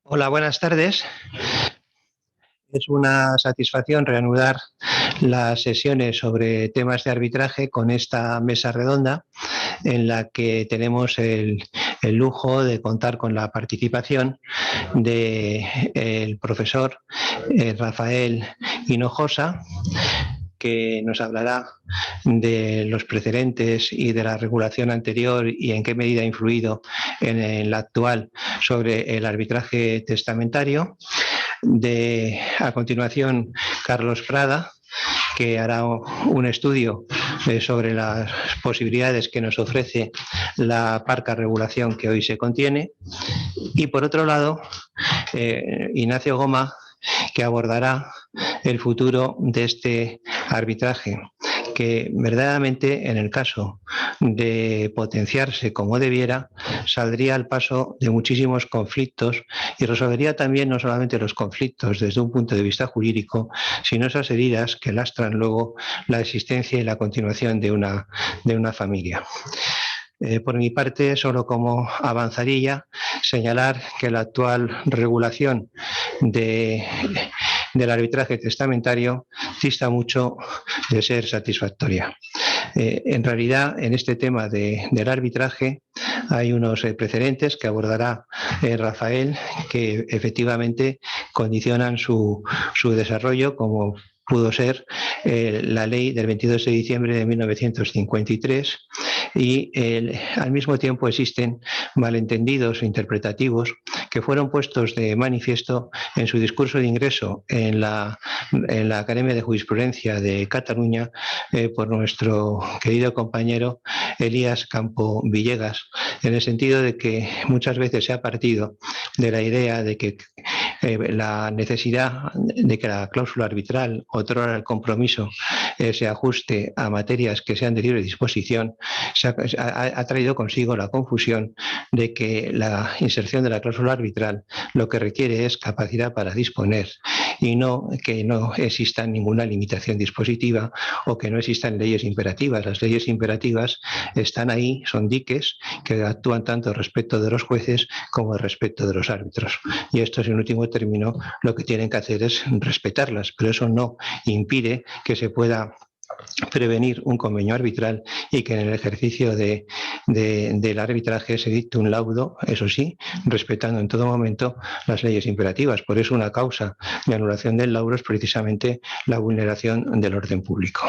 Hola, buenas tardes. Es una satisfacción reanudar las sesiones sobre temas de arbitraje con esta mesa redonda en la que tenemos el lujo de contar con la participación del profesor Rafael Hinojosa, que nos hablará de los precedentes y de la regulación anterior y en qué medida ha influido en la actual sobre el arbitraje testamentario. A continuación, Carlos Prada, que hará un estudio sobre las posibilidades que nos ofrece la parca regulación que hoy se contiene. Y por otro lado, Ignacio Goma, que abordará el futuro de este arbitraje, que verdaderamente, en el caso de potenciarse como debiera, saldría al paso de muchísimos conflictos y resolvería también no solamente los conflictos desde un punto de vista jurídico, sino esas heridas que lastran luego la existencia y la continuación de una familia. Por mi parte, solo como avanzadilla, señalar que la actual regulación del arbitraje testamentario dista mucho de ser satisfactoria. En realidad, en este tema del arbitraje hay unos precedentes que abordará Rafael, que efectivamente condicionan su desarrollo, como pudo ser la ley del 22 de diciembre de 1953, y al mismo tiempo existen malentendidos interpretativos que fueron puestos de manifiesto en su discurso de ingreso en la Academia de Jurisprudencia de Cataluña por nuestro querido compañero Elías Campo Villegas, en el sentido de que muchas veces se ha partido de la idea de que la necesidad de que la cláusula arbitral otorga el compromiso se ajuste a materias que sean de libre disposición, ha traído consigo la confusión de que la inserción de la cláusula arbitral lo que requiere es capacidad para disponer y no que no exista ninguna limitación dispositiva o que no existan leyes imperativas. Las leyes imperativas están ahí, son diques que actúan tanto respecto de los jueces como respecto de los árbitros. Y esto, en último término, lo que tienen que hacer es respetarlas, pero eso no impide que se pueda prevenir un convenio arbitral y que en el ejercicio del arbitraje se dicte un laudo, eso sí, respetando en todo momento las leyes imperativas. Por eso una causa de anulación del laudo es precisamente la vulneración del orden público.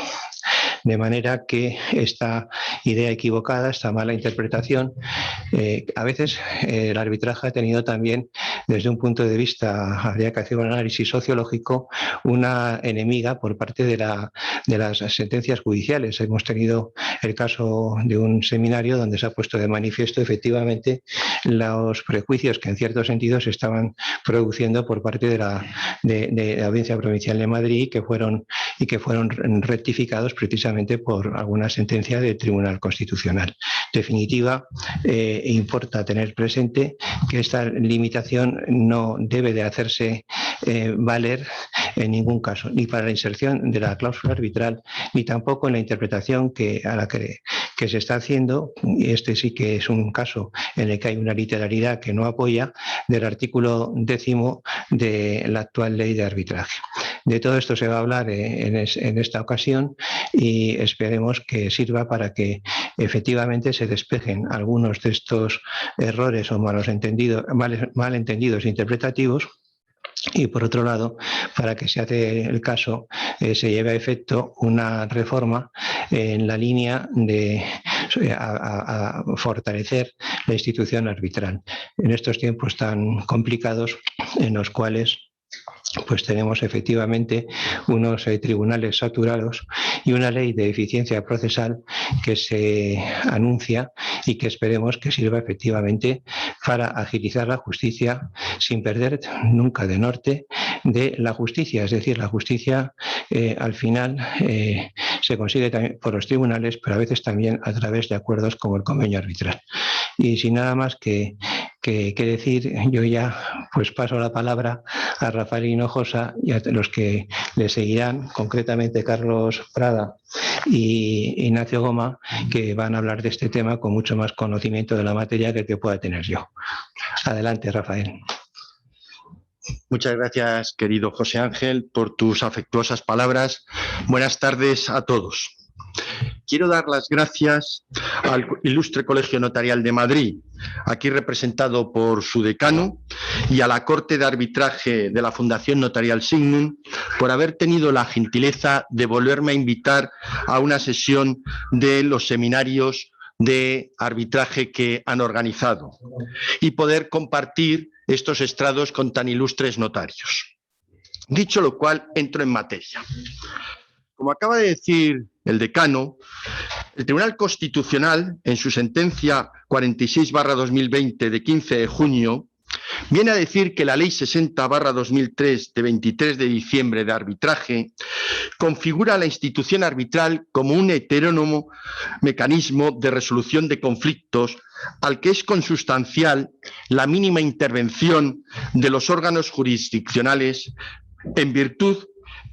De manera que esta idea equivocada, esta mala interpretación, a veces el arbitraje ha tenido también, desde un punto de vista, habría que hacer un análisis sociológico, una enemiga por parte de las sentencias judiciales. Hemos tenido el caso de un seminario donde se ha puesto de manifiesto efectivamente los prejuicios que en cierto sentido se estaban produciendo por parte de la Audiencia Provincial de Madrid y que fueron rectificados precisamente por alguna sentencia del Tribunal Constitucional. En definitiva, importa tener presente que esta limitación no debe de hacerse valer en ningún caso, ni para la inserción de la cláusula arbitral, ni tampoco en la interpretación a la que se está haciendo, y este sí que es un caso en el que hay una literalidad que no apoya, del artículo 10º de la actual ley de arbitraje. De todo esto se va a hablar en esta ocasión y esperemos que sirva para que efectivamente se despejen algunos de estos errores o malentendidos interpretativos. Y por otro lado, para que se hace el caso, se lleve a efecto una reforma en la línea de a fortalecer la institución arbitral. En estos tiempos tan complicados en los cuales pues tenemos efectivamente unos tribunales saturados y una ley de eficiencia procesal que se anuncia y que esperemos que sirva efectivamente para agilizar la justicia sin perder nunca de norte de la justicia. Es decir, la justicia al final se consigue también por los tribunales, pero a veces también a través de acuerdos como el convenio arbitral. Y sin nada más que decir, yo ya pues paso la palabra a Rafael Hinojosa y a los que le seguirán, concretamente Carlos Prada y Ignacio Goma, que van a hablar de este tema con mucho más conocimiento de la materia que el que pueda tener yo. Adelante, Rafael. Muchas gracias, querido José Ángel, por tus afectuosas palabras. Buenas tardes a todos. Quiero dar las gracias al Ilustre Colegio Notarial de Madrid, aquí representado por su decano, y a la Corte de Arbitraje de la Fundación Notarial Signum por haber tenido la gentileza de volverme a invitar a una sesión de los seminarios de arbitraje que han organizado y poder compartir estos estrados con tan ilustres notarios. Dicho lo cual, entro en materia. Como acaba de decir el decano, el Tribunal Constitucional, en su sentencia 46/2020 de 15 de junio, viene a decir que la Ley 60/2003 de 23 de diciembre de arbitraje configura la institución arbitral como un heterónomo mecanismo de resolución de conflictos al que es consustancial la mínima intervención de los órganos jurisdiccionales en virtud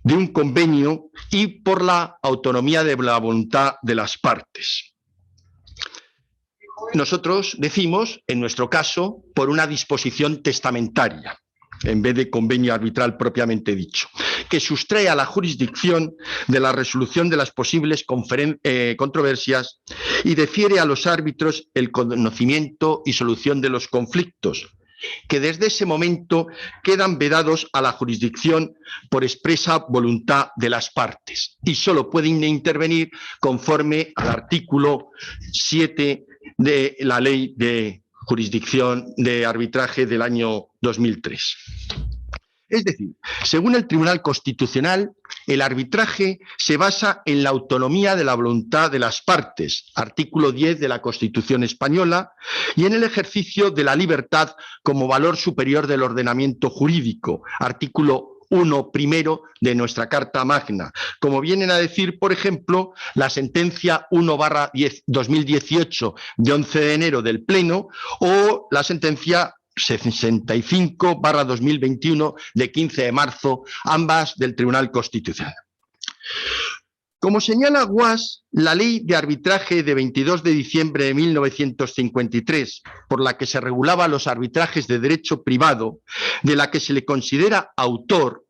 de un convenio y por la autonomía de la voluntad de las partes. Nosotros decimos, en nuestro caso, por una disposición testamentaria, en vez de convenio arbitral propiamente dicho, que sustrae a la jurisdicción de la resolución de las posibles controversias y defiere a los árbitros el conocimiento y solución de los conflictos, que desde ese momento quedan vedados a la jurisdicción por expresa voluntad de las partes y solo pueden intervenir conforme al artículo 7 de la Ley de Jurisdicción de Arbitraje del año 2003. Es decir, según el Tribunal Constitucional, el arbitraje se basa en la autonomía de la voluntad de las partes, artículo 10 de la Constitución española, y en el ejercicio de la libertad como valor superior del ordenamiento jurídico, artículo 1 primero de nuestra Carta Magna, como vienen a decir, por ejemplo, la sentencia 1/2018 de 11 de enero del Pleno o la sentencia 65/2021 de 15 de marzo, ambas del Tribunal Constitucional. Como señala Guas, la Ley de Arbitraje de 22 de diciembre de 1953, por la que se regulaba los arbitrajes de derecho privado, de la que se le considera autor,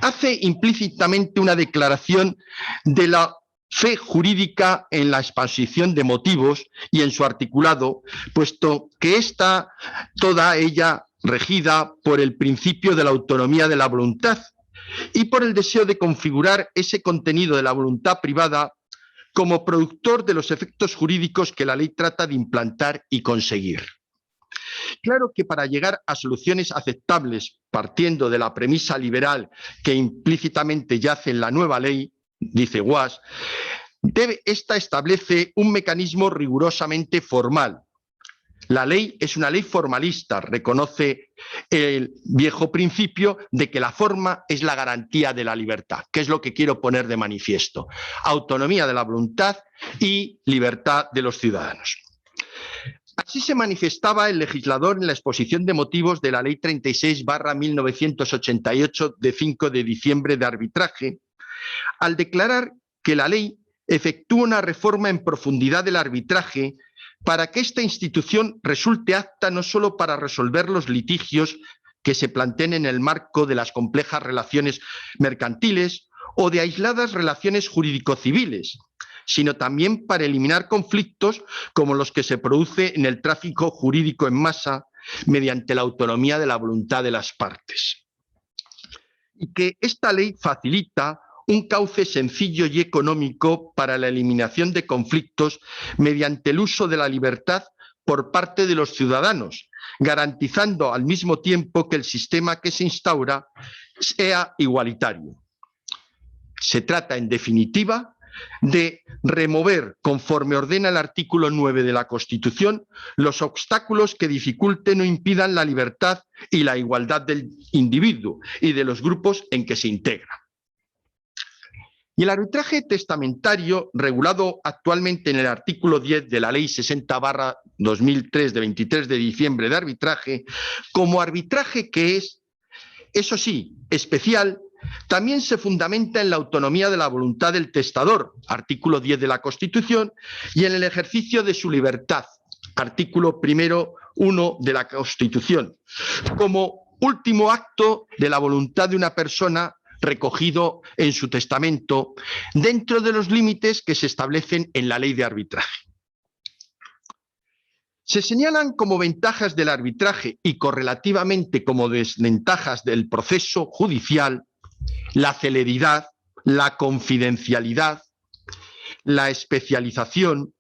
hace implícitamente una declaración de la fe jurídica en la exposición de motivos y en su articulado, puesto que está toda ella regida por el principio de la autonomía de la voluntad y por el deseo de configurar ese contenido de la voluntad privada como productor de los efectos jurídicos que la ley trata de implantar y conseguir. Claro que para llegar a soluciones aceptables partiendo de la premisa liberal que implícitamente yace en la nueva ley, dice Guas, esta establece un mecanismo rigurosamente formal. La ley es una ley formalista, reconoce el viejo principio de que la forma es la garantía de la libertad, que es lo que quiero poner de manifiesto. Autonomía de la voluntad y libertad de los ciudadanos. Así se manifestaba el legislador en la exposición de motivos de la Ley 36/1988 de 5 de diciembre de arbitraje, al declarar que la ley efectúa una reforma en profundidad del arbitraje para que esta institución resulte apta no solo para resolver los litigios que se planteen en el marco de las complejas relaciones mercantiles o de aisladas relaciones jurídico-civiles, sino también para eliminar conflictos como los que se produce en el tráfico jurídico en masa mediante la autonomía de la voluntad de las partes. Y que esta ley facilita un cauce sencillo y económico para la eliminación de conflictos mediante el uso de la libertad por parte de los ciudadanos, garantizando al mismo tiempo que el sistema que se instaura sea igualitario. Se trata, en definitiva, de remover, conforme ordena el artículo 9 de la Constitución, los obstáculos que dificulten o impidan la libertad y la igualdad del individuo y de los grupos en que se integra. Y el arbitraje testamentario, regulado actualmente en el artículo 10 de la Ley 60/2003 de 23 de diciembre de arbitraje, como arbitraje que es, eso sí, especial, también se fundamenta en la autonomía de la voluntad del testador, artículo 10 de la Constitución, y en el ejercicio de su libertad, artículo 1 de la Constitución, como último acto de la voluntad de una persona recogido en su testamento dentro de los límites que se establecen en la ley de arbitraje. Se señalan como ventajas del arbitraje y correlativamente como desventajas del proceso judicial la celeridad, la confidencialidad, la especialización,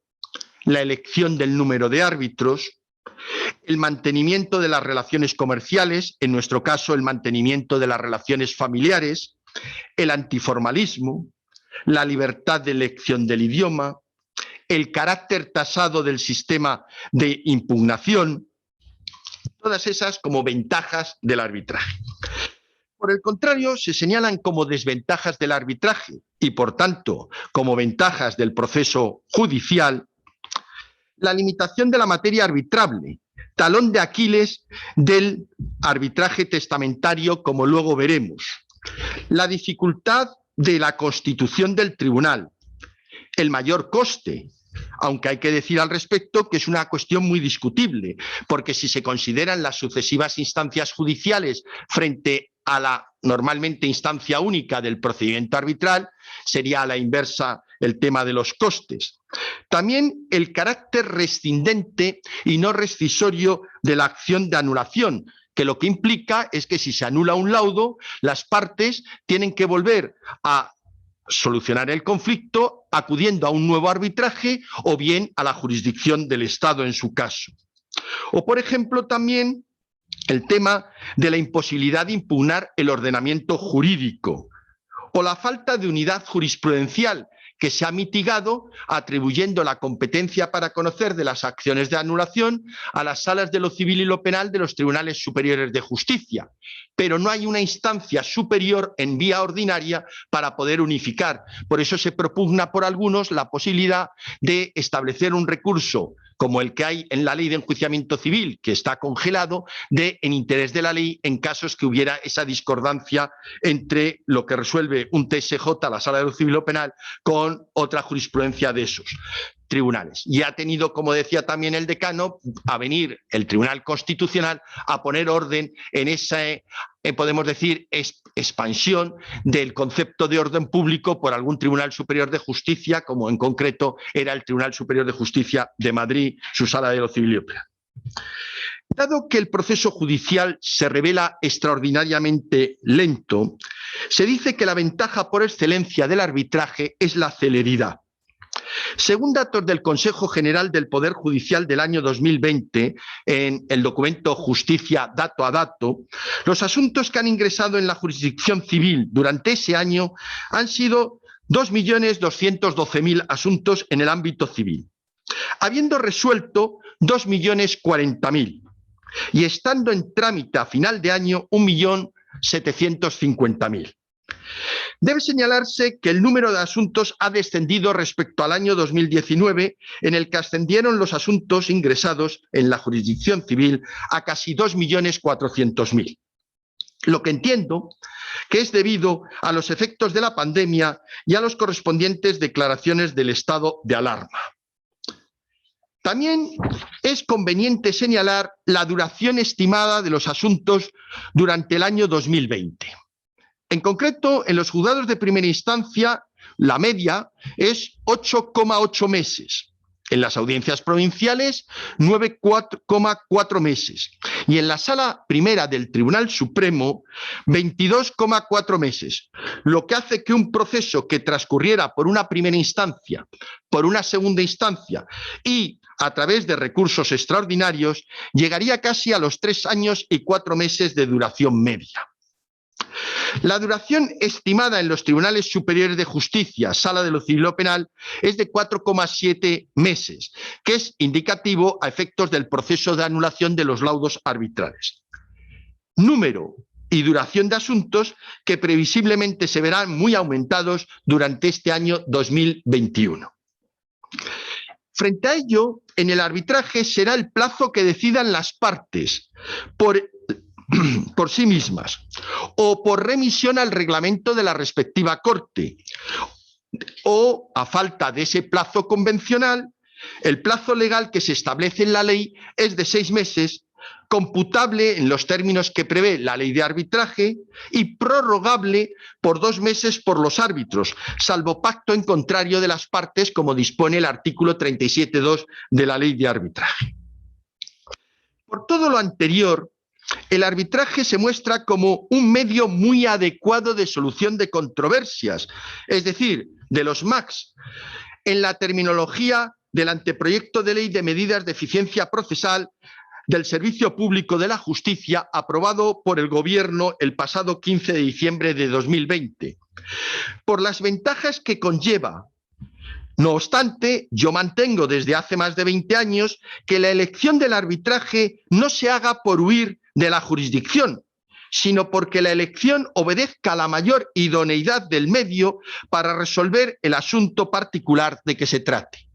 la elección del número de árbitros, el mantenimiento de las relaciones comerciales, en nuestro caso el mantenimiento de las relaciones familiares, el antiformalismo, la libertad de elección del idioma, el carácter tasado del sistema de impugnación, todas esas como ventajas del arbitraje. Por el contrario, se señalan como desventajas del arbitraje y, por tanto, como ventajas del proceso judicial, la limitación de la materia arbitrable, talón de Aquiles del arbitraje testamentario, como luego veremos, la dificultad de la constitución del tribunal, el mayor coste, aunque hay que decir al respecto que es una cuestión muy discutible, porque si se consideran las sucesivas instancias judiciales frente a la normalmente instancia única del procedimiento arbitral, sería a la inversa el tema de los costes. También el carácter rescindente y no rescisorio de la acción de anulación, que lo que implica es que si se anula un laudo, las partes tienen que volver a solucionar el conflicto acudiendo a un nuevo arbitraje o bien a la jurisdicción del Estado en su caso. O, por ejemplo, también el tema de la imposibilidad de impugnar el ordenamiento jurídico o la falta de unidad jurisprudencial que se ha mitigado atribuyendo la competencia para conocer de las acciones de anulación a las salas de lo civil y lo penal de los tribunales superiores de justicia, pero no hay una instancia superior en vía ordinaria para poder unificar. Por eso se propugna por algunos la posibilidad de establecer un recurso como el que hay en la ley de enjuiciamiento civil, que está congelado, en interés de la ley en casos que hubiera esa discordancia entre lo que resuelve un TSJ, la Sala de lo Civil o Penal, con otra jurisprudencia de esos tribunales. Y ha tenido, como decía también el decano, a venir el Tribunal Constitucional a poner orden en esa, podemos decir, expansión del concepto de orden público por algún Tribunal Superior de Justicia, como en concreto era el Tribunal Superior de Justicia de Madrid, su Sala de lo Civil y lo Penal. Dado que el proceso judicial se revela extraordinariamente lento, se dice que la ventaja por excelencia del arbitraje es la celeridad. Según datos del Consejo General del Poder Judicial del año 2020, en el documento Justicia Dato a Dato, los asuntos que han ingresado en la jurisdicción civil durante ese año han sido 2.212.000 asuntos en el ámbito civil, habiendo resuelto 2.040.000 y estando en trámite a final de año 1.750.000. Debe señalarse que el número de asuntos ha descendido respecto al año 2019, en el que ascendieron los asuntos ingresados en la jurisdicción civil a casi 2.400.000. Lo que entiendo que es debido a los efectos de la pandemia y a las correspondientes declaraciones del estado de alarma. También es conveniente señalar la duración estimada de los asuntos durante el año 2020. En concreto, en los juzgados de primera instancia, la media es 8,8 meses. En las audiencias provinciales, 9,4 meses. Y en la Sala Primera del Tribunal Supremo, 22,4 meses. Lo que hace que un proceso que transcurriera por una primera instancia, por una segunda instancia y a través de recursos extraordinarios, llegaría casi a los 3 años y 4 meses de duración media. La duración estimada en los tribunales superiores de justicia, Sala de lo Civil o Penal, es de 4,7 meses, que es indicativo a efectos del proceso de anulación de los laudos arbitrales. Número y duración de asuntos que previsiblemente se verán muy aumentados durante este año 2021. Frente a ello, en el arbitraje será el plazo que decidan las partes por sí mismas o por remisión al reglamento de la respectiva corte o, a falta de ese plazo convencional, El plazo legal que se establece en la ley es de 6 meses, computable en los términos que prevé la ley de arbitraje y prorrogable por 2 meses por los árbitros, salvo pacto en contrario de las partes, como dispone el artículo 37.2 de la ley de arbitraje. Por todo lo anterior, el arbitraje se muestra como un medio muy adecuado de solución de controversias, es decir, de los MACs, en la terminología del anteproyecto de ley de medidas de eficiencia procesal del Servicio Público de la Justicia, aprobado por el Gobierno el pasado 15 de diciembre de 2020, por las ventajas que conlleva. No obstante, yo mantengo desde hace más de 20 años que la elección del arbitraje no se haga por huir de la jurisdicción, sino porque la elección obedezca a la mayor idoneidad del medio para resolver el asunto particular de que se trate.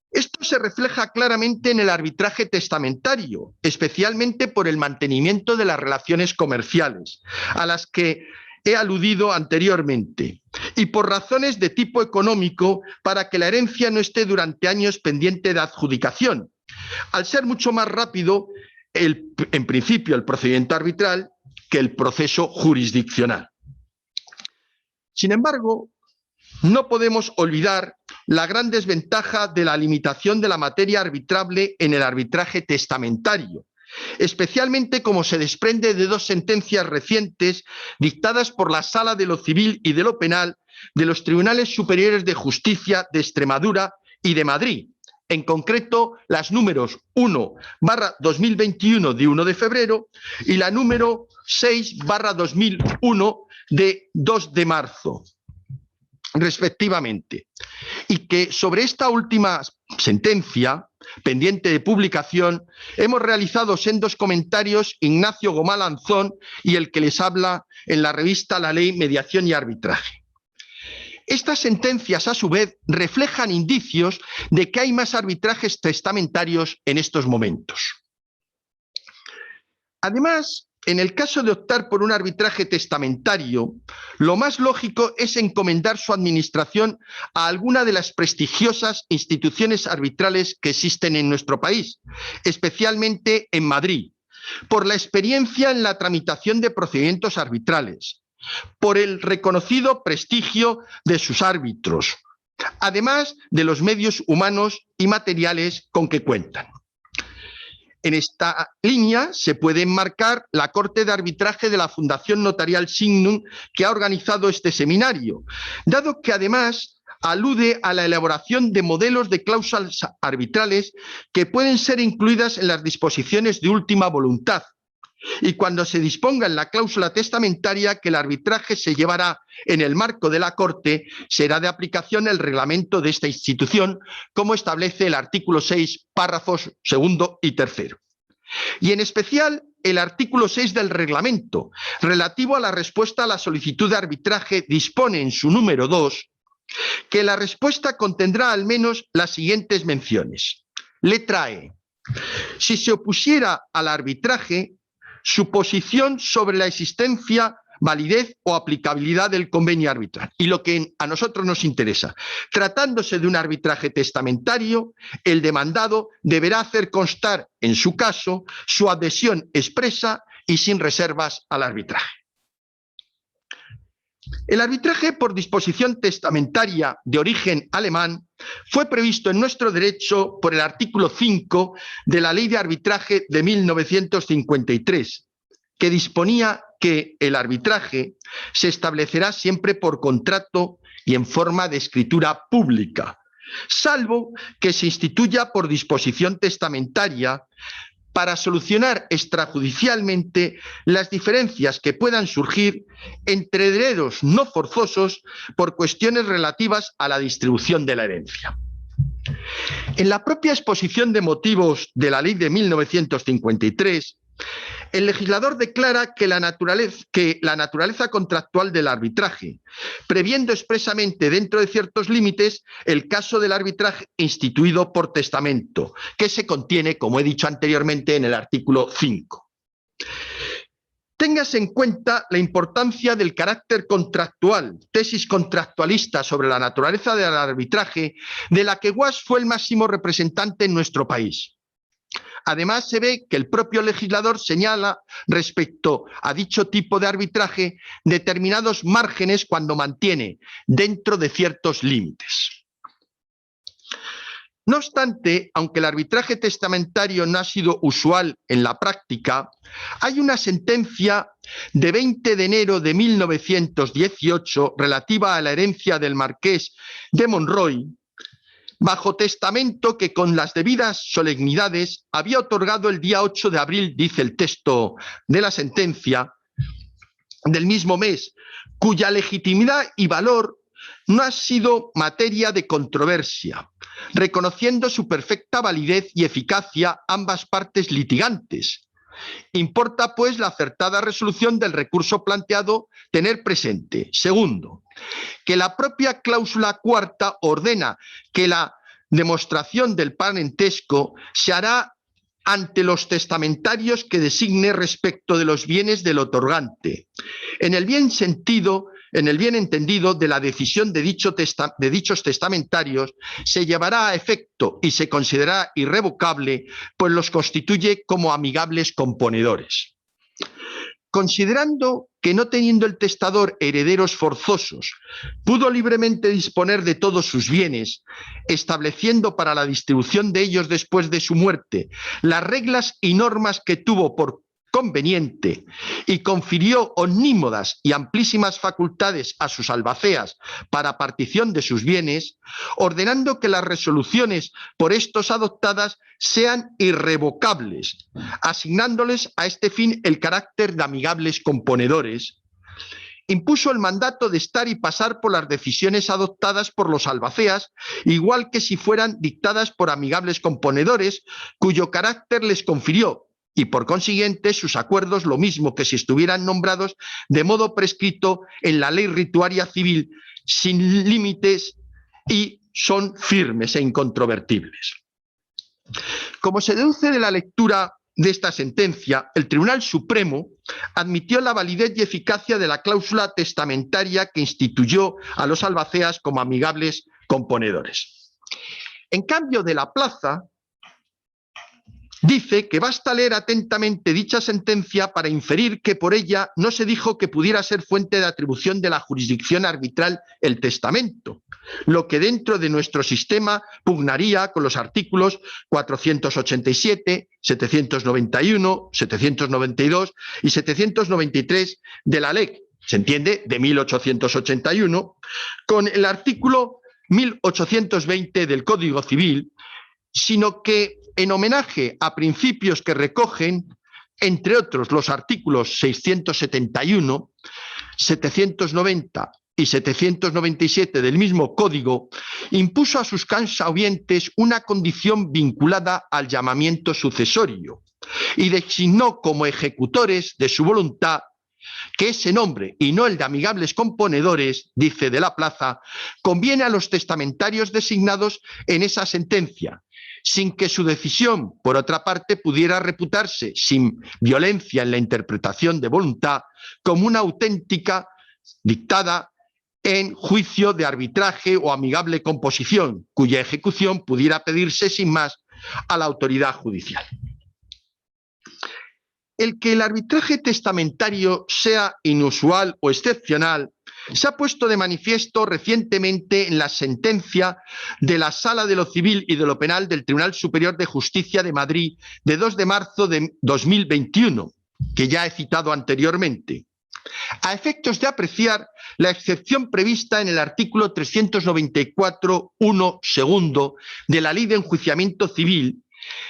Esto se refleja claramente en el arbitraje testamentario, especialmente por el mantenimiento de las relaciones comerciales, a las que he aludido anteriormente, y por razones de tipo económico para que la herencia no esté durante años pendiente de adjudicación, al ser mucho más rápido en principio el procedimiento arbitral que el proceso jurisdiccional. Sin embargo, no podemos olvidar la gran desventaja de la limitación de la materia arbitrable en el arbitraje testamentario, especialmente como se desprende de 2 sentencias recientes dictadas por la Sala de lo Civil y de lo Penal de los Tribunales Superiores de Justicia de Extremadura y de Madrid, en concreto las números 1/2021 de 1 de febrero y la número 6/2001 de 2 de marzo, respectivamente, y que sobre esta última sentencia, pendiente de publicación, hemos realizado sendos comentarios Ignacio Gomal Anzón y el que les habla en la revista La Ley, Mediación y Arbitraje. Estas sentencias, a su vez, reflejan indicios de que hay más arbitrajes testamentarios en estos momentos. Además, en el caso de optar por un arbitraje testamentario, lo más lógico es encomendar su administración a alguna de las prestigiosas instituciones arbitrales que existen en nuestro país, especialmente en Madrid, por la experiencia en la tramitación de procedimientos arbitrales, por el reconocido prestigio de sus árbitros, además de los medios humanos y materiales con que cuentan. En esta línea se puede enmarcar la Corte de Arbitraje de la Fundación Notarial Signum, que ha organizado este seminario, dado que además alude a la elaboración de modelos de cláusulas arbitrales que pueden ser incluidas en las disposiciones de última voluntad, y cuando se disponga en la cláusula testamentaria que el arbitraje se llevará en el marco de la Corte, será de aplicación el reglamento de esta institución, como establece el artículo 6, párrafos 2 y 3. Y en especial el artículo 6 del reglamento, relativo a la respuesta a la solicitud de arbitraje, dispone en su número 2 que la respuesta contendrá al menos las siguientes menciones. Letra E. Si se opusiera al arbitraje, su posición sobre la existencia, validez o aplicabilidad del convenio arbitral. Y lo que a nosotros nos interesa, tratándose de un arbitraje testamentario, el demandado deberá hacer constar, en su caso, su adhesión expresa y sin reservas al arbitraje. El arbitraje por disposición testamentaria de origen alemán fue previsto en nuestro derecho por el artículo 5 de la Ley de Arbitraje de 1953, que disponía que el arbitraje se establecerá siempre por contrato y en forma de escritura pública, salvo que se instituya por disposición testamentaria para solucionar extrajudicialmente las diferencias que puedan surgir entre herederos no forzosos por cuestiones relativas a la distribución de la herencia. En la propia exposición de motivos de la Ley de 1953, el legislador declara que la naturaleza contractual del arbitraje, previendo expresamente dentro de ciertos límites el caso del arbitraje instituido por testamento, que se contiene, como he dicho anteriormente, en el artículo 5. Téngase en cuenta la importancia del carácter contractual, tesis contractualista sobre la naturaleza del arbitraje, de la que Guasch fue el máximo representante en nuestro país. Además, se ve que el propio legislador señala respecto a dicho tipo de arbitraje determinados márgenes cuando mantiene dentro de ciertos límites. No obstante, aunque el arbitraje testamentario no ha sido usual en la práctica, hay una sentencia de 20 de enero de 1918 relativa a la herencia del marqués de Monroy, bajo testamento que con las debidas solemnidades había otorgado el día 8 de abril, dice el texto de la sentencia, del mismo mes, cuya legitimidad y valor no ha sido materia de controversia, reconociendo su perfecta validez y eficacia ambas partes litigantes. Importa, pues, la acertada resolución del recurso planteado tener presente. Segundo, que la propia cláusula cuarta ordena que la demostración del parentesco se hará ante los testamentarios que designe respecto de los bienes del otorgante. En el bien entendido de la decisión de dichos testamentarios se llevará a efecto y se considerará irrevocable, pues los constituye como amigables componedores. Considerando que no teniendo el testador herederos forzosos, pudo libremente disponer de todos sus bienes, estableciendo para la distribución de ellos después de su muerte las reglas y normas que tuvo por conveniente y confirió omnímodas y amplísimas facultades a sus albaceas para partición de sus bienes, ordenando que las resoluciones por estos adoptadas sean irrevocables, asignándoles a este fin el carácter de amigables componedores, impuso el mandato de estar y pasar por las decisiones adoptadas por los albaceas, igual que si fueran dictadas por amigables componedores, cuyo carácter les confirió, y por consiguiente sus acuerdos lo mismo que si estuvieran nombrados de modo prescrito en la ley rituaria civil, sin límites, y son firmes e incontrovertibles. Como se deduce de la lectura de esta sentencia, el Tribunal Supremo admitió la validez y eficacia de la cláusula testamentaria que instituyó a los albaceas como amigables componedores. En cambio, de la Plaza dice que basta leer atentamente dicha sentencia para inferir que por ella no se dijo que pudiera ser fuente de atribución de la jurisdicción arbitral el testamento, lo que dentro de nuestro sistema pugnaría con los artículos 487, 791, 792 y 793 de la LEC, se entiende, de 1881, con el artículo 1820 del Código Civil, sino que en homenaje a principios que recogen, entre otros, los artículos 671, 790 y 797 del mismo Código, impuso a sus consaudientes una condición vinculada al llamamiento sucesorio y designó como ejecutores de su voluntad que ese nombre, y no el de amigables componedores, dice de la Plaza, conviene a los testamentarios designados en esa sentencia, sin que su decisión, por otra parte, pudiera reputarse, sin violencia en la interpretación de voluntad, como una auténtica dictada en juicio de arbitraje o amigable composición, cuya ejecución pudiera pedirse sin más a la autoridad judicial. El que el arbitraje testamentario sea inusual o excepcional se ha puesto de manifiesto recientemente en la sentencia de la Sala de lo Civil y de lo Penal del Tribunal Superior de Justicia de Madrid de 2 de marzo de 2021, que ya he citado anteriormente, a efectos de apreciar la excepción prevista en el artículo 394.1 segundo de la Ley de Enjuiciamiento Civil,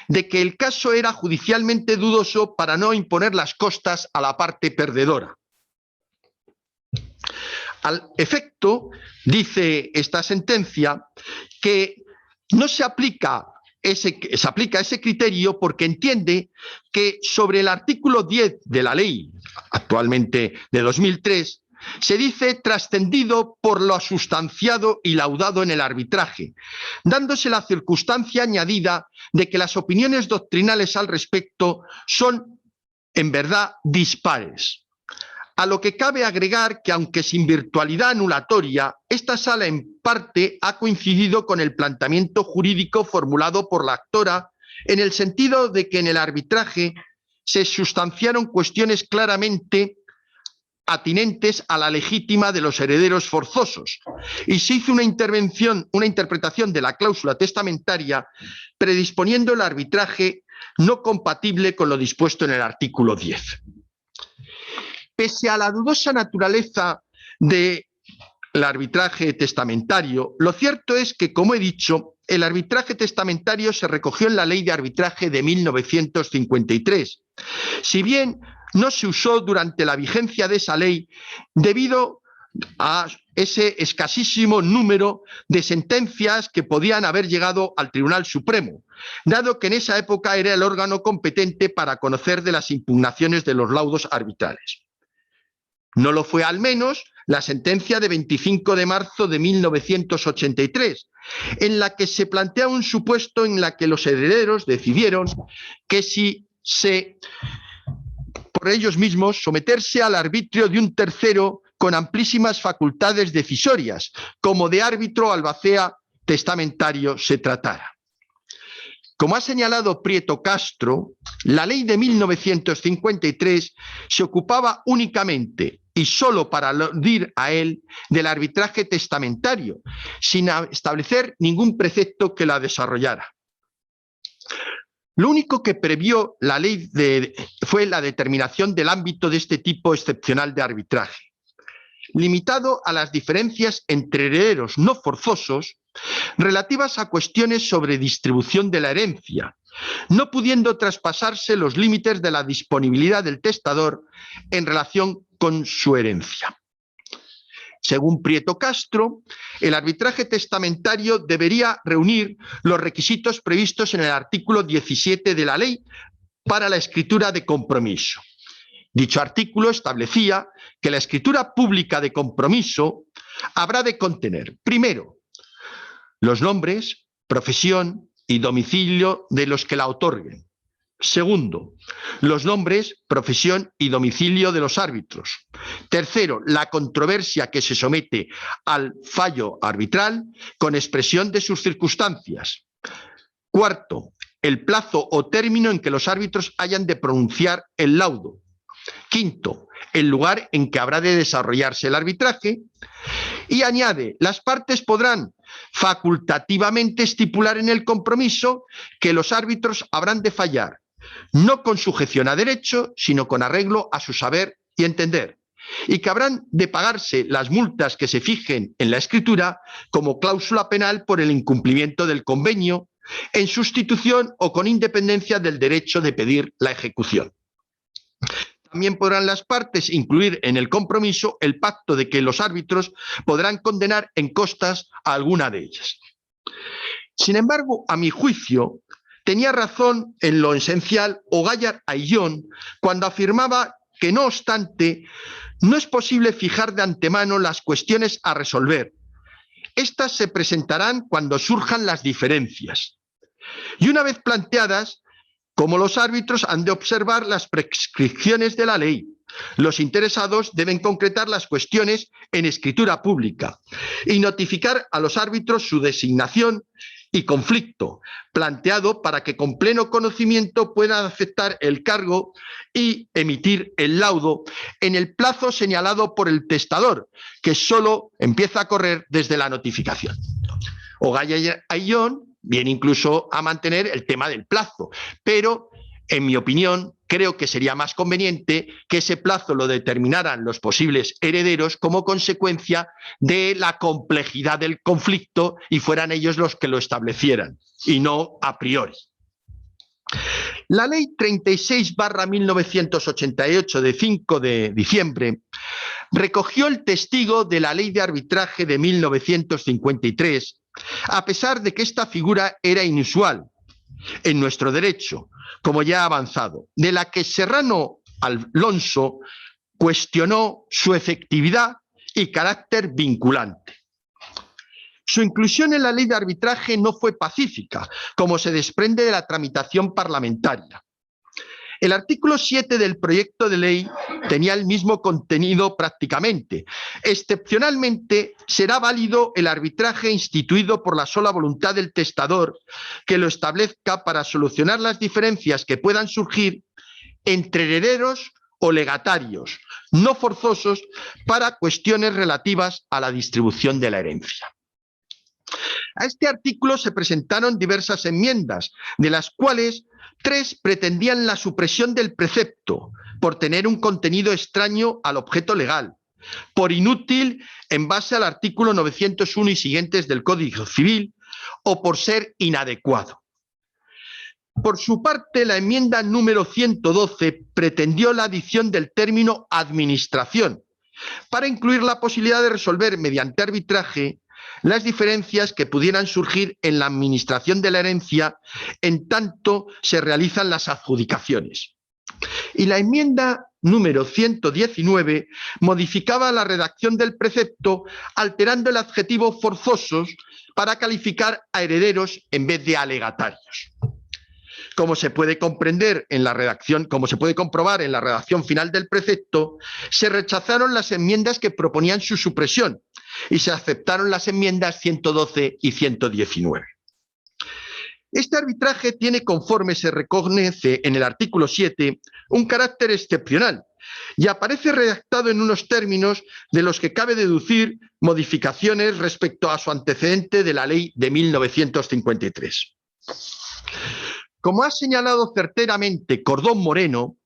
de que el caso era judicialmente dudoso para no imponer las costas a la parte perdedora. Al efecto, dice esta sentencia, que no se aplica ese criterio porque entiende que sobre el artículo 10 de la ley, actualmente de 2003, se dice trascendido por lo sustanciado y laudado en el arbitraje, dándose la circunstancia añadida de que las opiniones doctrinales al respecto son en verdad dispares. A lo que cabe agregar que, aunque sin virtualidad anulatoria, esta sala en parte ha coincidido con el planteamiento jurídico formulado por la actora, en el sentido de que en el arbitraje se sustanciaron cuestiones claramente atinentes a la legítima de los herederos forzosos y se hizo una interpretación de la cláusula testamentaria predisponiendo el arbitraje no compatible con lo dispuesto en el artículo 10. Pese a la dudosa naturaleza del arbitraje testamentario, lo cierto es que, como he dicho, el arbitraje testamentario se recogió en la Ley de Arbitraje de 1953. Si bien no se usó durante la vigencia de esa ley debido a ese escasísimo número de sentencias que podían haber llegado al Tribunal Supremo, dado que en esa época era el órgano competente para conocer de las impugnaciones de los laudos arbitrales. No lo fue al menos la sentencia de 25 de marzo de 1983, en la que se plantea un supuesto en la que los herederos decidieron que si por ellos mismos someterse al arbitrio de un tercero con amplísimas facultades decisorias, como de árbitro albacea testamentario se tratara. Como ha señalado Prieto Castro, la ley de 1953 se ocupaba únicamente y solo para aludir a él del arbitraje testamentario, sin establecer ningún precepto que la desarrollara. Lo único que previó la ley fue la determinación del ámbito de este tipo excepcional de arbitraje, limitado a las diferencias entre herederos no forzosos relativas a cuestiones sobre distribución de la herencia, no pudiendo traspasarse los límites de la disponibilidad del testador en relación con su herencia. Según Prieto Castro, el arbitraje testamentario debería reunir los requisitos previstos en el artículo 17 de la ley para la escritura de compromiso. Dicho artículo establecía que la escritura pública de compromiso habrá de contener, primero, los nombres, profesión y domicilio de los que la otorguen. Segundo, los nombres, profesión y domicilio de los árbitros. Tercero, la controversia que se somete al fallo arbitral con expresión de sus circunstancias. Cuarto, el plazo o término en que los árbitros hayan de pronunciar el laudo. Quinto, el lugar en que habrá de desarrollarse el arbitraje. Y añade, las partes podrán facultativamente estipular en el compromiso que los árbitros habrán de fallar, no con sujeción a derecho, sino con arreglo a su saber y entender, y que habrán de pagarse las multas que se fijen en la escritura como cláusula penal por el incumplimiento del convenio, en sustitución o con independencia del derecho de pedir la ejecución. También podrán las partes incluir en el compromiso el pacto de que los árbitros podrán condenar en costas a alguna de ellas. Sin embargo, a mi juicio, tenía razón en lo esencial Ogayar Ayllón cuando afirmaba que, no obstante, no es posible fijar de antemano las cuestiones a resolver. Estas se presentarán cuando surjan las diferencias. Y una vez planteadas, como los árbitros han de observar las prescripciones de la ley, los interesados deben concretar las cuestiones en escritura pública y notificar a los árbitros su designación y conflicto, planteado para que con pleno conocimiento puedan aceptar el cargo y emitir el laudo en el plazo señalado por el testador, que solo empieza a correr desde la notificación. Ogayar Ayllón viene incluso a mantener el tema del plazo, pero en mi opinión creo que sería más conveniente que ese plazo lo determinaran los posibles herederos como consecuencia de la complejidad del conflicto y fueran ellos los que lo establecieran y no a priori. La Ley 36/1988 de 5 de diciembre recogió el testigo de la Ley de Arbitraje de 1953, a pesar de que esta figura era inusual en nuestro derecho, como ya ha avanzado, de la que Serrano Alonso cuestionó su efectividad y carácter vinculante. Su inclusión en la ley de arbitraje no fue pacífica, como se desprende de la tramitación parlamentaria. El artículo 7 del proyecto de ley tenía el mismo contenido prácticamente. Excepcionalmente, será válido el arbitraje instituido por la sola voluntad del testador que lo establezca para solucionar las diferencias que puedan surgir entre herederos o legatarios no forzosos para cuestiones relativas a la distribución de la herencia. A este artículo se presentaron diversas enmiendas, de las cuales 3 pretendían la supresión del precepto por tener un contenido extraño al objeto legal, por inútil en base al artículo 901 y siguientes del Código Civil o por ser inadecuado. Por su parte, la enmienda número 112 pretendió la adición del término administración para incluir la posibilidad de resolver mediante arbitraje las diferencias que pudieran surgir en la administración de la herencia en tanto se realizan las adjudicaciones. Y la enmienda número 119 modificaba la redacción del precepto alterando el adjetivo forzosos para calificar a herederos en vez de a legatarios. Como se puede comprobar en la redacción final del precepto, se rechazaron las enmiendas que proponían su supresión y se aceptaron las enmiendas 112 y 119. Este arbitraje tiene, conforme se reconoce en el artículo 7, un carácter excepcional y aparece redactado en unos términos de los que cabe deducir modificaciones respecto a su antecedente de la ley de 1953. Como ha señalado certeramente Cordón Moreno,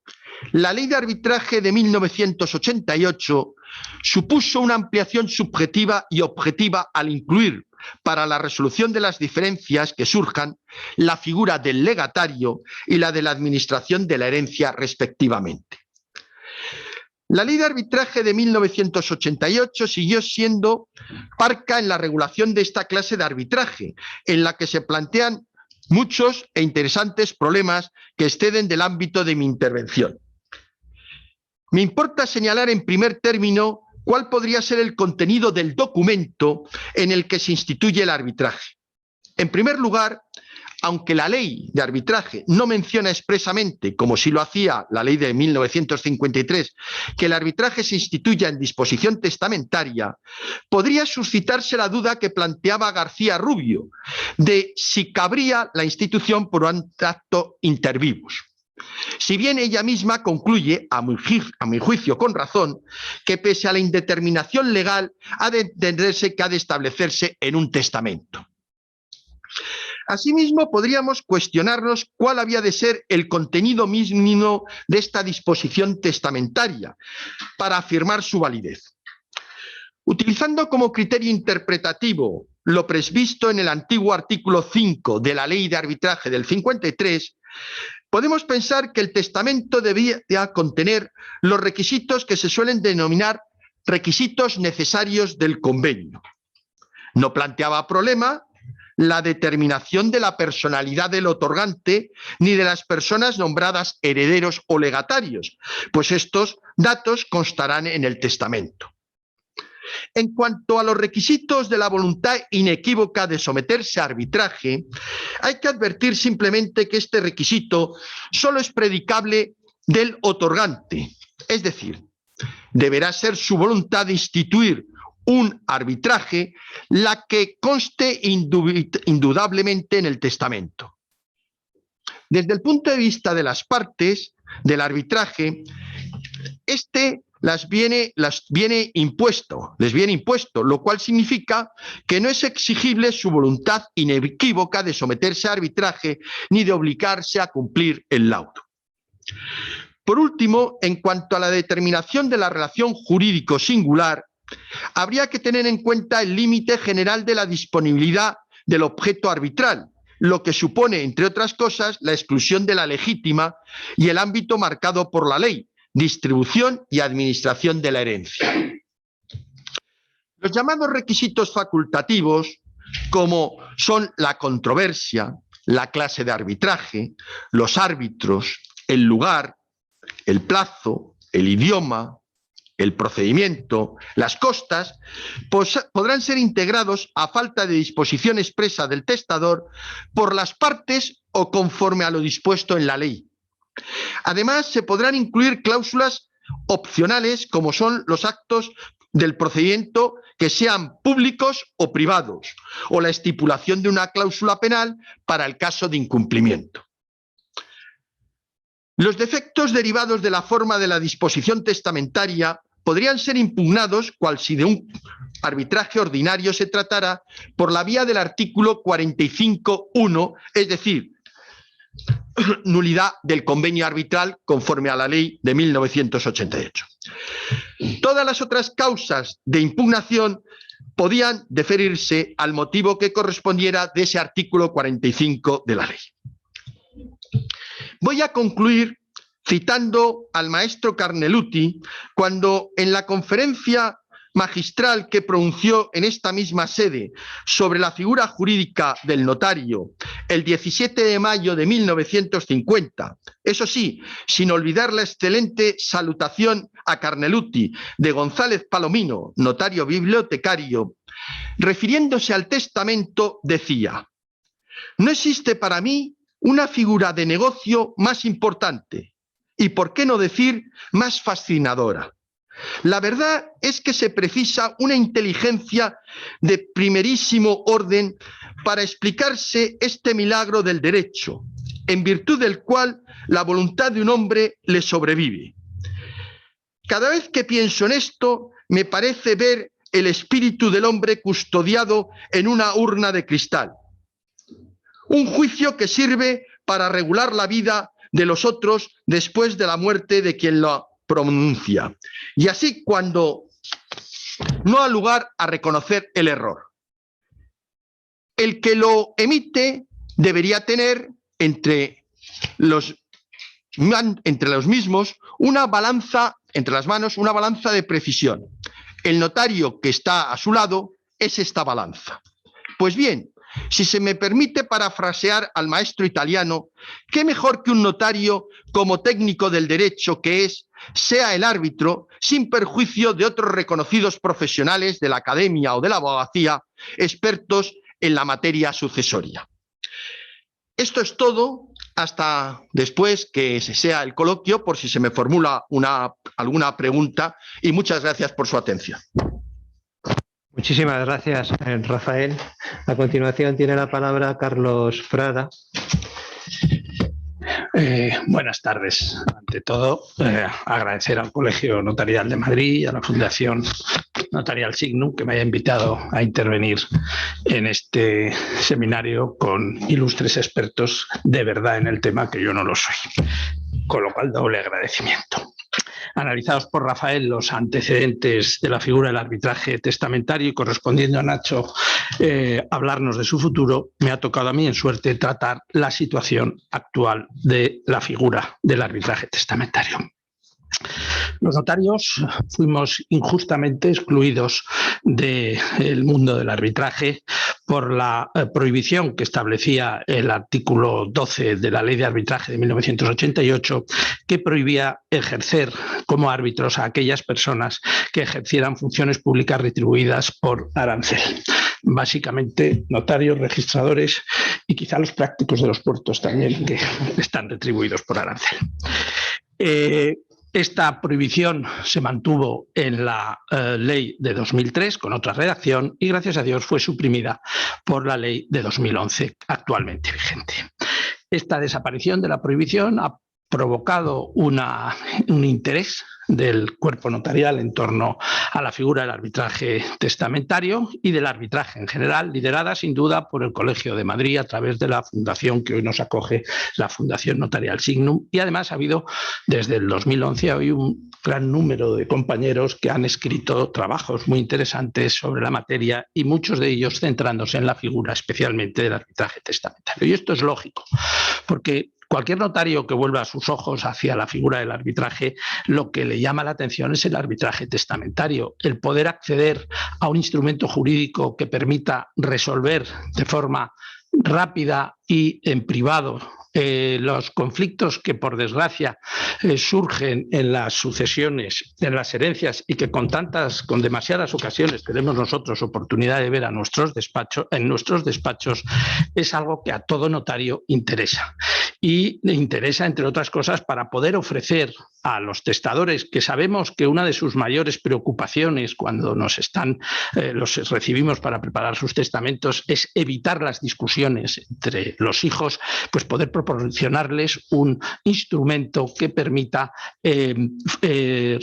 la ley de arbitraje de 1988 supuso una ampliación subjetiva y objetiva al incluir, para la resolución de las diferencias que surjan, la figura del legatario y la de la administración de la herencia respectivamente. La ley de arbitraje de 1988 siguió siendo parca en la regulación de esta clase de arbitraje, en la que se plantean muchos e interesantes problemas que exceden del ámbito de mi intervención. Me importa señalar en primer término cuál podría ser el contenido del documento en el que se instituye el arbitraje. En primer lugar, aunque la ley de arbitraje no menciona expresamente, como sí lo hacía la ley de 1953, que el arbitraje se instituya en disposición testamentaria, podría suscitarse la duda que planteaba García Rubio de si cabría la institución por un acto inter vivos. Si bien ella misma concluye, a mi juicio con razón, que pese a la indeterminación legal ha de entenderse que ha de establecerse en un testamento. Asimismo, podríamos cuestionarnos cuál había de ser el contenido mínimo de esta disposición testamentaria para afirmar su validez. Utilizando como criterio interpretativo lo previsto en el antiguo artículo 5 de la Ley de Arbitraje del 53, podemos pensar que el testamento debía contener los requisitos que se suelen denominar requisitos necesarios del convenio. No planteaba problema la determinación de la personalidad del otorgante ni de las personas nombradas herederos o legatarios, pues estos datos constarán en el testamento. En cuanto a los requisitos de la voluntad inequívoca de someterse a arbitraje, hay que advertir simplemente que este requisito solo es predicable del otorgante, es decir, deberá ser su voluntad de instituir un arbitraje la que conste indudablemente en el testamento. Desde el punto de vista de las partes del arbitraje, les viene impuesto, lo cual significa que no es exigible su voluntad inequívoca de someterse a arbitraje ni de obligarse a cumplir el laudo. Por último, en cuanto a la determinación de la relación jurídico singular, habría que tener en cuenta el límite general de la disponibilidad del objeto arbitral, lo que supone, entre otras cosas, la exclusión de la legítima y el ámbito marcado por la ley, distribución y administración de la herencia. Los llamados requisitos facultativos, como son la controversia, la clase de arbitraje, los árbitros, el lugar, el plazo, el idioma, el procedimiento, las costas, podrán ser integrados a falta de disposición expresa del testador por las partes o conforme a lo dispuesto en la ley. Además, se podrán incluir cláusulas opcionales, como son los actos del procedimiento que sean públicos o privados, o la estipulación de una cláusula penal para el caso de incumplimiento. Los defectos derivados de la forma de la disposición testamentaria podrían ser impugnados, cual si de un arbitraje ordinario se tratara, por la vía del artículo 45.1, es decir, nulidad del convenio arbitral conforme a la ley de 1988. Todas las otras causas de impugnación podían deferirse al motivo que correspondiera de ese artículo 45 de la ley. Voy a concluir citando al maestro Carneluti, cuando en la conferencia magistral que pronunció en esta misma sede sobre la figura jurídica del notario el 17 de mayo de 1950, eso sí, sin olvidar la excelente salutación a Carneluti de González Palomino, notario bibliotecario, refiriéndose al testamento decía: «No existe para mí una figura de negocio más importante y, por qué no decir, más fascinadora. La verdad es que se precisa una inteligencia de primerísimo orden para explicarse este milagro del derecho, en virtud del cual la voluntad de un hombre le sobrevive. Cada vez que pienso en esto, me parece ver el espíritu del hombre custodiado en una urna de cristal. Un juicio que sirve para regular la vida de los otros después de la muerte de quien lo pronuncia. Y así cuando no ha lugar a reconocer el error. El que lo emite debería tener entre los mismos una balanza, entre las manos, una balanza de precisión. El notario que está a su lado es esta balanza. Pues bien, si se me permite parafrasear al maestro italiano, qué mejor que un notario como técnico del derecho que es, sea el árbitro, sin perjuicio de otros reconocidos profesionales de la academia o de la abogacía, expertos en la materia sucesoria. Esto es todo, hasta después que sea el coloquio, por si se me formula alguna pregunta, y muchas gracias por su atención. Muchísimas gracias, Rafael. A continuación tiene la palabra Carlos Frada. Buenas tardes. Ante todo, agradecer al Colegio Notarial de Madrid y a la Fundación Notarial Signum que me haya invitado a intervenir en este seminario con ilustres expertos de verdad en el tema, que yo no lo soy. Con lo cual, doble agradecimiento. Analizados por Rafael los antecedentes de la figura del arbitraje testamentario y correspondiendo a Nacho hablarnos de su futuro, me ha tocado a mí en suerte tratar la situación actual de la figura del arbitraje testamentario. Los notarios fuimos injustamente excluidos del mundo del arbitraje por la prohibición que establecía el artículo 12 de la Ley de Arbitraje de 1988, que prohibía ejercer como árbitros a aquellas personas que ejercieran funciones públicas retribuidas por arancel. Básicamente notarios, registradores y quizá los prácticos de los puertos también, que están retribuidos por arancel. Esta prohibición se mantuvo en la ley de 2003 con otra redacción y, gracias a Dios, fue suprimida por la ley de 2011 actualmente vigente. Esta desaparición de la prohibición ha provocado un interés del cuerpo notarial en torno a la figura del arbitraje testamentario y del arbitraje en general, liderada sin duda por el Colegio de Madrid a través de la fundación que hoy nos acoge, la Fundación Notarial Signum, y además ha habido desde el 2011 hoy un gran número de compañeros que han escrito trabajos muy interesantes sobre la materia y muchos de ellos centrándose en la figura especialmente del arbitraje testamentario. Y esto es lógico, porque cualquier notario que vuelva sus ojos hacia la figura del arbitraje, lo que le llama la atención es el arbitraje testamentario, el poder acceder a un instrumento jurídico que permita resolver de forma rápida y en privado los conflictos que por desgracia surgen en las sucesiones, en las herencias y que con demasiadas ocasiones tenemos nosotros oportunidad de ver en nuestros despachos, es algo que a todo notario interesa. Y le interesa, entre otras cosas, para poder ofrecer a los testadores, que sabemos que una de sus mayores preocupaciones cuando los recibimos para preparar sus testamentos es evitar las discusiones entre los hijos, pues poder proporcionarles un instrumento que permita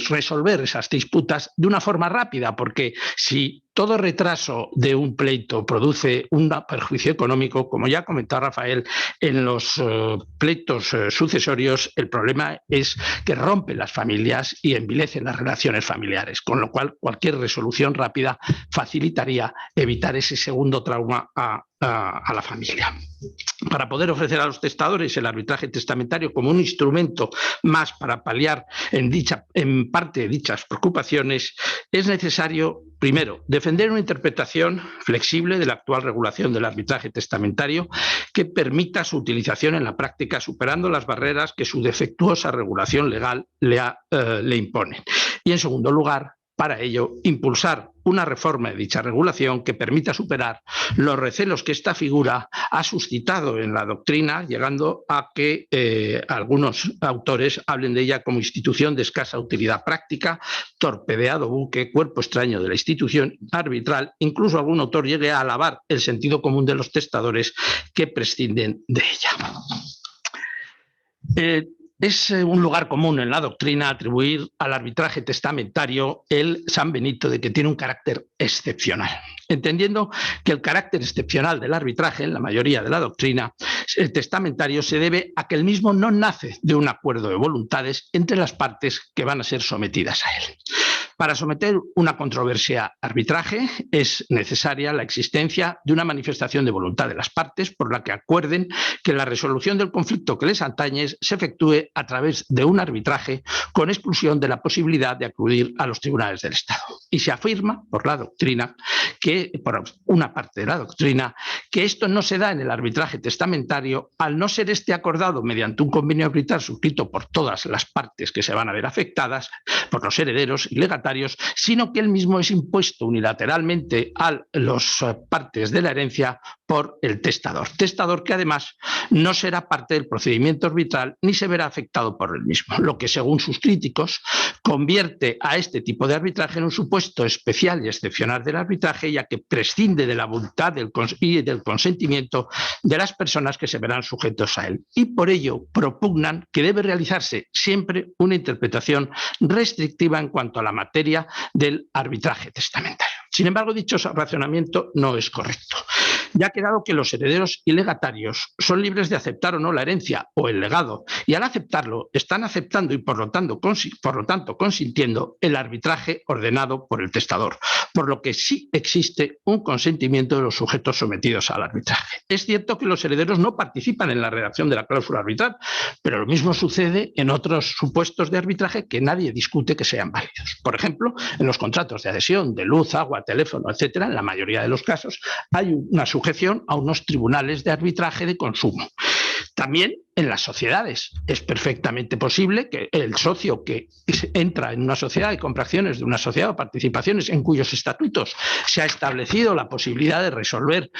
resolver esas disputas de una forma rápida, porque si todo retraso de un pleito produce un perjuicio económico, como ya ha comentado Rafael, en los pleitos sucesorios el problema es que rompe las familias y envilece las relaciones familiares, con lo cual cualquier resolución rápida facilitaría evitar ese segundo trauma a la familia. Para poder ofrecer a los testadores el arbitraje testamentario como un instrumento más para paliar en parte dichas preocupaciones, es necesario, primero, defender una interpretación flexible de la actual regulación del arbitraje testamentario que permita su utilización en la práctica, superando las barreras que su defectuosa regulación legal le impone. Y, en segundo lugar, para ello, impulsar una reforma de dicha regulación que permita superar los recelos que esta figura ha suscitado en la doctrina, llegando a que algunos autores hablen de ella como institución de escasa utilidad práctica, torpedeado buque, cuerpo extraño de la institución arbitral. Incluso algún autor llegue a alabar el sentido común de los testadores que prescinden de ella. Es un lugar común en la doctrina atribuir al arbitraje testamentario el San Benito de que tiene un carácter excepcional, entendiendo que el carácter excepcional del arbitraje, en la mayoría de la doctrina, el testamentario se debe a que el mismo no nace de un acuerdo de voluntades entre las partes que van a ser sometidas a él. Para someter una controversia a arbitraje es necesaria la existencia de una manifestación de voluntad de las partes por la que acuerden que la resolución del conflicto que les atañe se efectúe a través de un arbitraje con exclusión de la posibilidad de acudir a los tribunales del Estado. Y se afirma por la doctrina, por una parte de la doctrina, que esto no se da en el arbitraje testamentario al no ser este acordado mediante un convenio arbitral suscrito por todas las partes que se van a ver afectadas, por los herederos y legatarios, sino que el mismo es impuesto unilateralmente a las partes de la herencia por el testador que además no será parte del procedimiento arbitral ni se verá afectado por el mismo, lo que según sus críticos convierte a este tipo de arbitraje en un supuesto especial y excepcional del arbitraje, ya que prescinde de la voluntad y del consentimiento de las personas que se verán sujetos a él, y por ello propugnan que debe realizarse siempre una interpretación restrictiva en cuanto a la materia del arbitraje testamentario. Sin embargo, dicho razonamiento no es correcto. Ya ha quedado que los herederos y legatarios son libres de aceptar o no la herencia o el legado, y al aceptarlo están aceptando y por lo tanto consintiendo el arbitraje ordenado por el testador, por lo que sí existe un consentimiento de los sujetos sometidos al arbitraje. Es cierto que los herederos no participan en la redacción de la cláusula arbitral, pero lo mismo sucede en otros supuestos de arbitraje que nadie discute que sean válidos. Por ejemplo, en los contratos de adhesión de luz, agua, teléfono, etcétera, en la mayoría de los casos hay una sujeción a unos tribunales de arbitraje de consumo. También en las sociedades es perfectamente posible que el socio que entra en una sociedad y compra acciones de una sociedad o participaciones en cuyos estatutos se ha establecido la posibilidad de resolver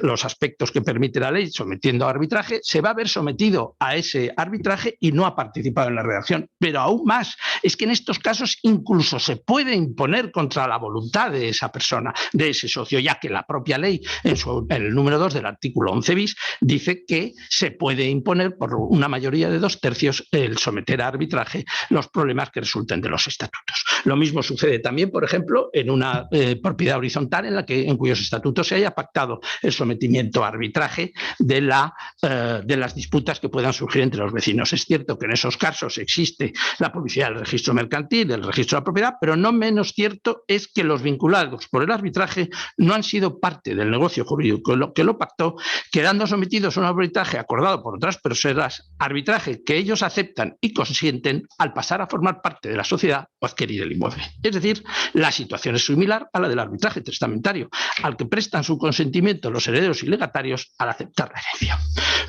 los aspectos que permite la ley sometiendo a arbitraje, se va a ver sometido a ese arbitraje y no ha participado en la redacción. Pero aún más, es que en estos casos incluso se puede imponer contra la voluntad de esa persona, de ese socio, ya que la propia ley en el número 2 del artículo 11 bis dice que se puede imponer por una mayoría de 2/3 el someter a arbitraje los problemas que resulten de los estatutos. Lo mismo sucede también, por ejemplo, en una propiedad horizontal en cuyos estatutos se haya pactado el sometimiento a arbitraje de las disputas que puedan surgir entre los vecinos. Es cierto que en esos casos existe la publicidad del registro mercantil, del registro de la propiedad, pero no menos cierto es que los vinculados por el arbitraje no han sido parte del negocio jurídico que lo pactó, quedando sometidos a un arbitraje acordado por por otras personas, arbitraje que ellos aceptan y consienten al pasar a formar parte de la sociedad o adquirir el inmueble. Es decir, la situación es similar a la del arbitraje testamentario, al que prestan su consentimiento los herederos y legatarios al aceptar la herencia.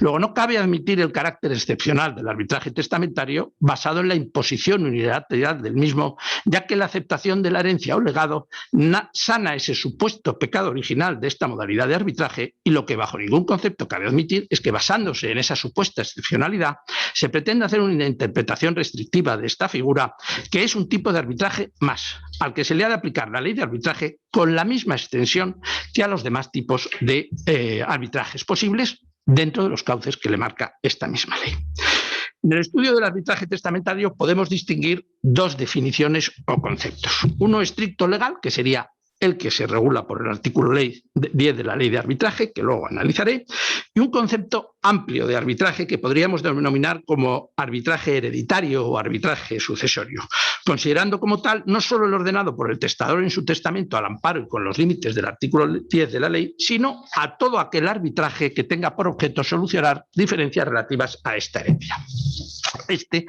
Luego, no cabe admitir el carácter excepcional del arbitraje testamentario basado en la imposición unilateral del mismo, ya que la aceptación de la herencia o legado sana ese supuesto pecado original de esta modalidad de arbitraje, y lo que bajo ningún concepto cabe admitir es que, basándose en esa supuesta excepcionalidad, se pretende hacer una interpretación restrictiva de esta figura, que es un tipo de arbitraje más, al que se le ha de aplicar la ley de arbitraje con la misma extensión que a los demás tipos de arbitrajes posibles dentro de los cauces que le marca esta misma ley. En el estudio del arbitraje testamentario podemos distinguir dos definiciones o conceptos. Uno estricto legal, que sería el que se regula por el artículo 10 de la ley de arbitraje, que luego analizaré, y un concepto amplio de arbitraje que podríamos denominar como arbitraje hereditario o arbitraje sucesorio, considerando como tal no solo el ordenado por el testador en su testamento al amparo y con los límites del artículo 10 de la ley, sino a todo aquel arbitraje que tenga por objeto solucionar diferencias relativas a esta herencia. Este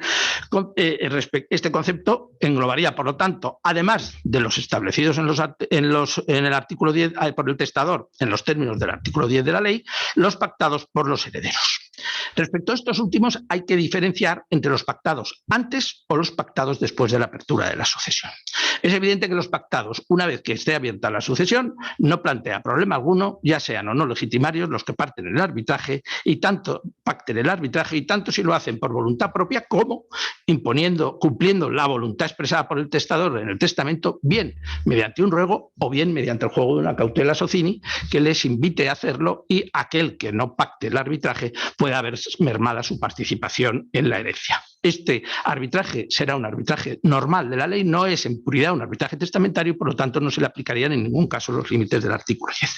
concepto englobaría, por lo tanto, además de los establecidos en el artículo 10 por el testador, en los términos del artículo 10 de la ley, los pactados por los herederos. Respecto a estos últimos, hay que diferenciar entre los pactados antes o los pactados después de la apertura de la sucesión. Es evidente que los pactados, una vez que esté abierta la sucesión, no plantea problema alguno, ya sean o no legitimarios los que parten el arbitraje, y tanto pacten el arbitraje, y tanto si lo hacen por voluntad propia como cumpliendo la voluntad expresada por el testador en el testamento, bien mediante un ruego o bien mediante el juego de una cautela socini que les invite a hacerlo, y aquel que no pacte el arbitraje pueda haber mermada su participación en la herencia. Este arbitraje será un arbitraje normal de la ley, no es en puridad un arbitraje testamentario, por lo tanto no se le aplicarían en ningún caso los límites del artículo 10.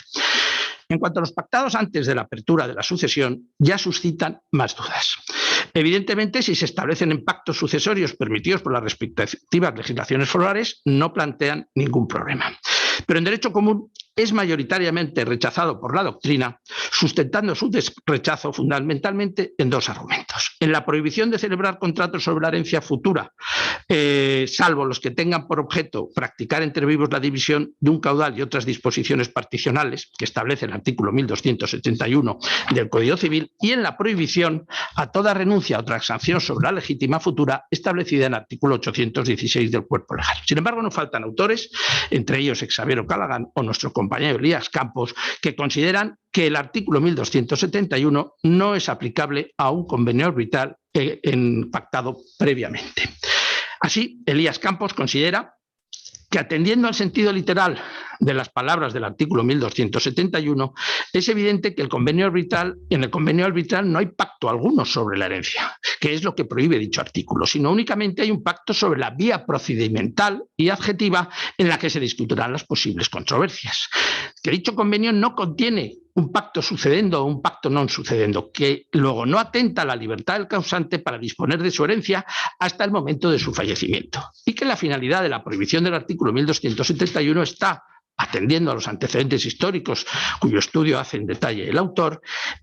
En cuanto a los pactados antes de la apertura de la sucesión, ya suscitan más dudas. Evidentemente, si se establecen en pactos sucesorios permitidos por las respectivas legislaciones forales, no plantean ningún problema. Pero en derecho común es mayoritariamente rechazado por la doctrina, sustentando su rechazo fundamentalmente en dos argumentos. En la prohibición de celebrar contratos sobre la herencia futura, salvo los que tengan por objeto practicar entre vivos la división de un caudal y otras disposiciones particionales que establece el artículo 1271 del Código Civil, y en la prohibición a toda renuncia o transacción sobre la legítima futura establecida en el artículo 816 del Cuerpo Legal. Sin embargo, no faltan autores, entre ellos Xavier Callaghan o nuestro compañero Elías Campos, que consideran que el artículo 1271 no es aplicable a un convenio arbitral pactado previamente. Así, Elías Campos considera que, atendiendo al sentido literal de las palabras del artículo 1271, es evidente que en el convenio arbitral no hay pacto alguno sobre la herencia, que es lo que prohíbe dicho artículo, sino únicamente hay un pacto sobre la vía procedimental y adjetiva en la que se discutirán las posibles controversias. Que dicho convenio no contiene un pacto sucedendo o un pacto non sucedendo, que luego no atenta a la libertad del causante para disponer de su herencia hasta el momento de su fallecimiento, y que la finalidad de la prohibición del artículo 1271 está, atendiendo a los antecedentes históricos cuyo estudio hace en detalle el autor,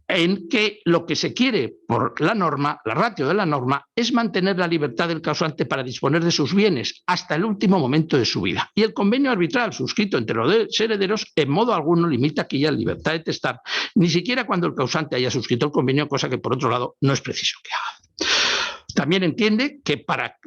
en que lo que se quiere por la norma, la ratio de la norma, es mantener la libertad del causante para disponer de sus bienes hasta el último momento de su vida. Y el convenio arbitral suscrito entre los herederos en modo alguno limita aquella libertad de testar, ni siquiera cuando el causante haya suscrito el convenio, cosa que por otro lado no es preciso que haga. También entiende que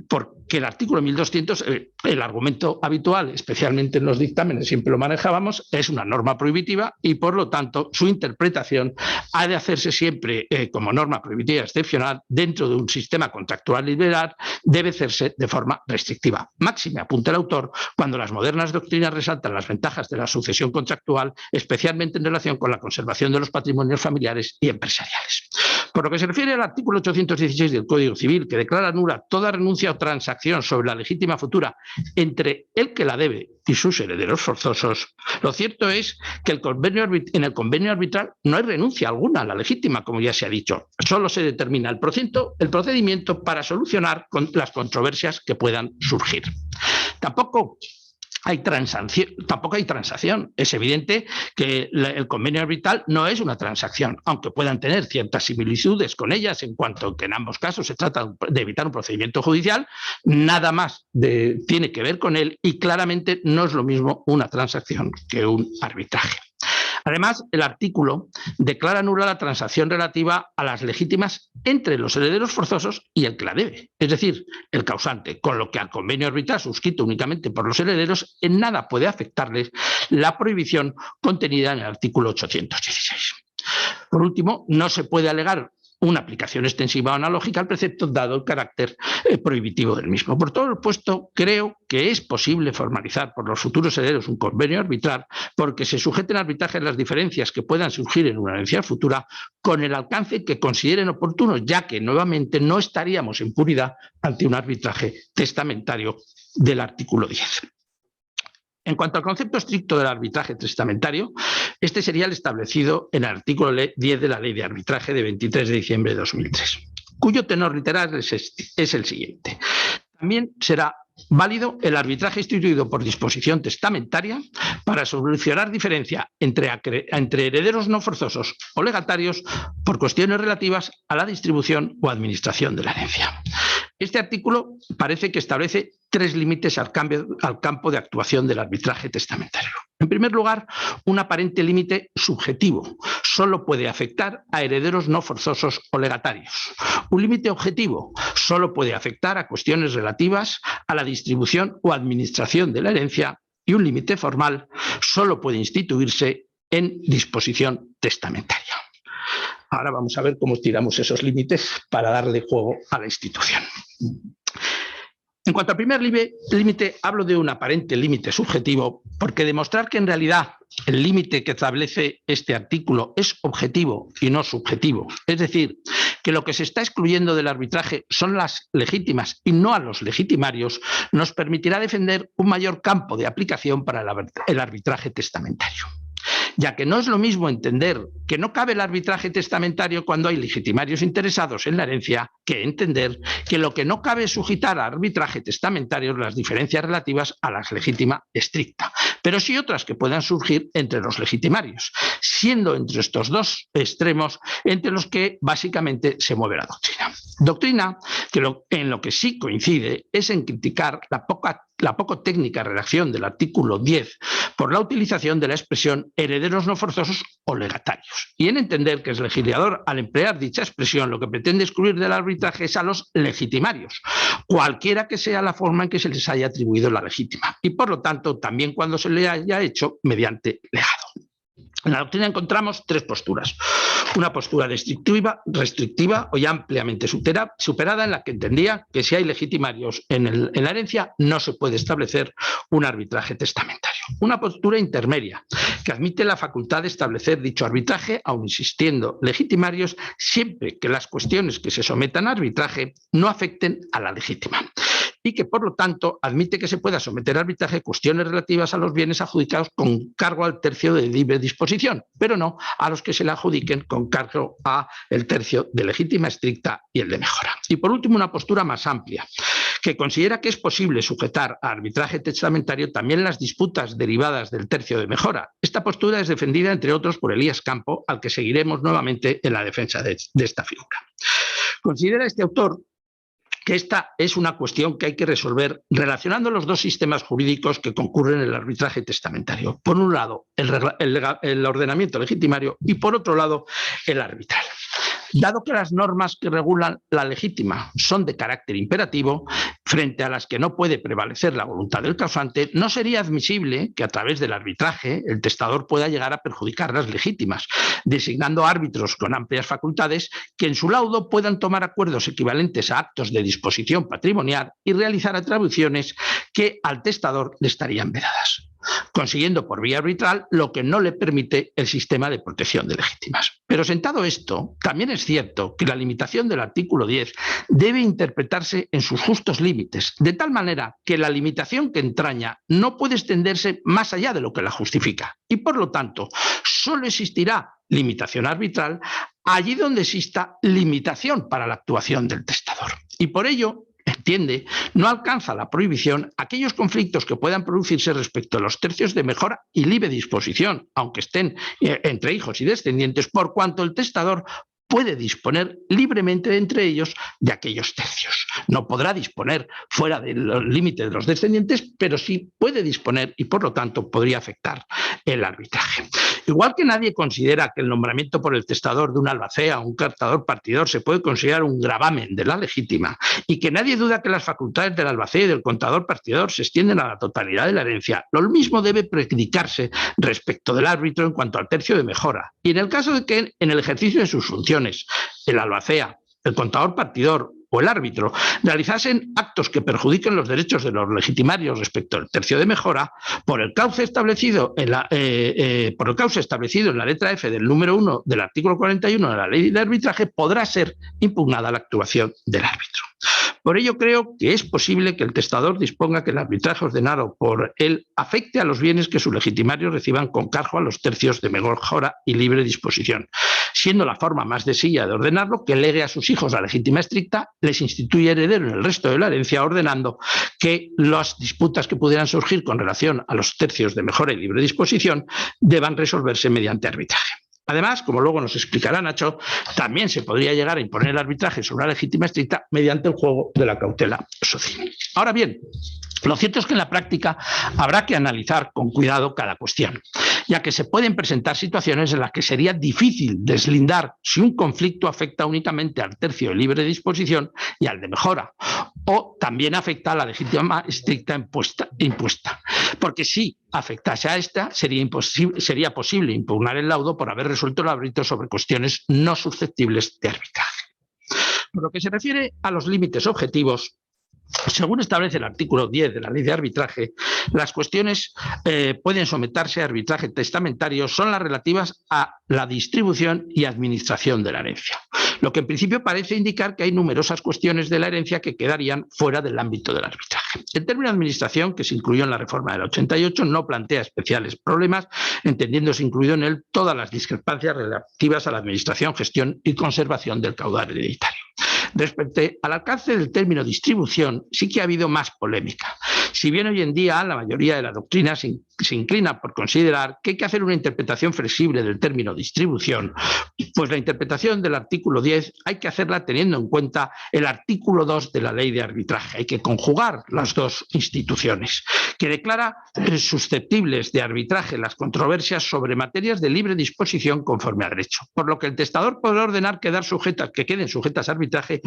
porque el artículo 1200, el argumento habitual, especialmente en los dictámenes, siempre lo manejábamos, es una norma prohibitiva, y por lo tanto su interpretación ha de hacerse siempre como norma prohibitiva excepcional dentro de un sistema contractual liberal, debe hacerse de forma restrictiva. Máxime, apunta el autor, cuando las modernas doctrinas resaltan las ventajas de la sucesión contractual, especialmente en relación con la conservación de los patrimonios familiares y empresariales. Por lo que se refiere al artículo 816 del Código Civil, que declara nula toda renuncia o transacción sobre la legítima futura entre el que la debe y sus herederos forzosos, lo cierto es que en el convenio arbitral no hay renuncia alguna a la legítima, como ya se ha dicho. Solo se determina el procedimiento para solucionar las controversias que puedan surgir. Tampoco hay transacción, tampoco hay transacción. Es evidente que el convenio arbitral no es una transacción, aunque puedan tener ciertas similitudes con ellas, en cuanto que en ambos casos se trata de evitar un procedimiento judicial, nada más tiene que ver con él y claramente no es lo mismo una transacción que un arbitraje. Además, el artículo declara nula la transacción relativa a las legítimas entre los herederos forzosos y el que la debe, es decir, el causante, con lo que al convenio arbitral suscrito únicamente por los herederos en nada puede afectarles la prohibición contenida en el artículo 816. Por último, no se puede alegar una aplicación extensiva o analógica al precepto dado el carácter prohibitivo del mismo. Por todo lo puesto, creo que es posible formalizar por los futuros herederos un convenio arbitral porque se sujeten a arbitraje las diferencias que puedan surgir en una herencia futura con el alcance que consideren oportuno, ya que nuevamente no estaríamos en puridad ante un arbitraje testamentario del artículo 10. En cuanto al concepto estricto del arbitraje testamentario, este sería el establecido en el artículo 10 de la Ley de Arbitraje de 23 de diciembre de 2003, cuyo tenor literal es el siguiente. También será válido el arbitraje instituido por disposición testamentaria para solucionar diferencia entre herederos no forzosos o legatarios por cuestiones relativas a la distribución o administración de la herencia. Este artículo parece que establece tres límites al campo de actuación del arbitraje testamentario. En primer lugar, un aparente límite subjetivo. Solo puede afectar a herederos no forzosos o legatarios. Un límite objetivo. Solo puede afectar a cuestiones relativas a la distribución o administración de la herencia. Y un límite formal. Solo puede instituirse en disposición testamentaria. Ahora vamos a ver cómo tiramos esos límites para darle juego a la institución. En cuanto al primer límite, hablo de un aparente límite subjetivo, porque demostrar que en realidad el límite que establece este artículo es objetivo y no subjetivo, es decir, que lo que se está excluyendo del arbitraje son las legítimas y no a los legitimarios, nos permitirá defender un mayor campo de aplicación para el arbitraje testamentario. Ya que no es lo mismo entender que no cabe el arbitraje testamentario cuando hay legitimarios interesados en la herencia que entender que lo que no cabe es sujetar a arbitraje testamentario las diferencias relativas a la legítima estricta, pero sí otras que puedan surgir entre los legitimarios, siendo entre estos dos extremos entre los que básicamente se mueve la doctrina. Doctrina que en lo que sí coincide es en criticar la poco técnica redacción del artículo 10 por la utilización de la expresión herederos no forzosos o legatarios, y en entender que el legislador, al emplear dicha expresión, lo que pretende excluir del arbitraje es a los legitimarios, cualquiera que sea la forma en que se les haya atribuido la legítima, y por lo tanto también cuando se le haya hecho mediante legado. En la doctrina encontramos tres posturas. Una postura restrictiva o ya ampliamente superada, en la que entendía que si hay legitimarios en la herencia no se puede establecer un arbitraje testamentario. Una postura intermedia, que admite la facultad de establecer dicho arbitraje, aun existiendo legitimarios, siempre que las cuestiones que se sometan a arbitraje no afecten a la legítima. Y que, por lo tanto, admite que se pueda someter a arbitraje cuestiones relativas a los bienes adjudicados con cargo al tercio de libre disposición, pero no a los que se le adjudiquen con cargo al tercio de legítima estricta y el de mejora. Y, por último, una postura más amplia, que considera que es posible sujetar a arbitraje testamentario también las disputas derivadas del tercio de mejora. Esta postura es defendida, entre otros, por Elías Campo, al que seguiremos nuevamente en la defensa de esta figura. Considera este autor que esta es una cuestión que hay que resolver relacionando los dos sistemas jurídicos que concurren en el arbitraje testamentario. Por un lado, el ordenamiento legitimario y, por otro lado, el arbitral. Dado que las normas que regulan la legítima son de carácter imperativo, frente a las que no puede prevalecer la voluntad del causante, no sería admisible que a través del arbitraje el testador pueda llegar a perjudicar las legítimas, designando árbitros con amplias facultades que en su laudo puedan tomar acuerdos equivalentes a actos de disposición patrimonial y realizar atribuciones que al testador le estarían vedadas, consiguiendo por vía arbitral lo que no le permite el sistema de protección de legítimas. Pero sentado esto, también es cierto que la limitación del artículo 10 debe interpretarse en sus justos límites, de tal manera que la limitación que entraña no puede extenderse más allá de lo que la justifica, y por lo tanto solo existirá limitación arbitral allí donde exista limitación para la actuación del testador. Y por ello, entiende, no alcanza la prohibición aquellos conflictos que puedan producirse respecto a los tercios de mejora y libre disposición, aunque estén entre hijos y descendientes, por cuanto el testador puede disponer libremente entre ellos de aquellos tercios. No podrá disponer fuera del límite de los descendientes, pero sí puede disponer y por lo tanto podría afectar el arbitraje. Igual que nadie considera que el nombramiento por el testador de un albacea o un contador partidor se puede considerar un gravamen de la legítima, y que nadie duda que las facultades del albacea y del contador partidor se extienden a la totalidad de la herencia, lo mismo debe predicarse respecto del árbitro en cuanto al tercio de mejora. Y en el caso de que en el ejercicio de sus funciones el albacea, el contador partidor o el árbitro realizasen actos que perjudiquen los derechos de los legitimarios respecto al tercio de mejora, por el cauce establecido en la letra F del número 1 del artículo 41 de la Ley de Arbitraje, podrá ser impugnada la actuación del árbitro. Por ello creo que es posible que el testador disponga que el arbitraje ordenado por él afecte a los bienes que sus legitimarios reciban con cargo a los tercios de mejora y libre disposición, siendo la forma más sencilla de ordenarlo que legue a sus hijos la legítima estricta, les instituye heredero en el resto de la herencia, ordenando que las disputas que pudieran surgir con relación a los tercios de mejora y libre disposición deban resolverse mediante arbitraje. Además, como luego nos explicará Nacho, también se podría llegar a imponer el arbitraje sobre una legítima estricta mediante el juego de la cautela social. Ahora bien, lo cierto es que en la práctica habrá que analizar con cuidado cada cuestión, ya que se pueden presentar situaciones en las que sería difícil deslindar si un conflicto afecta únicamente al tercio de libre disposición y al de mejora, o también afecta a la legítima estricta impuesta. Porque si afectase a esta, sería posible impugnar el laudo por haber resuelto el árbitro sobre cuestiones no susceptibles de arbitraje. Por lo que se refiere a los límites objetivos, según establece el artículo 10 de la Ley de Arbitraje, las cuestiones pueden someterse a arbitraje testamentario son las relativas a la distribución y administración de la herencia, lo que en principio parece indicar que hay numerosas cuestiones de la herencia que quedarían fuera del ámbito del arbitraje. El término administración, que se incluyó en la reforma del 88, no plantea especiales problemas, entendiéndose incluido en él todas las discrepancias relativas a la administración, gestión y conservación del caudal hereditario. Respecto al alcance del término distribución, sí que ha habido más polémica. Si bien hoy en día la mayoría de la doctrina se inclina por considerar que hay que hacer una interpretación flexible del término distribución, pues la interpretación del artículo 10 hay que hacerla teniendo en cuenta el artículo 2 de la Ley de Arbitraje. Hay que conjugar las dos instituciones, que declara susceptibles de arbitraje las controversias sobre materias de libre disposición conforme a derecho, por lo que el testador podrá ordenar que queden sujetas a arbitraje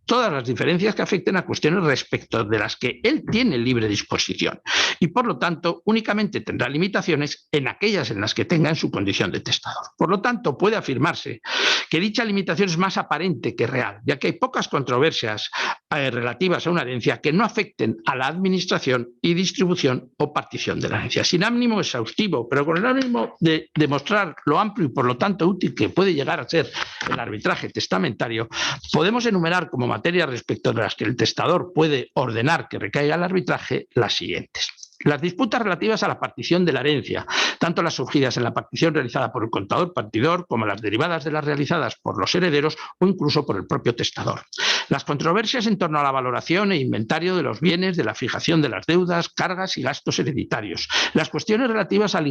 todas las diferencias que afecten a cuestiones respecto de las que él tiene libre disposición y, por lo tanto, únicamente tendrá limitaciones en aquellas en las que tenga en su condición de testador. Por lo tanto, puede afirmarse que dicha limitación es más aparente que real, ya que hay pocas controversias relativas a una herencia que no afecten a la administración y distribución o partición de la herencia. Sin ánimo exhaustivo, pero con el ánimo de demostrar lo amplio y, por lo tanto, útil que puede llegar a ser el arbitraje testamentario, podemos enumerar como materia respecto de las que el testador puede ordenar que recaiga el arbitraje las siguientes. Las disputas relativas a la partición de la herencia, tanto las surgidas en la partición realizada por el contador partidor como las derivadas de las realizadas por los herederos o incluso por el propio testador. Las controversias en torno a la valoración e inventario de los bienes, de la fijación de las deudas, cargas y gastos hereditarios. Las cuestiones relativas al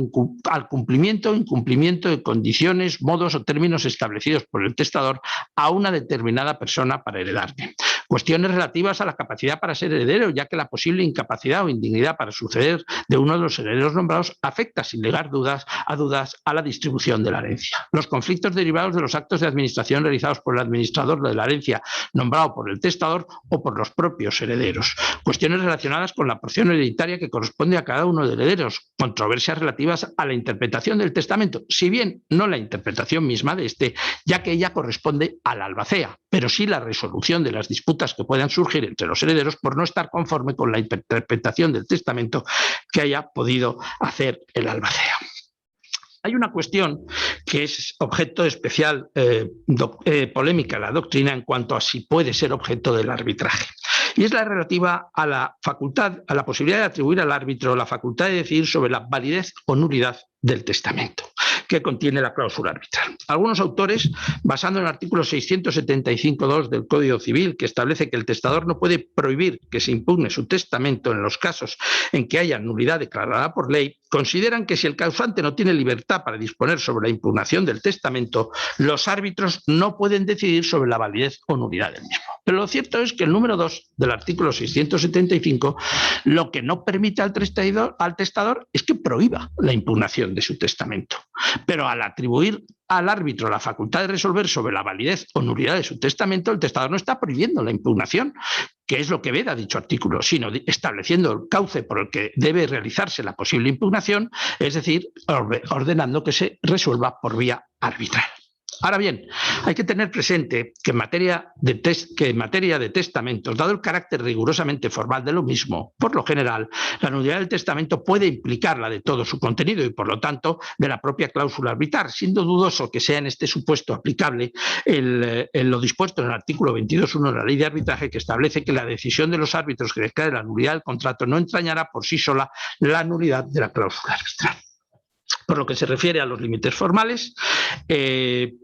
cumplimiento o incumplimiento de condiciones, modos o términos establecidos por el testador a una determinada persona para heredarle. Cuestiones relativas a la capacidad para ser heredero, ya que la posible incapacidad o indignidad para suceder de uno de los herederos nombrados afecta sin lugar a dudas a la distribución de la herencia. Los conflictos derivados de los actos de administración realizados por el administrador de la herencia nombrado por el testador o por los propios herederos. Cuestiones relacionadas con la porción hereditaria que corresponde a cada uno de los herederos. Controversias relativas a la interpretación del testamento, si bien no la interpretación misma de este, ya que ella corresponde al albacea, pero sí la resolución de las disputas que puedan surgir entre los herederos por no estar conforme con la interpretación del testamento que haya podido hacer el albacea. Hay una cuestión que es objeto de especial polémica en la doctrina en cuanto a si puede ser objeto del arbitraje. Y es la relativa a la posibilidad de atribuir al árbitro la facultad de decidir sobre la validez o nulidad del testamento. que contiene la cláusula arbitral. Algunos autores, basando en el artículo 675.2 del Código Civil, que establece que el testador no puede prohibir que se impugne su testamento en los casos en que haya nulidad declarada por ley, consideran que si el causante no tiene libertad para disponer sobre la impugnación del testamento, los árbitros no pueden decidir sobre la validez o nulidad del mismo. Pero lo cierto es que el número 2 del artículo 675 lo que no permite al testador es que prohíba la impugnación de su testamento. Pero al atribuir al árbitro la facultad de resolver sobre la validez o nulidad de su testamento, el testador no está prohibiendo la impugnación, que es lo que veda dicho artículo, sino estableciendo el cauce por el que debe realizarse la posible impugnación, es decir, ordenando que se resuelva por vía arbitral. Ahora bien, hay que tener presente que en materia de testamentos, dado el carácter rigurosamente formal de lo mismo, por lo general, la nulidad del testamento puede implicar la de todo su contenido y, por lo tanto, de la propia cláusula arbitral, siendo dudoso que sea en este supuesto aplicable lo dispuesto en el artículo 22.1 de la Ley de Arbitraje, que establece que la decisión de los árbitros que declare la nulidad del contrato no entrañará por sí sola la nulidad de la cláusula arbitral. Por lo que se refiere a los límites formales, el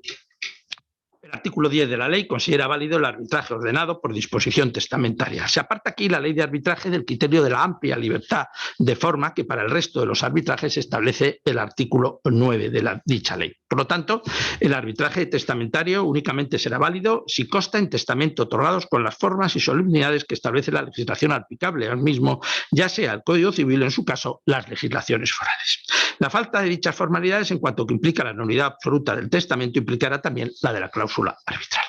artículo 10 de la ley considera válido el arbitraje ordenado por disposición testamentaria. Se aparta aquí la ley de arbitraje del criterio de la amplia libertad de forma que para el resto de los arbitrajes establece el artículo 9 de dicha ley. Por lo tanto, el arbitraje testamentario únicamente será válido si consta en testamento otorgados con las formas y solemnidades que establece la legislación aplicable al mismo, ya sea el Código Civil o, en su caso, las legislaciones forales. La falta de dichas formalidades, en cuanto que implica la nulidad absoluta del testamento, implicará también la de la cláusula arbitral.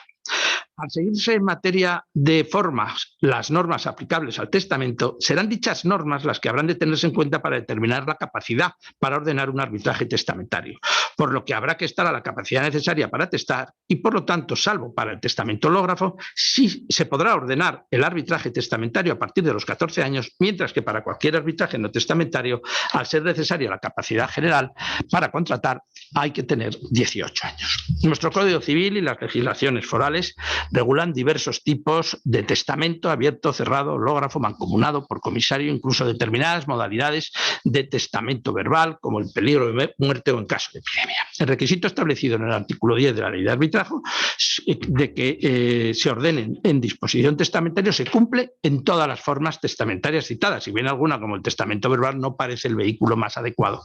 Al seguirse en materia de formas las normas aplicables al testamento, serán dichas normas las que habrán de tenerse en cuenta para determinar la capacidad para ordenar un arbitraje testamentario, por lo que habrá que estar a la capacidad necesaria para testar y, por lo tanto, salvo para el testamento hológrafo, sí se podrá ordenar el arbitraje testamentario a partir de los 14 años, mientras que para cualquier arbitraje no testamentario, al ser necesaria la capacidad general para contratar, hay que tener 18 años. Nuestro Código Civil y las legislaciones forales regulan diversos tipos de testamento abierto, cerrado, hológrafo, mancomunado, por comisario, incluso determinadas modalidades de testamento verbal, como el peligro de muerte o en caso de epidemia. El requisito establecido en el artículo 10 de la Ley de Arbitraje de que se ordenen en disposición testamentaria se cumple en todas las formas testamentarias citadas, si bien alguna, como el testamento verbal, no parece el vehículo más adecuado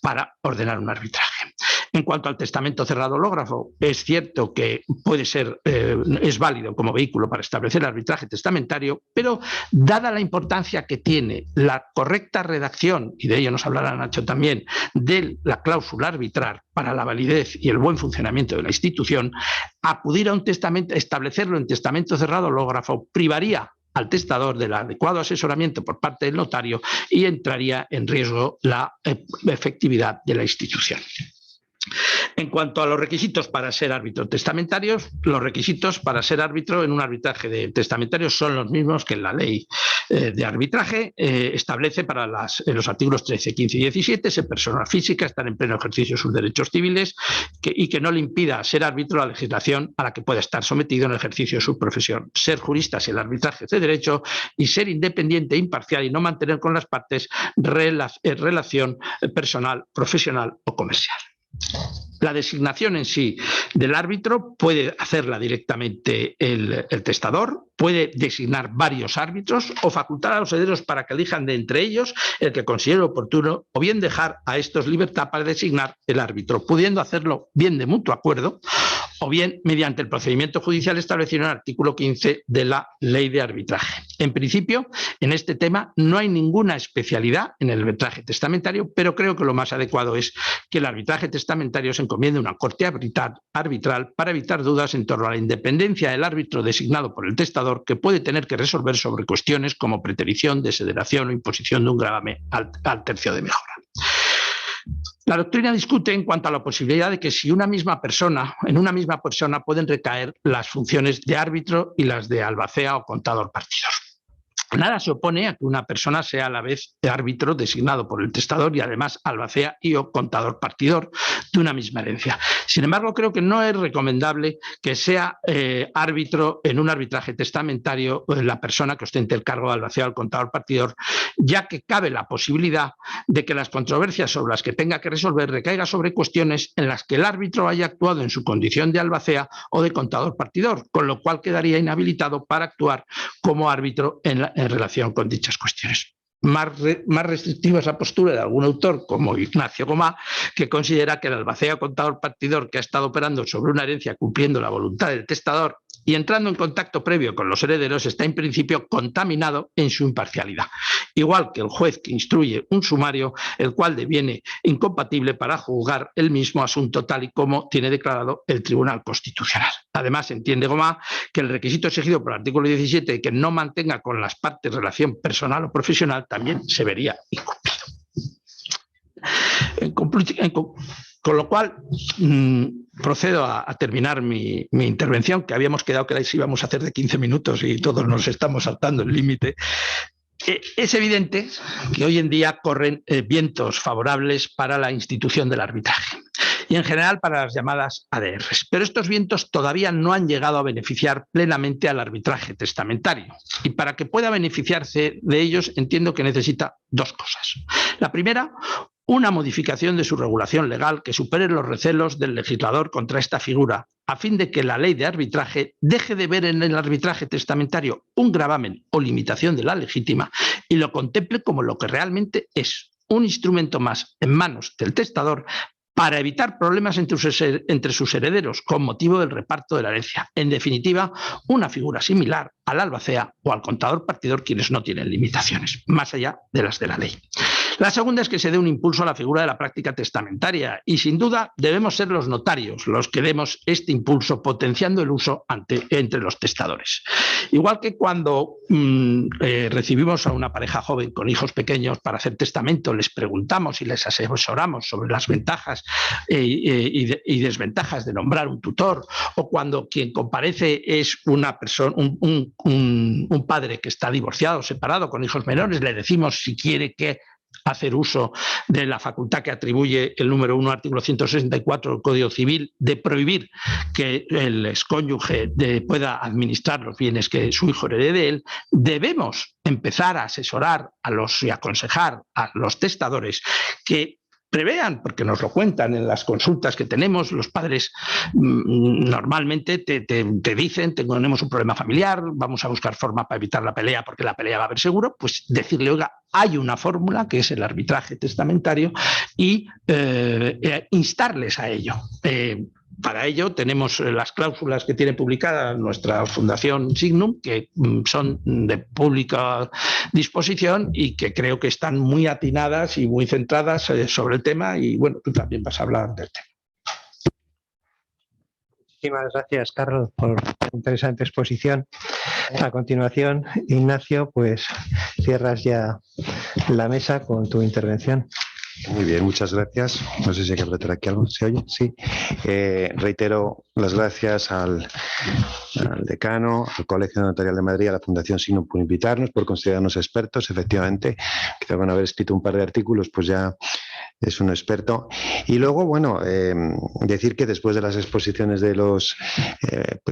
para ordenar un arbitraje. En cuanto al testamento cerrado hológrafo, es cierto que puede ser, es válido como vehículo para establecer el arbitraje testamentario, pero dada la importancia que tiene la correcta redacción, y de ello nos hablará Nacho también, de la cláusula arbitral para la validez y el buen funcionamiento de la institución, acudir a un testamento, establecerlo en testamento cerrado hológrafo, privaría al testador del adecuado asesoramiento por parte del notario y entraría en riesgo la efectividad de la institución. En cuanto a los requisitos para ser árbitro testamentario, los requisitos para ser árbitro en un arbitraje de testamentario son los mismos que en la ley de arbitraje. Establece para los artículos 13, 15 y 17 ser persona física, estar en pleno ejercicio de sus derechos civiles y que no le impida ser árbitro la legislación a la que pueda estar sometido en el ejercicio de su profesión, ser jurista si el arbitraje es de derecho y ser independiente e imparcial y no mantener con las partes relación personal, profesional o comercial. La designación en sí del árbitro puede hacerla directamente el testador, puede designar varios árbitros o facultar a los herederos para que elijan de entre ellos el que considere oportuno, o bien dejar a estos libertad para designar el árbitro, pudiendo hacerlo bien de mutuo acuerdo o bien mediante el procedimiento judicial establecido en el artículo 15 de la Ley de Arbitraje. En principio, en este tema no hay ninguna especialidad en el arbitraje testamentario, pero creo que lo más adecuado es que el arbitraje testamentario se encomiende a una corte arbitral para evitar dudas en torno a la independencia del árbitro designado por el testador, que puede tener que resolver sobre cuestiones como preterición, desideración o imposición de un gravamen al tercio de mejora. La doctrina discute en cuanto a la posibilidad de que si en una misma persona pueden recaer las funciones de árbitro y las de albacea o contador partidor. Nada se opone a que una persona sea a la vez árbitro designado por el testador y además albacea y o contador partidor de una misma herencia. Sin embargo, creo que no es recomendable que sea árbitro en un arbitraje testamentario la persona que ostente el cargo de albacea o contador partidor, ya que cabe la posibilidad de que las controversias sobre las que tenga que resolver recaiga sobre cuestiones en las que el árbitro haya actuado en su condición de albacea o de contador partidor, con lo cual quedaría inhabilitado para actuar como árbitro en relación con dichas cuestiones. Más restrictiva es la postura de algún autor como Ignacio Gomá, que considera que el albacea o contador partidor que ha estado operando sobre una herencia cumpliendo la voluntad del testador y entrando en contacto previo con los herederos está en principio contaminado en su imparcialidad, igual que el juez que instruye un sumario, el cual deviene incompatible para juzgar el mismo asunto tal y como tiene declarado el Tribunal Constitucional. Además, entiende Gomá que el requisito exigido por el artículo 17 de que no mantenga con las partes relación personal o profesional también se vería incumplido. Con lo cual, procedo a terminar mi intervención, que habíamos quedado que la íbamos a hacer de 15 minutos y todos nos estamos saltando el límite. Es evidente que hoy en día corren vientos favorables para la institución del arbitraje y en general para las llamadas ADRs. Pero estos vientos todavía no han llegado a beneficiar plenamente al arbitraje testamentario. Y para que pueda beneficiarse de ellos, entiendo que necesita dos cosas. La primera, una modificación de su regulación legal que supere los recelos del legislador contra esta figura, a fin de que la ley de arbitraje deje de ver en el arbitraje testamentario un gravamen o limitación de la legítima y lo contemple como lo que realmente es, un instrumento más en manos del testador para evitar problemas entre sus herederos con motivo del reparto de la herencia. En definitiva, una figura similar al albacea o al contador partidor, quienes no tienen limitaciones, más allá de las de la ley. La segunda es que se dé un impulso a la figura de la práctica testamentaria y, sin duda, debemos ser los notarios los que demos este impulso, potenciando el uso entre los testadores. Igual que cuando recibimos a una pareja joven con hijos pequeños para hacer testamento, les preguntamos y les asesoramos sobre las ventajas y desventajas de nombrar un tutor, o cuando quien comparece es una persona, un padre que está divorciado, separado, con hijos menores, le decimos si quiere que hacer uso de la facultad que atribuye el número 1, artículo 164 del Código Civil, de prohibir que el excónyuge pueda administrar los bienes que su hijo herede de él. Debemos empezar a asesorar y aconsejar a los testadores que prevean, porque nos lo cuentan en las consultas que tenemos, los padres normalmente te dicen, tenemos un problema familiar, vamos a buscar forma para evitar la pelea porque la pelea va a haber seguro, pues decirle, oiga, hay una fórmula que es el arbitraje testamentario y instarles a ello. Para ello tenemos las cláusulas que tiene publicada nuestra Fundación Signum, que son de pública disposición y que creo que están muy atinadas y muy centradas sobre el tema, y bueno, tú también vas a hablar del tema. Muchísimas gracias, Carlos, por la interesante exposición. A continuación, Ignacio, pues cierras ya la mesa con tu intervención. Muy bien, muchas gracias. No sé si hay que apretar aquí algo. ¿Se oye? Sí. Reitero las gracias al decano, al Colegio Notarial de Madrid, a la Fundación Signum por invitarnos, por considerarnos expertos. Efectivamente, quizá con haber escrito un par de artículos, pues ya es un experto. Y luego, bueno, decir que después de las exposiciones de los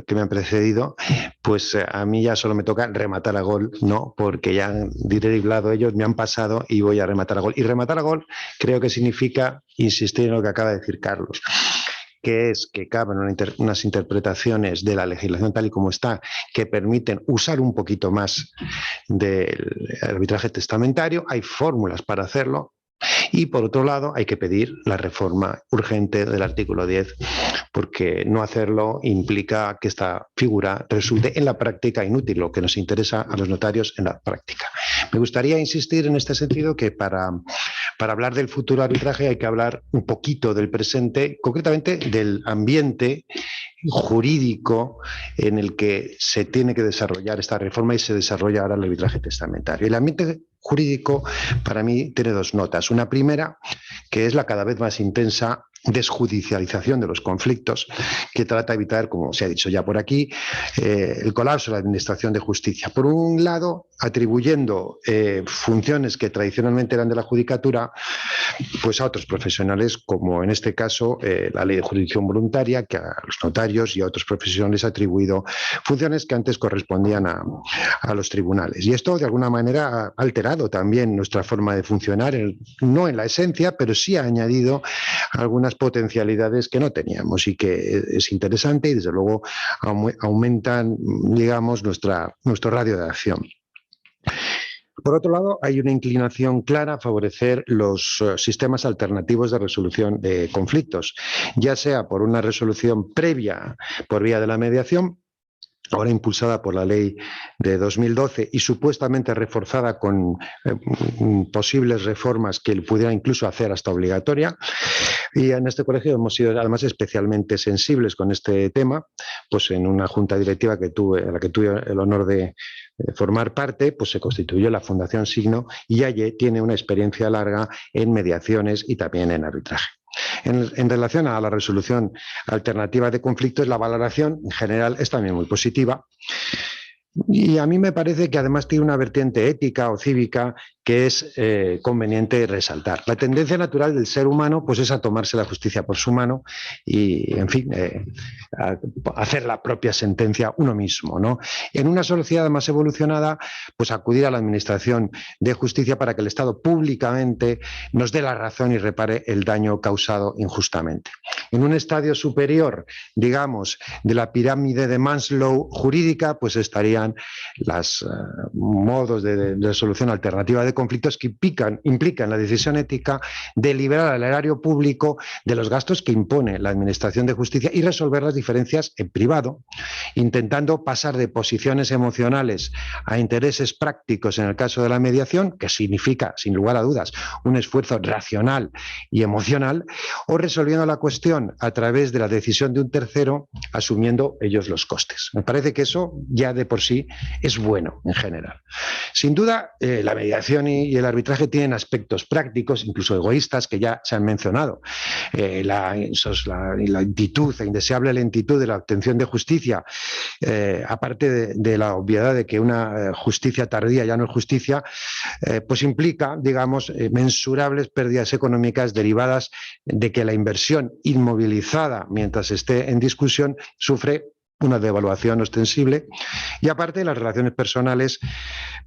que me han precedido, pues a mí ya solo me toca rematar a gol, ¿no? Porque ya han driblado ellos, me han pasado y voy a rematar a gol. Y rematar a gol creo que significa insistir en lo que acaba de decir Carlos, que es que caben unas interpretaciones de la legislación tal y como está, que permiten usar un poquito más del arbitraje testamentario. Hay fórmulas para hacerlo. Y por otro lado hay que pedir la reforma urgente del artículo 10, porque no hacerlo implica que esta figura resulte en la práctica inútil, lo que nos interesa a los notarios en la práctica. Me gustaría insistir en este sentido que para hablar del futuro arbitraje hay que hablar un poquito del presente, concretamente del ambiente jurídico en el que se tiene que desarrollar esta reforma y se desarrolla ahora el arbitraje testamentario. El ambiente jurídico para mí tiene dos notas. Una primera, que es la cada vez más intensa desjudicialización de los conflictos, que trata de evitar, como se ha dicho ya por aquí, el colapso de la administración de justicia. Por un lado, atribuyendo funciones que tradicionalmente eran de la judicatura, pues a otros profesionales, como en este caso la ley de jurisdicción voluntaria, que a los notarios y a otros profesionales ha atribuido funciones que antes correspondían a los tribunales. Y esto, de alguna manera, ha alterado también nuestra forma de funcionar, no en la esencia, pero sí ha añadido algunas potencialidades que no teníamos y que es interesante y, desde luego, aumentan, digamos, nuestro radio de acción. Por otro lado, hay una inclinación clara a favorecer los sistemas alternativos de resolución de conflictos, ya sea por una resolución previa por vía de la mediación, ahora impulsada por la ley de 2012 y supuestamente reforzada con posibles reformas que pudiera incluso hacer hasta obligatoria. Y en este colegio hemos sido además especialmente sensibles con este tema, pues en una junta directiva a la que tuve el honor de formar parte, pues se constituyó la Fundación Signo y allí tiene una experiencia larga en mediaciones y también en arbitraje. En relación a la resolución alternativa de conflictos, la valoración en general es también muy positiva. Y a mí me parece que además tiene una vertiente ética o cívica que es conveniente resaltar. La tendencia natural del ser humano pues es a tomarse la justicia por su mano y, en fin, a hacer la propia sentencia uno mismo, ¿no? En una sociedad más evolucionada, pues acudir a la administración de justicia para que el Estado públicamente nos dé la razón y repare el daño causado injustamente. En un estadio superior, digamos, de la pirámide de Maslow jurídica, pues estarían los modos de resolución alternativa de conflictos que implican la decisión ética de liberar al erario público de los gastos que impone la administración de justicia y resolver las diferencias en privado, intentando pasar de posiciones emocionales a intereses prácticos en el caso de la mediación, que significa, sin lugar a dudas, un esfuerzo racional y emocional, o resolviendo la cuestión a través de la decisión de un tercero, asumiendo ellos los costes. Me parece que eso ya de por sí es bueno en general. Sin duda, la mediación y el arbitraje tienen aspectos prácticos, incluso egoístas, que ya se han mencionado. La lentitud, la indeseable lentitud de la obtención de justicia, aparte de la obviedad de que una justicia tardía ya no es justicia, pues implica, digamos, mensurables pérdidas económicas derivadas de que la inversión inmovilizada mientras esté en discusión sufre una devaluación ostensible, y aparte las relaciones personales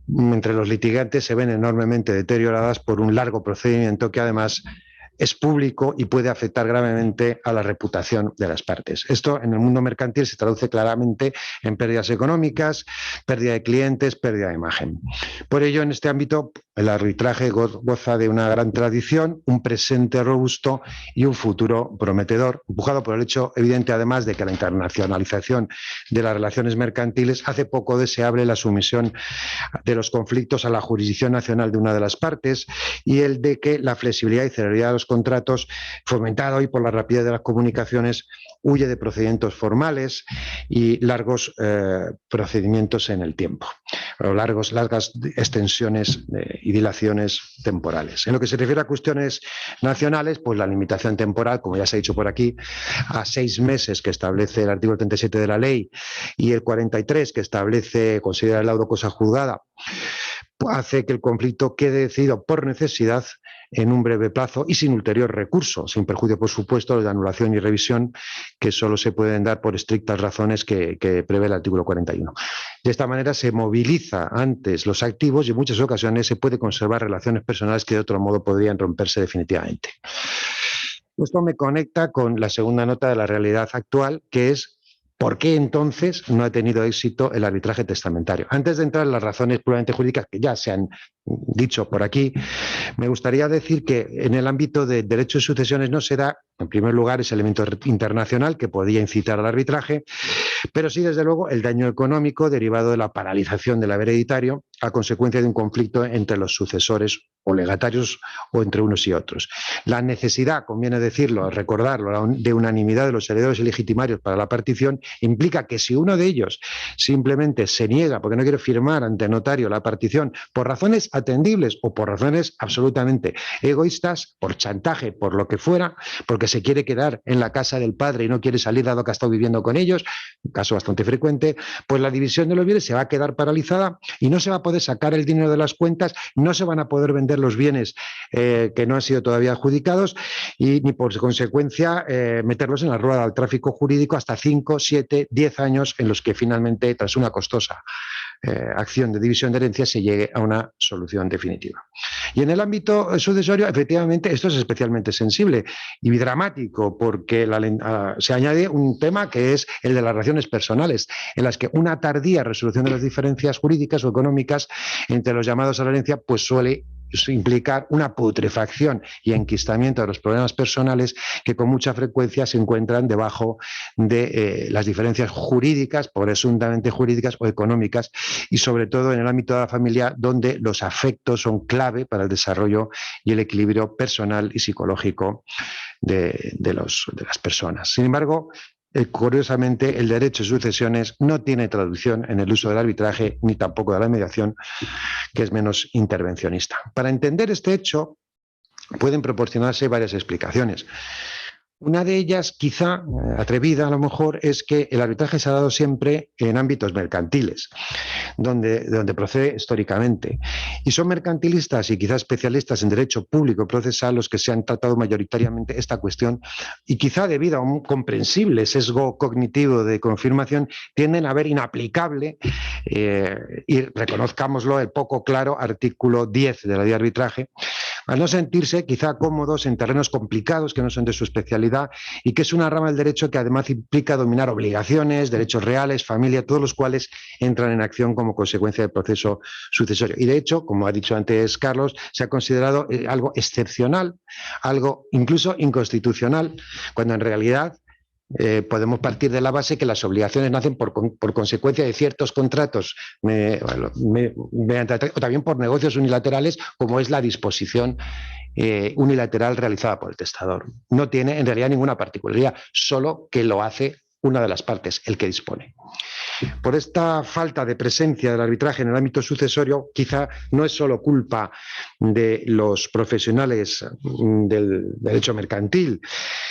entre los litigantes se ven enormemente deterioradas por un largo procedimiento que además es público y puede afectar gravemente a la reputación de las partes. Esto en el mundo mercantil se traduce claramente en pérdidas económicas, pérdida de clientes, pérdida de imagen. Por ello, en este ámbito, el arbitraje goza de una gran tradición, un presente robusto y un futuro prometedor, empujado por el hecho evidente, además, de que la internacionalización de las relaciones mercantiles hace poco deseable la sumisión de los conflictos a la jurisdicción nacional de una de las partes y el de que la flexibilidad y celeridad de los contratos, fomentada hoy por la rapidez de las comunicaciones, huye de procedimientos formales y largos procedimientos en el tiempo, o largas extensiones y dilaciones temporales. En lo que se refiere a cuestiones nacionales, pues la limitación temporal, como ya se ha dicho por aquí, a 6 meses que establece el artículo 37 de la ley y el 43 que establece considerar el laudo cosa juzgada, hace que el conflicto quede decidido por necesidad en un breve plazo y sin ulterior recurso, sin perjuicio, por supuesto, de anulación y revisión que solo se pueden dar por estrictas razones que prevé el artículo 41. De esta manera se moviliza antes los activos y en muchas ocasiones se puede conservar relaciones personales que de otro modo podrían romperse definitivamente. Esto me conecta con la segunda nota de la realidad actual, que es ¿por qué entonces no ha tenido éxito el arbitraje testamentario? Antes de entrar en las razones puramente jurídicas que ya se han dicho por aquí, me gustaría decir que en el ámbito de derecho de sucesiones no se da, en primer lugar, ese elemento internacional que podía incitar al arbitraje, pero sí, desde luego, el daño económico derivado de la paralización del haber hereditario a consecuencia de un conflicto entre los sucesores o legatarios o entre unos y otros. La necesidad, conviene decirlo, recordarlo, de unanimidad de los herederos ilegitimarios para la partición implica que si uno de ellos simplemente se niega porque no quiere firmar ante notario la partición por razones atendibles o por razones absolutamente egoístas, por chantaje, por lo que fuera, porque se quiere quedar en la casa del padre y no quiere salir dado que ha estado viviendo con ellos, un caso bastante frecuente, pues la división de los bienes se va a quedar paralizada y no se va a poder sacar el dinero de las cuentas, no se van a poder vender los bienes que no han sido todavía adjudicados y ni por consecuencia meterlos en la rueda del tráfico jurídico hasta 5, 7, 10 años en los que finalmente, tras una costosa acción de división de herencias, se llegue a una solución definitiva. Y en el ámbito sucesorio, efectivamente, esto es especialmente sensible y dramático porque se añade un tema que es el de las relaciones personales, en las que una tardía resolución de las diferencias jurídicas o económicas entre los llamados a la herencia pues suele implicar una putrefacción y enquistamiento de los problemas personales que con mucha frecuencia se encuentran debajo de las diferencias jurídicas, presuntamente jurídicas o económicas, y sobre todo en el ámbito de la familia, donde los afectos son clave para el desarrollo y el equilibrio personal y psicológico de las personas. Sin embargo, curiosamente, el derecho de sucesiones no tiene traducción en el uso del arbitraje ni tampoco de la mediación, que es menos intervencionista. Para entender este hecho, pueden proporcionarse varias explicaciones. Una de ellas, quizá atrevida a lo mejor, es que el arbitraje se ha dado siempre en ámbitos mercantiles, donde procede históricamente. Y son mercantilistas y quizá especialistas en derecho público procesal los que se han tratado mayoritariamente esta cuestión y quizá debido a un comprensible sesgo cognitivo de confirmación tienden a ver inaplicable, y reconozcámoslo, el poco claro artículo 10 de la ley de arbitraje, al no sentirse quizá cómodos en terrenos complicados que no son de su especialidad y que es una rama del derecho que además implica dominar obligaciones, derechos reales, familia, todos los cuales entran en acción como consecuencia del proceso sucesorio. Y de hecho, como ha dicho antes Carlos, se ha considerado algo excepcional, algo incluso inconstitucional, cuando en realidad podemos partir de la base que las obligaciones nacen por consecuencia de ciertos contratos o también por negocios unilaterales, como es la disposición unilateral realizada por el testador. No tiene en realidad ninguna particularidad, solo que lo hace una de las partes, el que dispone. Por esta falta de presencia del arbitraje en el ámbito sucesorio, quizá no es solo culpa de los profesionales del derecho mercantil,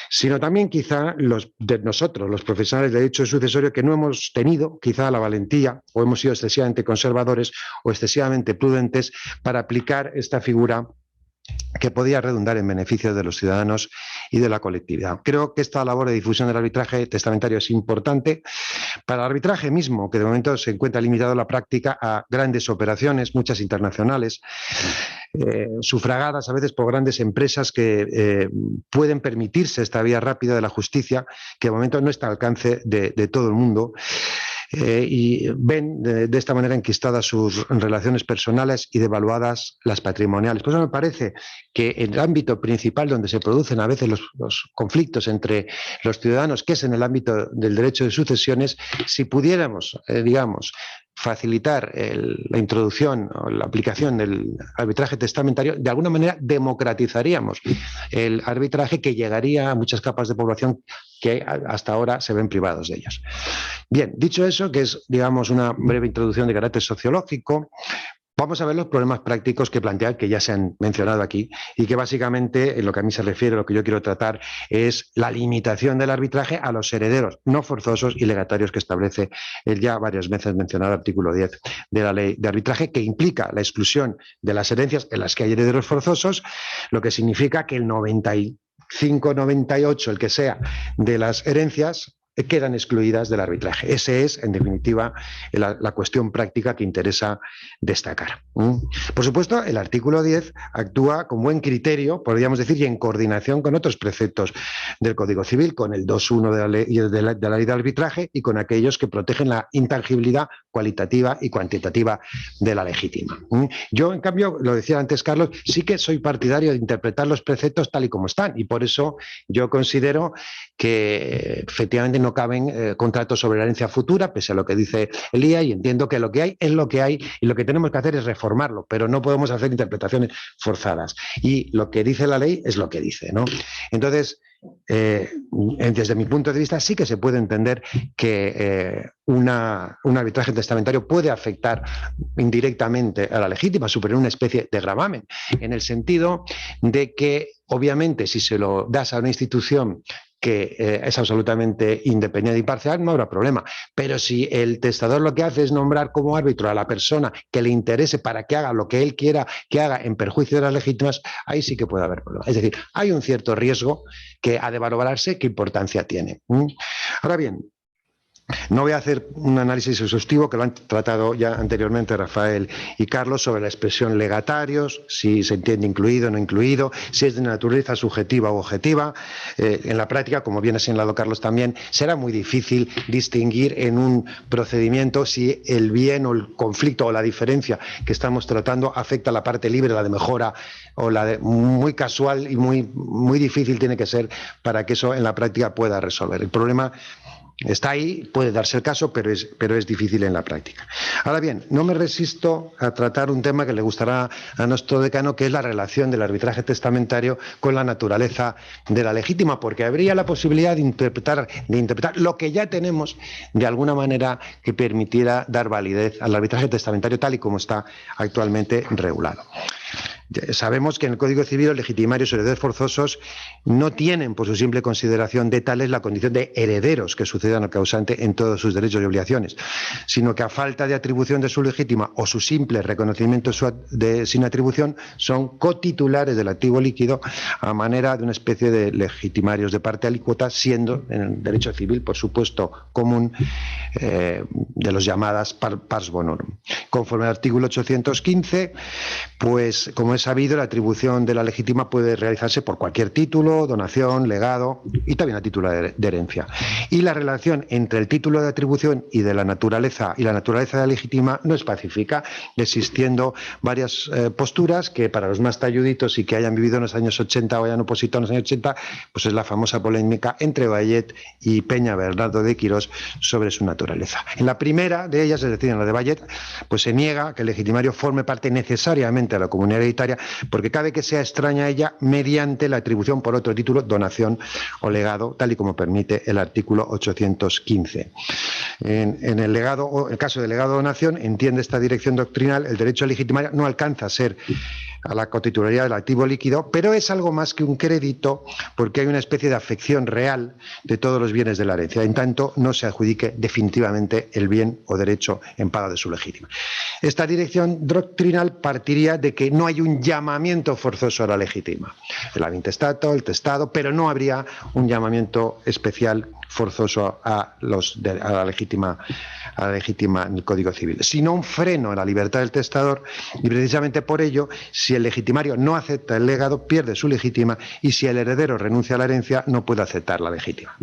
sino también quizá de nosotros, los profesionales de derecho sucesorio, que no hemos tenido quizá la valentía o hemos sido excesivamente conservadores o excesivamente prudentes para aplicar esta figura que podía redundar en beneficio de los ciudadanos y de la colectividad. Creo que esta labor de difusión del arbitraje testamentario es importante para el arbitraje mismo, que de momento se encuentra limitado en la práctica a grandes operaciones, muchas internacionales, sufragadas a veces por grandes empresas que pueden permitirse esta vía rápida de la justicia, que de momento no está al alcance de todo el mundo. Y ven de esta manera enquistadas sus relaciones personales y devaluadas las patrimoniales. Por eso me parece que en el ámbito principal donde se producen a veces los conflictos entre los ciudadanos, que es en el ámbito del derecho de sucesiones, si pudiéramos, facilitar la introducción o la aplicación del arbitraje testamentario, de alguna manera democratizaríamos el arbitraje, que llegaría a muchas capas de población que hasta ahora se ven privados de ellos. Bien, dicho eso, que es, digamos, una breve introducción de carácter sociológico, vamos a ver los problemas prácticos que plantean, que ya se han mencionado aquí, y que básicamente, en lo que a mí se refiere, lo que yo quiero tratar es la limitación del arbitraje a los herederos no forzosos y legatarios que establece el ya varias veces mencionado artículo 10 de la ley de arbitraje, que implica la exclusión de las herencias en las que hay herederos forzosos, lo que significa que el 95, 98, el que sea, de las herencias quedan excluidas del arbitraje. Esa es, en definitiva, la cuestión práctica que interesa destacar. Por supuesto, el artículo 10 actúa con buen criterio, podríamos decir, y en coordinación con otros preceptos del Código Civil, con el 2.1 de la ley de arbitraje y con aquellos que protegen la intangibilidad cualitativa y cuantitativa de la legítima. Yo, en cambio, lo decía antes Carlos, sí que soy partidario de interpretar los preceptos tal y como están, y por eso yo considero que efectivamente no caben contratos sobre la herencia futura, pese a lo que dice Elía, y entiendo que lo que hay es lo que hay y lo que tenemos que hacer es reformarlo, pero no podemos hacer interpretaciones forzadas. Y lo que dice la ley es lo que dice, ¿no? Entonces, desde mi punto de vista, sí que se puede entender que un arbitraje testamentario puede afectar indirectamente a la legítima, superar una especie de gravamen, en el sentido de que, obviamente, si se lo das a una institución que es absolutamente independiente e imparcial, no habrá problema. Pero si el testador lo que hace es nombrar como árbitro a la persona que le interese para que haga lo que él quiera que haga en perjuicio de las legítimas, ahí sí que puede haber problema. Es decir, hay un cierto riesgo que ha de valorarse qué importancia tiene. Ahora bien, no voy a hacer un análisis exhaustivo, que lo han tratado ya anteriormente Rafael y Carlos, sobre la expresión legatarios, si se entiende incluido o no incluido, si es de naturaleza subjetiva u objetiva. En la práctica, como bien ha señalado Carlos también, será muy difícil distinguir en un procedimiento si el bien o el conflicto o la diferencia que estamos tratando afecta a la parte libre, la de mejora, o la de muy casual, y muy difícil tiene que ser para que eso en la práctica pueda resolver. El problema está ahí, puede darse el caso, pero es difícil en la práctica. Ahora bien, no me resisto a tratar un tema que le gustará a nuestro decano, que es la relación del arbitraje testamentario con la naturaleza de la legítima, porque habría la posibilidad de interpretar lo que ya tenemos de alguna manera que permitiera dar validez al arbitraje testamentario tal y como está actualmente regulado. Sabemos que en el Código Civil los legitimarios o herederos forzosos no tienen, por su simple consideración de tales, la condición de herederos que sucedan al causante en todos sus derechos y obligaciones, sino que a falta de atribución de su legítima o su simple reconocimiento sin atribución, son cotitulares del activo líquido a manera de una especie de legitimarios de parte alícuota, siendo en el derecho civil, por supuesto, común de los llamadas pars bonorum. Conforme al artículo 815, pues como es sabido, la atribución de la legítima puede realizarse por cualquier título, donación, legado y también a título de herencia. Y la relación entre el título de atribución y la naturaleza de la legítima no es pacífica, existiendo varias posturas que para los más talluditos y que hayan vivido en los años 80 o hayan opositado en los años 80, pues es la famosa polémica entre Vallet y Peña Bernardo de Quirós sobre su naturaleza. En la primera de ellas, es decir, en la de Vallet, pues se niega que el legitimario forme parte necesariamente de la comunidad hereditaria, porque cabe que sea extraña a ella mediante la atribución por otro título, donación o legado, tal y como permite el artículo 815. En el caso del legado o donación, entiende esta dirección doctrinal, el derecho legitimario no alcanza a ser a la cotitularidad del activo líquido, pero es algo más que un crédito, porque hay una especie de afección real de todos los bienes de la herencia, en tanto no se adjudique definitivamente el bien o derecho en pago de su legítima. Esta dirección doctrinal partiría de que no hay un llamamiento forzoso a la legítima. El intestato, el testado, pero no habría un llamamiento especial forzoso a la legítima en el Código Civil, sino un freno a la libertad del testador, y precisamente por ello, si el legitimario no acepta el legado, pierde su legítima, y si el heredero renuncia a la herencia, no puede aceptar la legítima.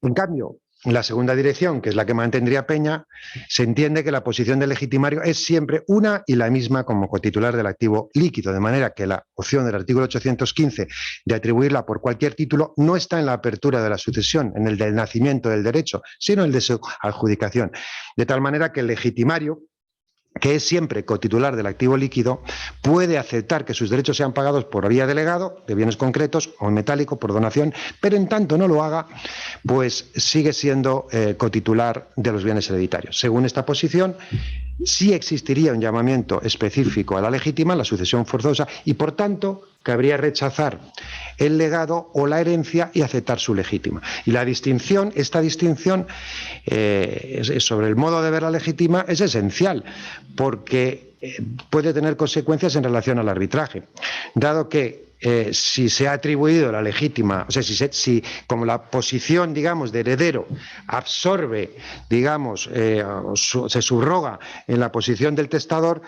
En cambio, en la segunda dirección, que es la que mantendría Peña, se entiende que la posición del legitimario es siempre una y la misma como cotitular del activo líquido, de manera que la opción del artículo 815 de atribuirla por cualquier título no está en la apertura de la sucesión, en el del nacimiento del derecho, sino en el de su adjudicación. De tal manera que el legitimario, que es siempre cotitular del activo líquido, puede aceptar que sus derechos sean pagados por vía de legado, de bienes concretos, o en metálico, por donación, pero en tanto no lo haga, pues sigue siendo cotitular de los bienes hereditarios. Según esta posición, sí existiría un llamamiento específico a la legítima, la sucesión forzosa, y por tanto cabría rechazar el legado o la herencia y aceptar su legítima. Y esta distinción sobre el modo de ver la legítima es esencial, porque puede tener consecuencias en relación al arbitraje, dado que si se ha atribuido la legítima, o sea, si como la posición, digamos, de heredero absorbe, digamos, se subroga en la posición del testador,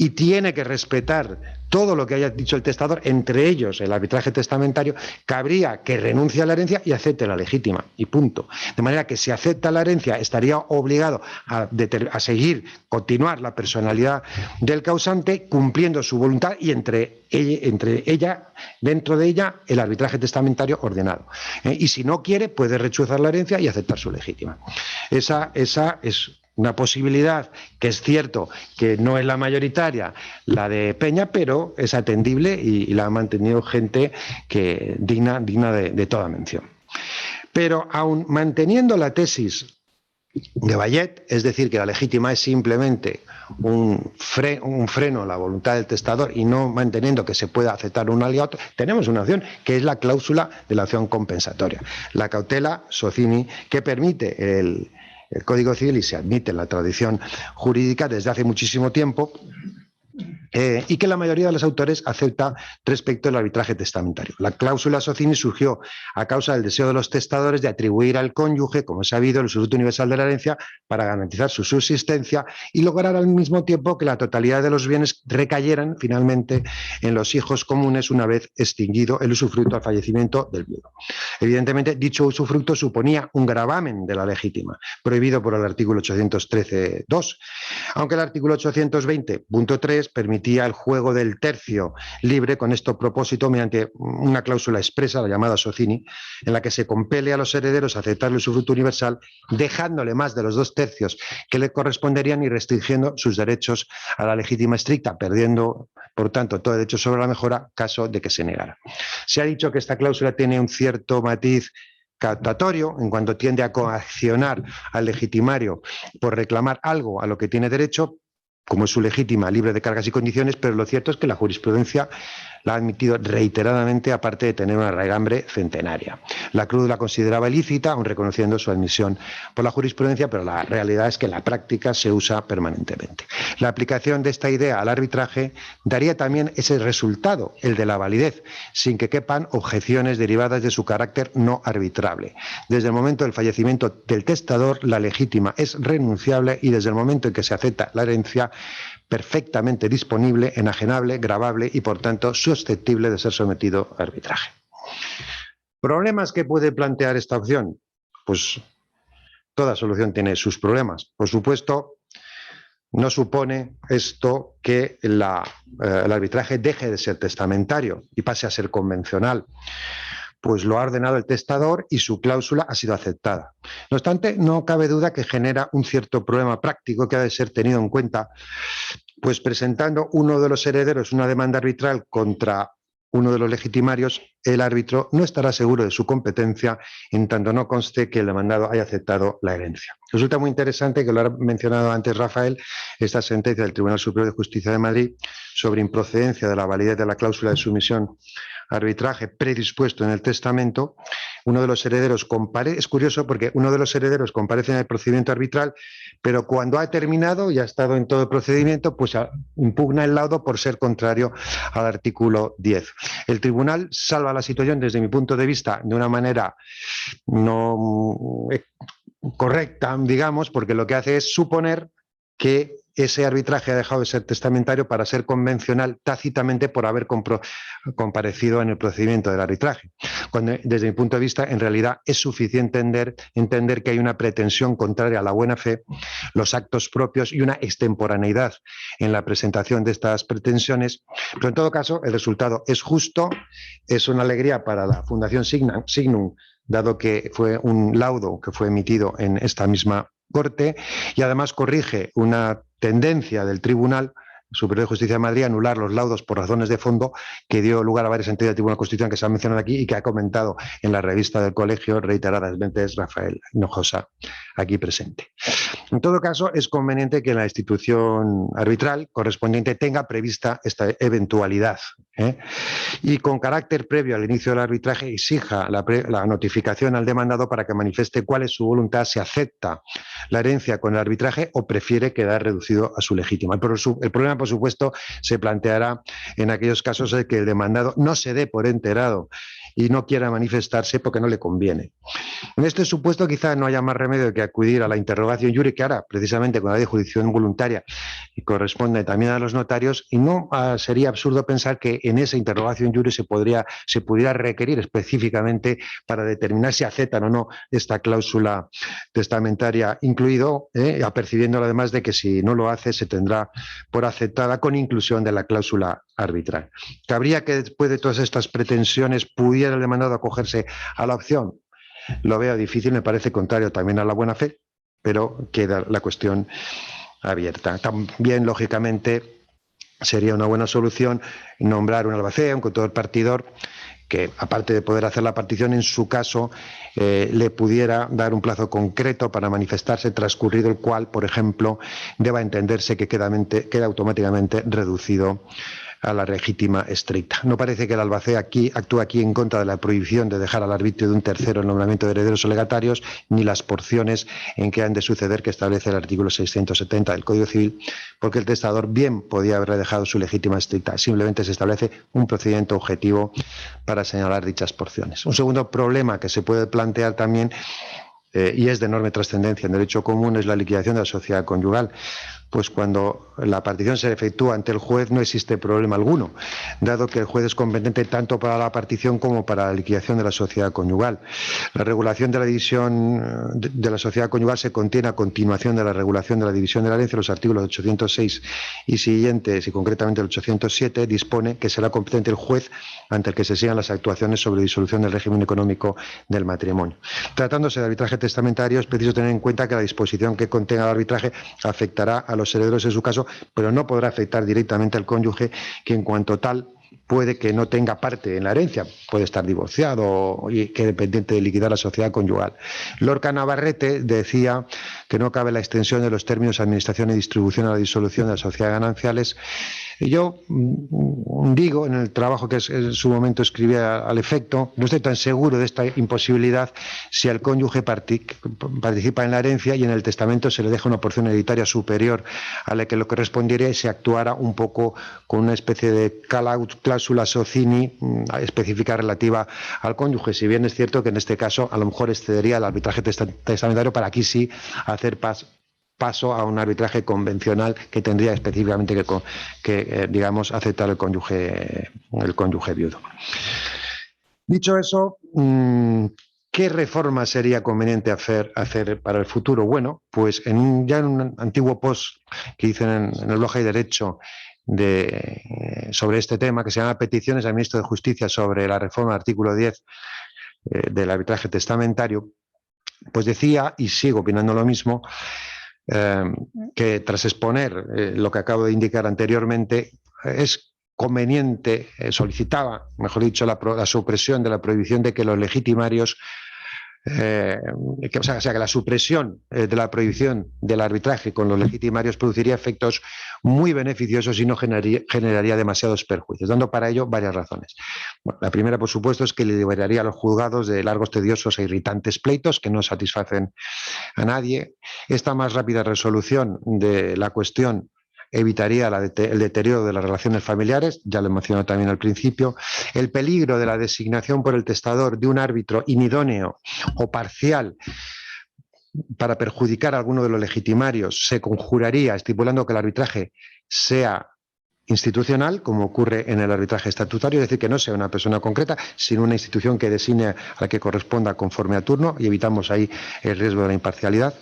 y tiene que respetar todo lo que haya dicho el testador, entre ellos el arbitraje testamentario, cabría que renuncie a la herencia y acepte la legítima, y punto. De manera que si acepta la herencia estaría obligado a continuar la personalidad del causante, cumpliendo su voluntad, y dentro de ella, el arbitraje testamentario ordenado. Y si no quiere, puede rechazar la herencia y aceptar su legítima. Esa es una posibilidad que es cierto que no es la mayoritaria, la de Peña, pero es atendible y la ha mantenido gente digna de toda mención. Pero aun manteniendo la tesis de Vallet, es decir, que la legítima es simplemente un freno a la voluntad del testador y no manteniendo que se pueda aceptar una y otra, tenemos una opción que es la cláusula de la acción compensatoria, la cautela Socini, que permite el Código Civil y se admite en la tradición jurídica desde hace muchísimo tiempo, y que la mayoría de los autores acepta respecto al arbitraje testamentario. La cláusula Socini surgió a causa del deseo de los testadores de atribuir al cónyuge, como es sabido, el usufructo universal de la herencia para garantizar su subsistencia y lograr al mismo tiempo que la totalidad de los bienes recayeran finalmente en los hijos comunes una vez extinguido el usufructo al fallecimiento del viudo. Evidentemente, dicho usufructo suponía un gravamen de la legítima, prohibido por el artículo 813.2, aunque el artículo 820.3 permitía el juego del tercio libre con este propósito mediante una cláusula expresa, la llamada Socini, en la que se compele a los herederos a aceptar el usufructo universal, dejándole más de los 2/3 que le corresponderían y restringiendo sus derechos a la legítima estricta, perdiendo, por tanto, todo derecho sobre la mejora caso de que se negara. Se ha dicho que esta cláusula tiene un cierto matiz captatorio en cuanto tiende a coaccionar al legitimario por reclamar algo a lo que tiene derecho, como es su legítima, libre de cargas y condiciones, pero lo cierto es que la jurisprudencia la ha admitido reiteradamente, aparte de tener una raigambre centenaria. La Cruz la consideraba ilícita, aun reconociendo su admisión por la jurisprudencia, pero la realidad es que en la práctica se usa permanentemente. La aplicación de esta idea al arbitraje daría también ese resultado, el de la validez, sin que quepan objeciones derivadas de su carácter no arbitrable. Desde el momento del fallecimiento del testador, la legítima es renunciable y desde el momento en que se acepta la herencia, perfectamente disponible, enajenable, gravable y, por tanto, susceptible de ser sometido a arbitraje. ¿Problemas que puede plantear esta opción? Pues toda solución tiene sus problemas. Por supuesto, no supone esto que el arbitraje deje de ser testamentario y pase a ser convencional, pues lo ha ordenado el testador y su cláusula ha sido aceptada. No obstante, no cabe duda que genera un cierto problema práctico que ha de ser tenido en cuenta, pues presentando uno de los herederos una demanda arbitral contra uno de los legitimarios, el árbitro no estará seguro de su competencia en tanto no conste que el demandado haya aceptado la herencia. Resulta muy interesante, que lo ha mencionado antes Rafael, esta sentencia del Tribunal Superior de Justicia de Madrid sobre improcedencia de la validez de la cláusula de sumisión arbitraje predispuesto en el testamento. Uno de los herederos comparece, es curioso porque uno de los herederos comparece en el procedimiento arbitral, pero cuando ha terminado y ha estado en todo el procedimiento, pues impugna el laudo por ser contrario al artículo 10. El tribunal salva la situación, desde mi punto de vista, de una manera no correcta, digamos, porque lo que hace es suponer que ese arbitraje ha dejado de ser testamentario para ser convencional tácitamente por haber comparecido en el procedimiento del arbitraje. Cuando, desde mi punto de vista, en realidad es suficiente entender que hay una pretensión contraria a la buena fe, los actos propios y una extemporaneidad en la presentación de estas pretensiones, pero en todo caso el resultado es justo, es una alegría para la Fundación Signum, dado que fue un laudo que fue emitido en esta misma Corte, y además corrige una tendencia del Tribunal Superior de Justicia de Madrid a anular los laudos por razones de fondo, que dio lugar a varias sentencias del Tribunal Constitucional que se han mencionado aquí y que ha comentado en la revista del Colegio reiteradas veces Rafael Hinojosa, aquí presente. En todo caso, es conveniente que la institución arbitral correspondiente tenga prevista esta eventualidad, y con carácter previo al inicio del arbitraje exija la notificación al demandado para que manifieste cuál es su voluntad, si acepta la herencia con el arbitraje o prefiere quedar reducido a su legítima. El problema, por supuesto, se planteará en aquellos casos en que el demandado no se dé por enterado y no quiera manifestarse porque no le conviene. En este supuesto quizá no haya más remedio que acudir a la interrogación iure, que ahora precisamente con la ley de jurisdicción voluntaria y corresponde también a los notarios, y no sería absurdo pensar que en esa interrogación iure se pudiera requerir específicamente para determinar si aceptan o no esta cláusula testamentaria incluido, apercibiendo además de que si no lo hace se tendrá por aceptada con inclusión de la cláusula arbitral. ¿Cabría que después de todas estas pretensiones pudiera el demandado acogerse a la opción? Lo veo difícil, me parece contrario también a la buena fe, pero queda la cuestión abierta. También, lógicamente, sería una buena solución nombrar un albacea, un contador partidor, que aparte de poder hacer la partición, en su caso le pudiera dar un plazo concreto para manifestarse, transcurrido el cual, por ejemplo, deba entenderse que queda automáticamente reducido a la legítima estricta. No parece que el albacea actúe aquí en contra de la prohibición de dejar al arbitrio de un tercero el nombramiento de herederos o legatarios, ni las porciones en que han de suceder que establece el artículo 670 del Código Civil, porque el testador bien podía haber dejado su legítima estricta. Simplemente se establece un procedimiento objetivo para señalar dichas porciones. Un segundo problema que se puede plantear también, y es de enorme trascendencia en derecho común, es la liquidación de la sociedad conyugal. Pues cuando la partición se efectúa ante el juez no existe problema alguno, dado que el juez es competente tanto para la partición como para la liquidación de la sociedad conyugal. La regulación de la división de la sociedad conyugal se contiene a continuación de la regulación de la división de la herencia. Los artículos 806 y siguientes, y concretamente el 807, dispone que será competente el juez ante el que se sigan las actuaciones sobre disolución del régimen económico del matrimonio. Tratándose de arbitraje testamentario, es preciso tener en cuenta que la disposición que contenga el arbitraje afectará a los herederos en su caso, pero no podrá afectar directamente al cónyuge, que en cuanto tal puede que no tenga parte en la herencia, puede estar divorciado y quede dependiente de liquidar la sociedad conyugal. Lorca Navarrete decía que no cabe la extensión de los términos administración y distribución a la disolución de las sociedades gananciales. Y yo digo, en el trabajo que en su momento escribí al efecto, no estoy tan seguro de esta imposibilidad si el cónyuge participa en la herencia y en el testamento se le deja una porción hereditaria superior a la que lo correspondería y se actuara un poco con una especie de cláusula socini específica relativa al cónyuge. Si bien es cierto que en este caso a lo mejor excedería el arbitraje testamentario para aquí sí hacer paso a un arbitraje convencional que tendría específicamente que digamos, aceptar el cónyuge viudo. Dicho eso, ¿qué reforma sería conveniente hacer para el futuro? Bueno, pues ya en un antiguo post que hice en el blog Hay Derecho sobre este tema, que se llama Peticiones al Ministro de Justicia sobre la reforma del artículo 10 del arbitraje testamentario, pues decía, y sigo opinando lo mismo, que tras exponer lo que acabo de indicar anteriormente, es conveniente, solicitaba, mejor dicho, la supresión de la prohibición de que los legitimarios, que la supresión de la prohibición del arbitraje con los legitimarios produciría efectos muy beneficiosos y no generaría demasiados perjuicios, dando para ello varias razones. Bueno, la primera, por supuesto, es que liberaría a los juzgados de largos, tediosos e irritantes pleitos que no satisfacen a nadie. Esta más rápida resolución de la cuestión evitaría el deterioro de las relaciones familiares, ya lo mencioné también al principio. El peligro de la designación por el testador de un árbitro inidóneo o parcial para perjudicar a alguno de los legitimarios se conjuraría estipulando que el arbitraje sea institucional, como ocurre en el arbitraje estatutario, es decir, que no sea una persona concreta, sino una institución que designe a la que corresponda conforme a turno, y evitamos ahí el riesgo de la imparcialidad.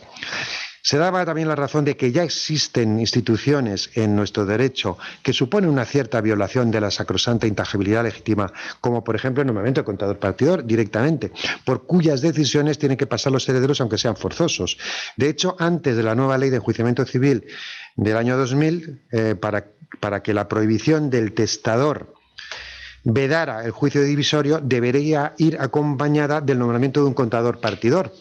Se daba también la razón de que ya existen instituciones en nuestro derecho que suponen una cierta violación de la sacrosanta intangibilidad legítima, como por ejemplo el nombramiento de contador partidor directamente, por cuyas decisiones tienen que pasar los herederos aunque sean forzosos. De hecho, antes de la nueva ley de enjuiciamiento civil del año 2000, para que la prohibición del testador vedara el juicio divisorio, debería ir acompañada del nombramiento de un contador partidor.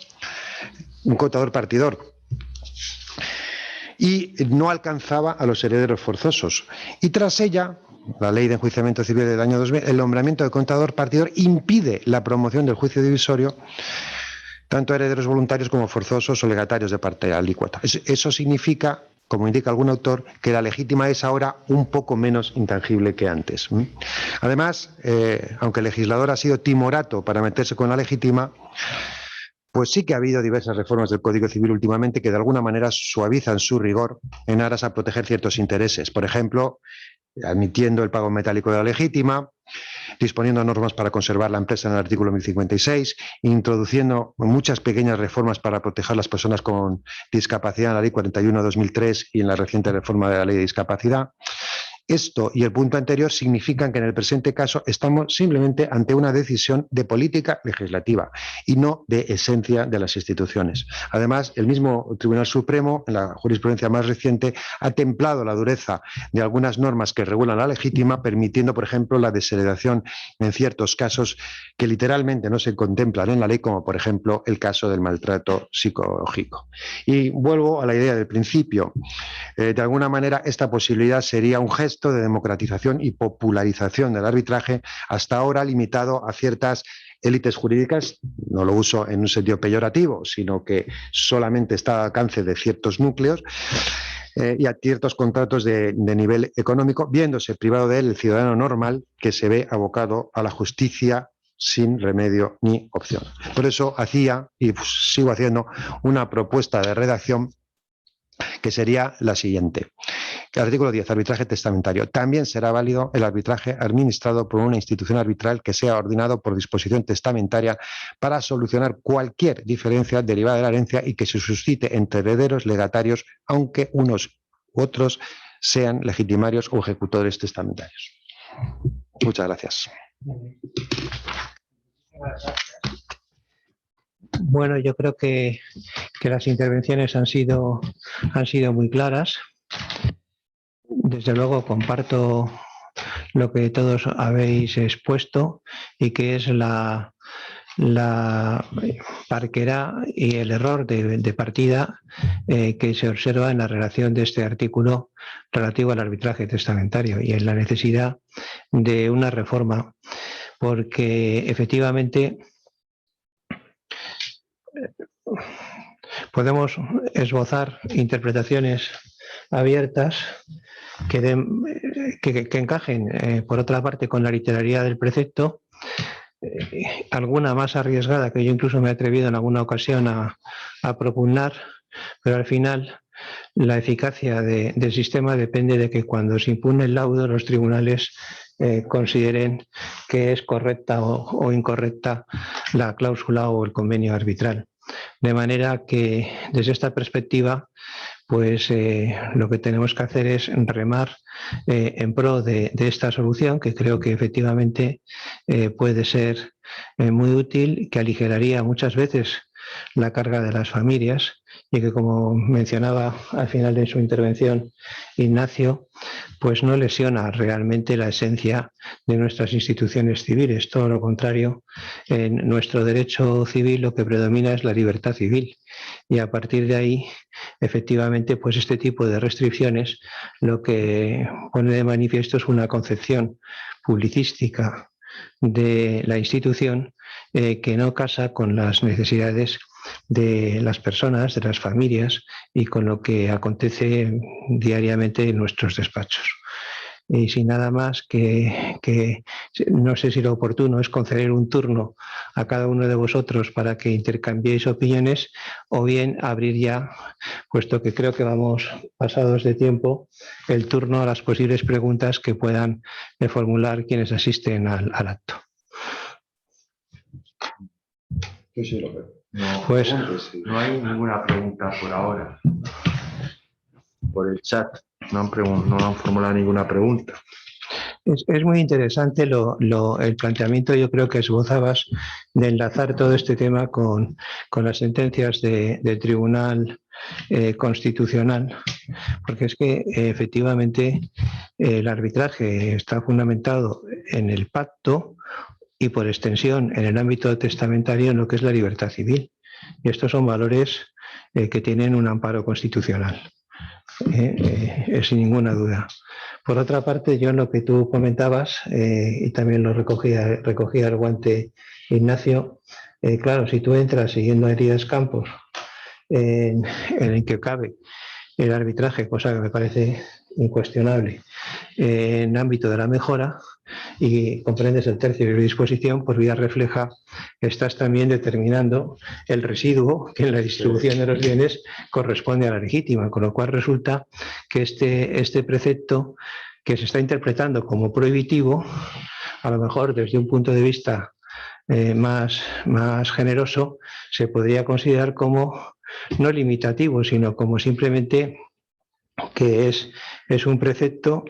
Y no alcanzaba a los herederos forzosos. Y tras ella, la ley de enjuiciamiento civil del año 2000, el nombramiento de contador partidor impide la promoción del juicio divisorio tanto a herederos voluntarios como forzosos o legatarios de parte alícuota. Eso significa como indica algún autor, que la legítima es ahora un poco menos intangible que antes. Además, aunque el legislador ha sido timorato para meterse con la legítima, pues sí que ha habido diversas reformas del Código Civil últimamente que de alguna manera suavizan su rigor en aras a proteger ciertos intereses. Por ejemplo, admitiendo el pago metálico de la legítima, disponiendo normas para conservar la empresa en el artículo 1056, introduciendo muchas pequeñas reformas para proteger a las personas con discapacidad en la Ley 41/2003 y en la reciente reforma de la Ley de Discapacidad. Esto y el punto anterior significan que en el presente caso estamos simplemente ante una decisión de política legislativa y no de esencia de las instituciones. Además, el mismo Tribunal Supremo, en la jurisprudencia más reciente, ha templado la dureza de algunas normas que regulan la legítima, permitiendo, por ejemplo, la desheredación en ciertos casos que literalmente no se contemplan en la ley, como por ejemplo el caso del maltrato psicológico. Y vuelvo a la idea del principio. De alguna manera, esta posibilidad sería un gesto de democratización y popularización del arbitraje, hasta ahora limitado a ciertas élites jurídicas. No lo uso en un sentido peyorativo, sino que solamente está al alcance de ciertos núcleos y a ciertos contratos de nivel económico, viéndose privado de él el ciudadano normal que se ve abocado a la justicia sin remedio ni opción. Por eso hacía, y sigo haciendo, una propuesta de redacción que sería la siguiente. El artículo 10, arbitraje testamentario. También será válido el arbitraje administrado por una institución arbitral que sea ordenado por disposición testamentaria para solucionar cualquier diferencia derivada de la herencia y que se suscite entre herederos legatarios, aunque unos u otros sean legitimarios o ejecutores testamentarios. Muchas gracias. Bueno, yo creo que las intervenciones han sido muy claras. Desde luego comparto lo que todos habéis expuesto y que es la parquera y el error de partida que se observa en la redacción de este artículo relativo al arbitraje testamentario y en la necesidad de una reforma, porque efectivamente podemos esbozar interpretaciones abiertas que encajen, por otra parte, con la literalidad del precepto, alguna más arriesgada que yo incluso me he atrevido en alguna ocasión a propugnar, pero al final la eficacia del sistema depende de que cuando se impune el laudo los tribunales consideren que es correcta o incorrecta la cláusula o el convenio arbitral. De manera que desde esta perspectiva, pues lo que tenemos que hacer es remar en pro de esta solución, que creo que efectivamente puede ser muy útil, que aligeraría muchas veces la carga de las familias y que, como mencionaba al final de su intervención Ignacio, pues no lesiona realmente la esencia de nuestras instituciones civiles. Todo lo contrario, en nuestro derecho civil lo que predomina es la libertad civil y a partir de ahí, efectivamente, pues este tipo de restricciones lo que pone de manifiesto es una concepción publicística de la institución que no casa con las necesidades de las personas, de las familias y con lo que acontece diariamente en nuestros despachos. Y sin nada más que no sé si lo oportuno es conceder un turno a cada uno de vosotros para que intercambiéis opiniones o bien abrir ya, puesto que creo que vamos pasados de tiempo, el turno a las posibles preguntas que puedan formular quienes asisten al acto. No, pues no hay ninguna pregunta por ahora. Por el chat no han formulado ninguna pregunta. Es muy interesante el planteamiento, yo creo que esbozabas, de enlazar todo este tema con las sentencias del Tribunal Constitucional, porque es que efectivamente el arbitraje está fundamentado en el pacto y por extensión en el ámbito testamentario en lo que es la libertad civil. Y estos son valores que tienen un amparo constitucional, sin ninguna duda. Por otra parte, yo en lo que tú comentabas, y también lo recogía el guante Ignacio, claro, si tú entras siguiendo a Elías Campos, en el que cabe el arbitraje, cosa que me parece incuestionable, en ámbito de la mejora, y comprendes el tercio de disposición, por vía refleja estás también determinando el residuo que en la distribución de los bienes corresponde a la legítima, con lo cual resulta que este precepto, que se está interpretando como prohibitivo, a lo mejor desde un punto de vista más generoso, se podría considerar como no limitativo, sino como simplemente que es un precepto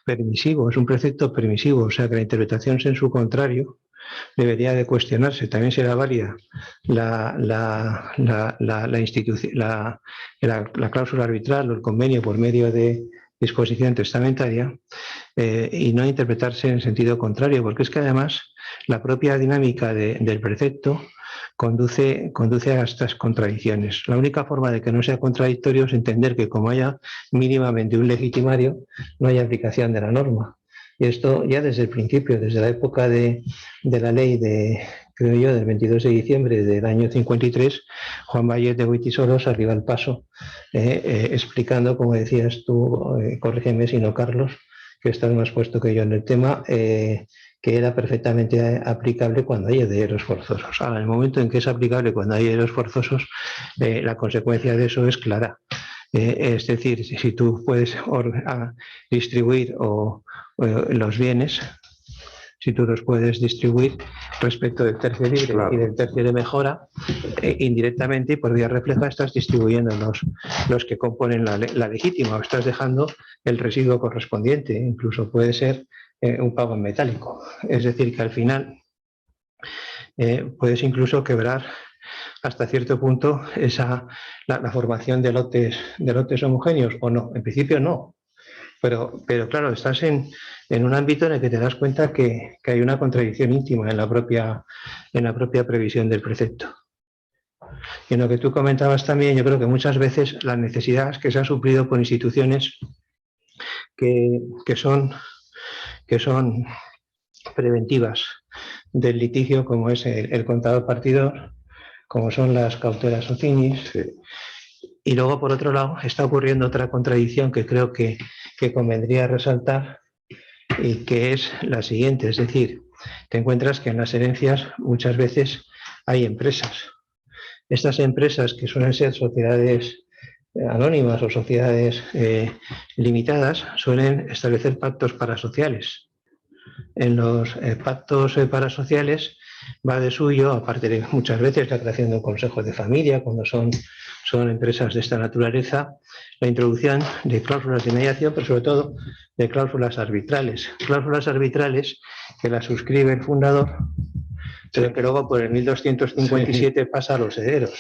permisivo, o sea que la interpretación en su contrario debería de cuestionarse. También será válida la cláusula arbitral o el convenio por medio de disposición testamentaria, y no interpretarse en sentido contrario, porque es que además la propia dinámica del precepto conduce a estas contradicciones. La única forma de que no sea contradictorio es entender que como haya mínimamente un legitimario, no hay aplicación de la norma. Y esto ya desde el principio, desde la época de la ley creo yo, del 22 de diciembre del año 53, Juan Vallet de Huitisolos arriba al paso, explicando, como decías tú, corrígeme si no, Carlos, que estás más puesto que yo en el tema, que era perfectamente aplicable cuando hay herederos forzosos. Ahora, en el momento en que es aplicable cuando hay herederos forzosos, la consecuencia de eso es clara. Es decir, si tú puedes distribuir los bienes, si tú los puedes distribuir respecto del tercio libre, claro, y del tercio de mejora, indirectamente y por vía refleja estás distribuyendo los que componen la legítima, o estás dejando el residuo correspondiente. Incluso puede ser un pago en metálico. Es decir, que al final puedes incluso quebrar hasta cierto punto la formación de lotes homogéneos, o no. En principio no. Pero claro, estás en un ámbito en el que te das cuenta que hay una contradicción íntima en la propia previsión del precepto. Y en lo que tú comentabas también, yo creo que muchas veces la necesidad que se ha suplido por instituciones que son preventivas del litigio, como es el contador partidor, como son las cautelas socinis. Sí. Y luego, por otro lado, está ocurriendo otra contradicción que creo que convendría resaltar, y que es la siguiente. Es decir, te encuentras que en las herencias muchas veces hay empresas. Estas empresas, que suelen ser sociedades anónimas o sociedades limitadas, suelen establecer pactos parasociales. En los pactos parasociales va de suyo, aparte de muchas veces la creación de un consejo de familia, cuando son empresas de esta naturaleza, la introducción de cláusulas de mediación, pero sobre todo de cláusulas arbitrales. Cláusulas arbitrales que las suscribe el fundador, pero que luego por el 1257 pasa a los herederos.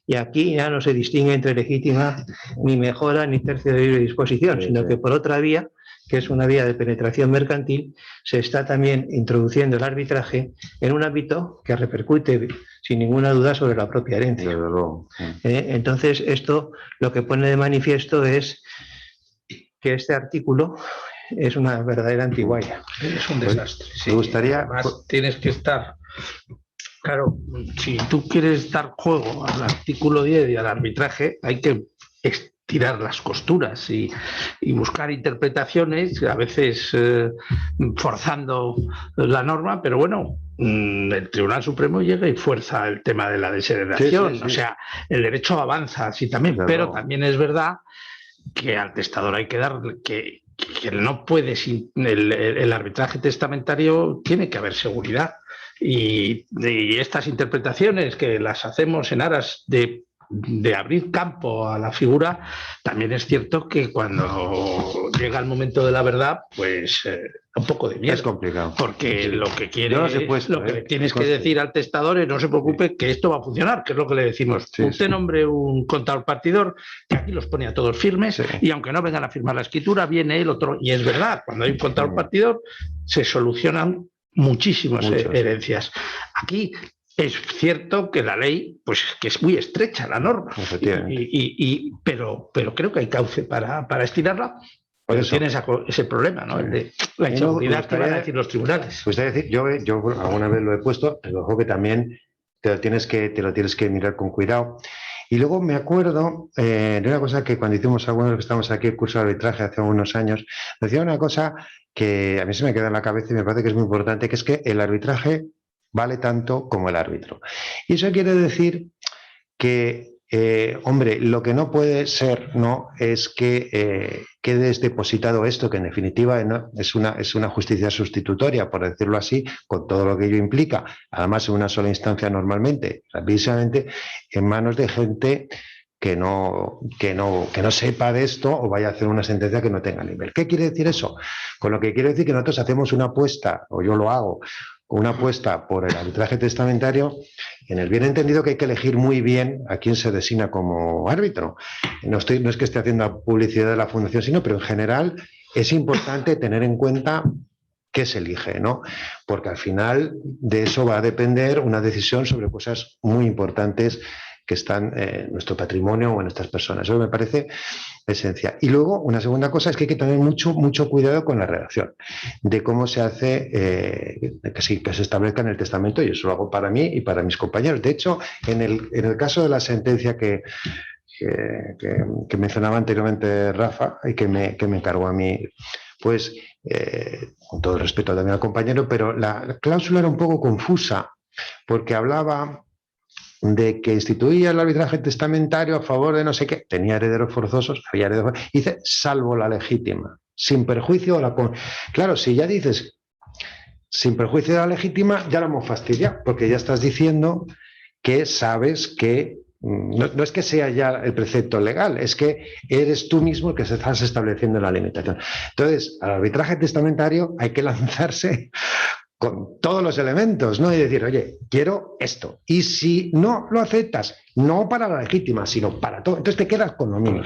Y aquí ya no se distingue entre legítima, ni mejora, ni tercio de libre disposición, sino que por otra vía, que es una vía de penetración mercantil, se está también introduciendo el arbitraje en un ámbito que repercute sin ninguna duda sobre la propia herencia. Entonces, esto lo que pone de manifiesto es que este artículo es una verdadera antiguaya. Es un desastre. Sí. Me gustaría... Además, tienes que estar... Claro, si tú quieres dar juego al artículo 10 y al arbitraje, hay que estirar las costuras y buscar interpretaciones, a veces forzando la norma, pero bueno, el Tribunal Supremo llega y fuerza el tema de la desheredación. Sí. O sea, el derecho avanza así también, claro. Pero también es verdad que al testador hay que darle que no puede, el arbitraje testamentario tiene que haber seguridad. Y estas interpretaciones que las hacemos en aras de abrir campo a la figura, también es cierto que cuando llega el momento de la verdad, pues un poco de miedo. Es complicado. Porque lo que quiere, lo que le tienes que decir al testador es: no se preocupe, que esto va a funcionar, que es lo que le decimos. Usted nombre un contador partidor, que aquí los pone a todos firmes, y aunque no vengan a firmar la escritura, viene el otro. Y es verdad, cuando hay un contador partidor, se solucionan muchísimas herencias. Aquí es cierto que la ley, pues que es muy estrecha la norma, pero creo que hay cauce para estirarla. Pero tienes ese problema, ¿no? El de la inseguridad que van a decir los tribunales. Pues es decir, yo alguna vez lo he puesto, pero ojo que también te lo tienes que mirar con cuidado. Y luego me acuerdo de una cosa que cuando hicimos algunos de los que estamos aquí el curso de arbitraje hace unos años, decía una cosa que a mí se me queda en la cabeza y me parece que es muy importante, que es que el arbitraje vale tanto como el árbitro. Y eso quiere decir que, hombre, lo que no puede ser, ¿no?, es que quede depositado esto, que en definitiva, ¿no?, es una justicia sustitutoria, por decirlo así, con todo lo que ello implica, además en una sola instancia normalmente, rapidísimamente, en manos de gente que no sepa de esto o vaya a hacer una sentencia que no tenga nivel. ¿Qué quiere decir eso? Con lo que quiere decir que nosotros hacemos una apuesta, o yo lo hago, una apuesta por el arbitraje testamentario, en el bien entendido que hay que elegir muy bien a quién se designa como árbitro. No es que esté haciendo publicidad de la Fundación, sino, pero en general es importante tener en cuenta qué se elige, ¿no? Porque al final de eso va a depender una decisión sobre cosas muy importantes que están en nuestro patrimonio o en nuestras personas. Eso me parece esencial. Y luego, una segunda cosa es que hay que tener mucho cuidado con la redacción, de cómo se hace, que se establezca en el testamento, y eso lo hago para mí y para mis compañeros. De hecho, en el caso de la sentencia que mencionaba anteriormente Rafa y que me encargó a mí, pues, con todo el respeto también al compañero, pero la cláusula era un poco confusa, porque hablaba de que instituía el arbitraje testamentario a favor de no sé qué, tenía herederos forzosos, había herederos forzosos, dice, salvo la legítima, sin perjuicio de la... Claro, si ya dices sin perjuicio de la legítima, ya lo hemos fastidiado, porque ya estás diciendo que sabes que no es que sea ya el precepto legal, es que eres tú mismo el que se estás estableciendo la limitación. Entonces, al arbitraje testamentario hay que lanzarse con todos los elementos, ¿no? Y decir, oye, quiero esto. Y si no lo aceptas, no para la legítima, sino para todo, entonces te quedas con lo mismo.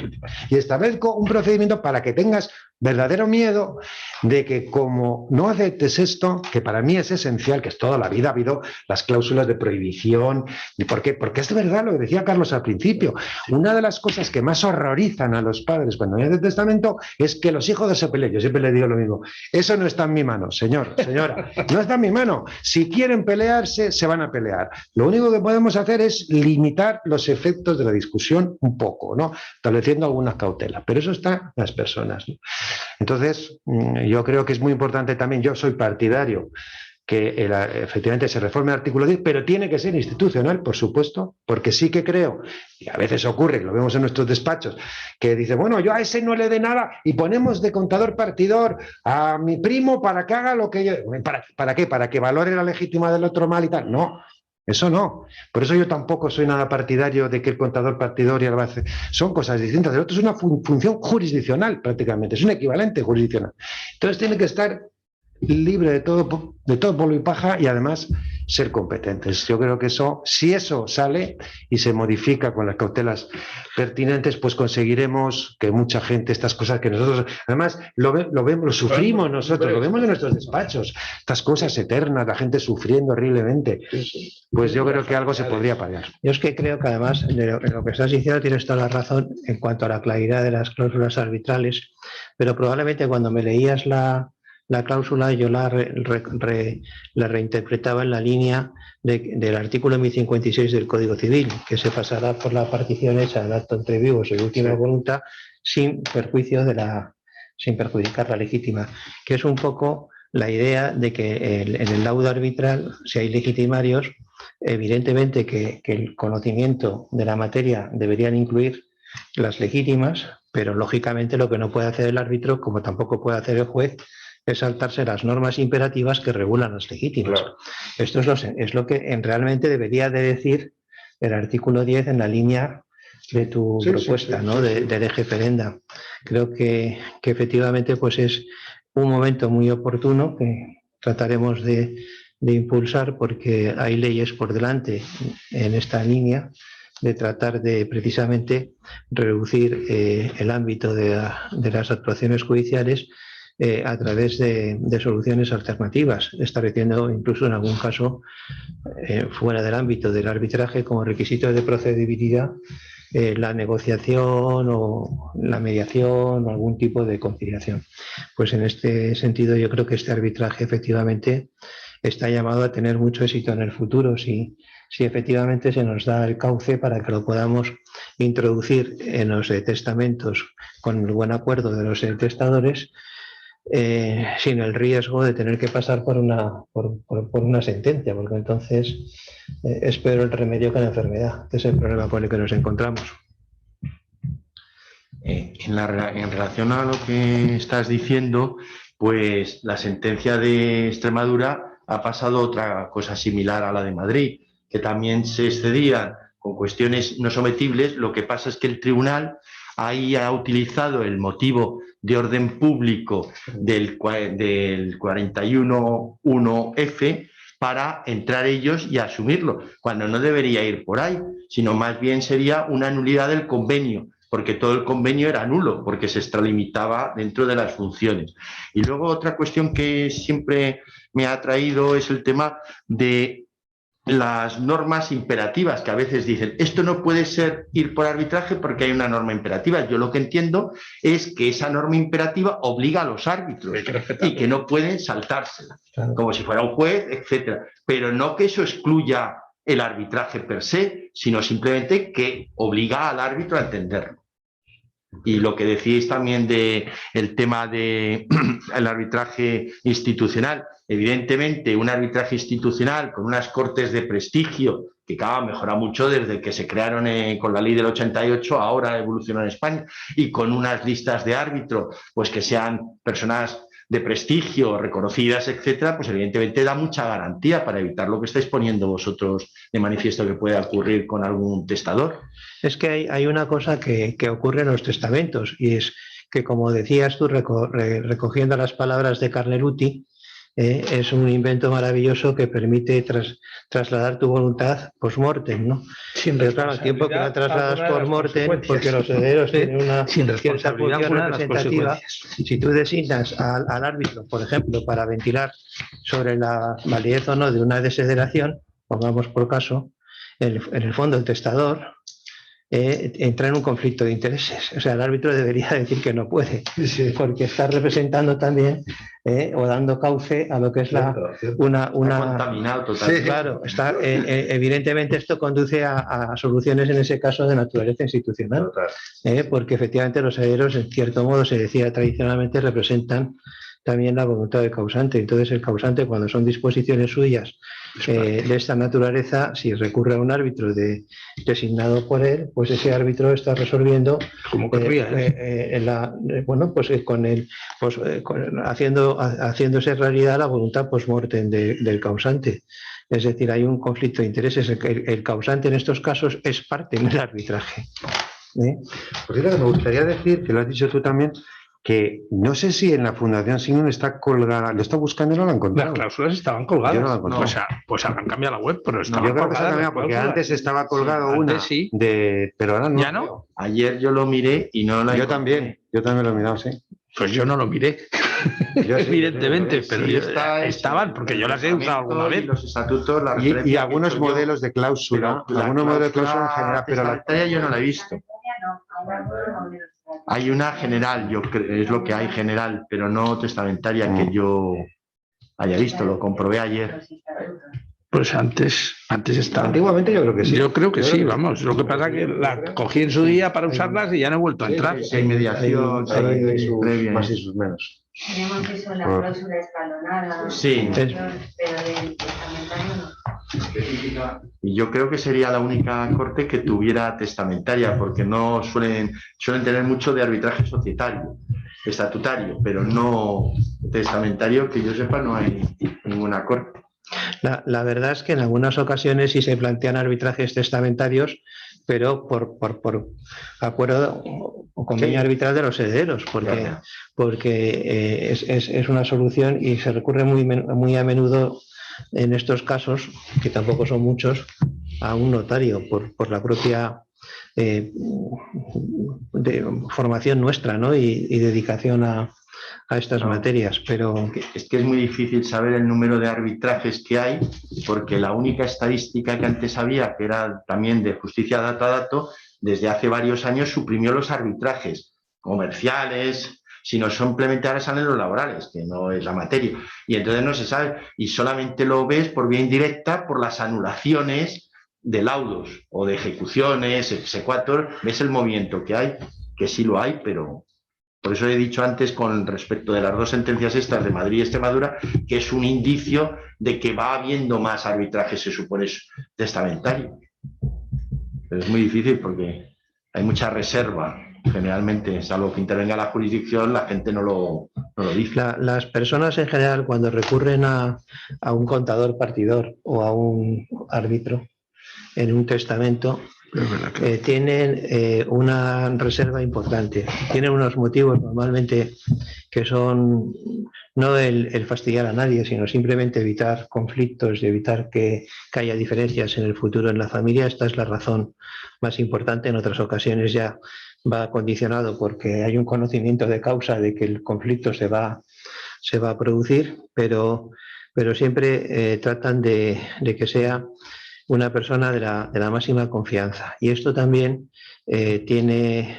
Y establezco un procedimiento para que tengas verdadero miedo de que como no aceptes esto, que para mí es esencial, que es toda la vida ha habido las cláusulas de prohibición. ¿Y por qué? Porque es de verdad lo que decía Carlos al principio. Una de las cosas que más horrorizan a los padres cuando hay el testamento es que los hijos se peleen. Yo siempre les digo lo mismo. Eso no está en mi mano, señor, señora. No está en mi mano. Si quieren pelearse, se van a pelear. Lo único que podemos hacer es limitar los efectos de la discusión un poco, ¿no? Estableciendo algunas cautelas. Pero eso está en las personas, ¿no? Entonces, yo creo que es muy importante también, yo soy partidario que efectivamente se reforme el artículo 10, pero tiene que ser institucional, por supuesto, porque sí que creo, y a veces ocurre, lo vemos en nuestros despachos, que dice, bueno, yo a ese no le dé nada y ponemos de contador partidor a mi primo para que haga lo que yo... ¿Para qué? ¿Para que valore la legítima del otro mal y tal? No. Eso no. Por eso yo tampoco soy nada partidario de que el contador partidor y el base son cosas distintas. El otro es una función jurisdiccional prácticamente, es un equivalente jurisdiccional. Entonces tiene que estar libre de todo polvo y paja y además ser competentes. Yo creo que eso, si eso sale y se modifica con las cautelas pertinentes, pues conseguiremos que mucha gente, estas cosas que nosotros, además lo vemos, lo sufrimos nosotros, lo vemos en nuestros despachos, estas cosas eternas, la gente sufriendo horriblemente, pues yo creo que algo se podría paliar. Yo es que creo que además de lo que estás diciendo tienes toda la razón en cuanto a la claridad de las cláusulas arbitrales, pero probablemente cuando me leías la cláusula yo la reinterpretaba en la línea del artículo 1056 del Código Civil, que se pasará por la partición hecha del acto entre vivos y última voluntad sin perjuicio sin perjudicar la legítima, que es un poco la idea de que en el laudo arbitral, si hay legitimarios, evidentemente que el conocimiento de la materia deberían incluir las legítimas, pero lógicamente lo que no puede hacer el árbitro, como tampoco puede hacer el juez, es saltarse las normas imperativas que regulan las legítimas. Claro. Esto es lo que realmente debería de decir el artículo 10 en la línea de tu propuesta, ¿no? Del eje Ferenda. Creo que efectivamente pues es un momento muy oportuno que trataremos de impulsar porque hay leyes por delante en esta línea de tratar de precisamente reducir el ámbito de las actuaciones judiciales a través de soluciones alternativas, estableciendo incluso en algún caso fuera del ámbito del arbitraje como requisito de procedibilidad la negociación o la mediación o algún tipo de conciliación. Pues en este sentido yo creo que este arbitraje efectivamente está llamado a tener mucho éxito en el futuro si si efectivamente se nos da el cauce para que lo podamos introducir en los testamentos con el buen acuerdo de los testadores, sin el riesgo de tener que pasar por una sentencia, porque entonces es peor el remedio que la enfermedad, que es el problema con el que nos encontramos. En relación a lo que estás diciendo, pues la sentencia de Extremadura ha pasado otra cosa similar a la de Madrid, que también se excedían con cuestiones no sometibles. Lo que pasa es que el tribunal ahí ha utilizado el motivo de orden público del 41.1f para entrar ellos y asumirlo, cuando no debería ir por ahí, sino más bien sería una nulidad del convenio, porque todo el convenio era nulo, porque se extralimitaba dentro de las funciones. Y luego otra cuestión que siempre me ha atraído es el tema de las normas imperativas, que a veces dicen, esto no puede ser ir por arbitraje porque hay una norma imperativa. Yo lo que entiendo es que esa norma imperativa obliga a los árbitros y que no pueden saltársela, como si fuera un juez, etcétera. Pero no que eso excluya el arbitraje per se, sino simplemente que obliga al árbitro a entenderlo. Y lo que decíais también del tema del arbitraje institucional, evidentemente un arbitraje institucional con unas cortes de prestigio, que ha mejorado mucho desde que se crearon con la ley del 88, ahora evolucionó en España, y con unas listas de árbitros, pues que sean personas de prestigio, reconocidas, etcétera, pues evidentemente da mucha garantía para evitar lo que estáis poniendo vosotros de manifiesto que pueda ocurrir con algún testador. Es que hay una cosa que ocurre en los testamentos, y es que, como decías tú, recogiendo las palabras de Carneruti, es un invento maravilloso que permite trasladar tu voluntad post-mortem, ¿no? Pero claro, al tiempo que la trasladas post-mortem, porque los herederos tienen una cierta función representativa, si tú designas al árbitro, por ejemplo, para ventilar sobre la validez o no de una desheredación, pongamos por caso, en el fondo el testador entra en un conflicto de intereses. O sea, el árbitro debería decir que no puede, porque está representando también o dando cauce a lo que es una contaminado totalmente. Sí, claro, evidentemente esto conduce a soluciones en ese caso de naturaleza institucional, porque efectivamente los herederos, en cierto modo, se decía tradicionalmente, representan también la voluntad del causante. Entonces, el causante, cuando son disposiciones suyas de esta naturaleza, si recurre a un árbitro designado por él, pues ese árbitro está resolviendo haciéndose realidad la voluntad post-mortem del causante. Es decir, hay un conflicto de intereses. El causante en estos casos es parte del arbitraje. Pues me gustaría decir, que lo has dicho tú también, que no sé si en la Fundación Signum está colgada, lo está buscando y no lo han encontrado. Las cláusulas estaban colgadas. Yo no la he encontrado. Pues habrán cambiado la web, pero estaban yo creo que se ha cambiado porque antes estaba colgado una sí. pero ahora no. ¿Ya no? Ayer yo lo miré y no la encontré. Yo también lo he mirado, sí. Pues yo no lo miré, evidentemente, pero estaban, porque yo las he usado alguna vez. Los estatutos, y algunos modelos de cláusula, algunos modelos de cláusula en general, pero la talla yo no la he visto. Hay una general, yo creo, es lo que hay general, pero no testamentaria que yo haya visto, lo comprobé ayer. Pues antes estaba. Antiguamente yo creo que sí. Yo creo que sí, vamos. Lo que pasa es que la cogí en su día para usarlas y ya no he vuelto a entrar. Sí, hay mediación, hay sus más y sus menos. Tenemos eso en la cláusula escalonada. Sí. Pero del testamentario no. Y yo creo que sería la única corte que tuviera testamentaria, porque no suelen tener mucho de arbitraje societario, estatutario, pero no testamentario, que yo sepa, no hay ninguna corte. La verdad es que en algunas ocasiones sí se plantean arbitrajes testamentarios, pero por acuerdo o convenio arbitral de los herederos, porque es una solución y se recurre muy a menudo en estos casos, que tampoco son muchos, a un notario por la propia formación nuestra, ¿no? y dedicación a estas materias, pero es que es muy difícil saber el número de arbitrajes que hay, porque la única estadística que antes había, que era también de justicia dato a dato, desde hace varios años suprimió los arbitrajes comerciales, sino simplemente ahora salen los laborales, que no es la materia, y entonces no se sabe, y solamente lo ves por vía indirecta por las anulaciones de laudos o de ejecuciones, exequatur, ves el movimiento que hay, que sí lo hay, pero por eso he dicho antes con respecto de las dos sentencias estas de Madrid y Extremadura, que es un indicio de que va habiendo más arbitraje, se supone, testamentario. Pero es muy difícil porque hay mucha reserva. Generalmente, salvo que intervenga la jurisdicción, la gente no lo dice. Las personas en general, cuando recurren a un contador partidor o a un árbitro en un testamento, tienen una reserva importante. Tienen unos motivos normalmente que son no el fastidiar a nadie, sino simplemente evitar conflictos y evitar que haya diferencias en el futuro en la familia. Esta es la razón más importante. En otras ocasiones ya va condicionado porque hay un conocimiento de causa de que el conflicto se va a producir, pero siempre tratan de que sea una persona de la máxima confianza. Y esto también tiene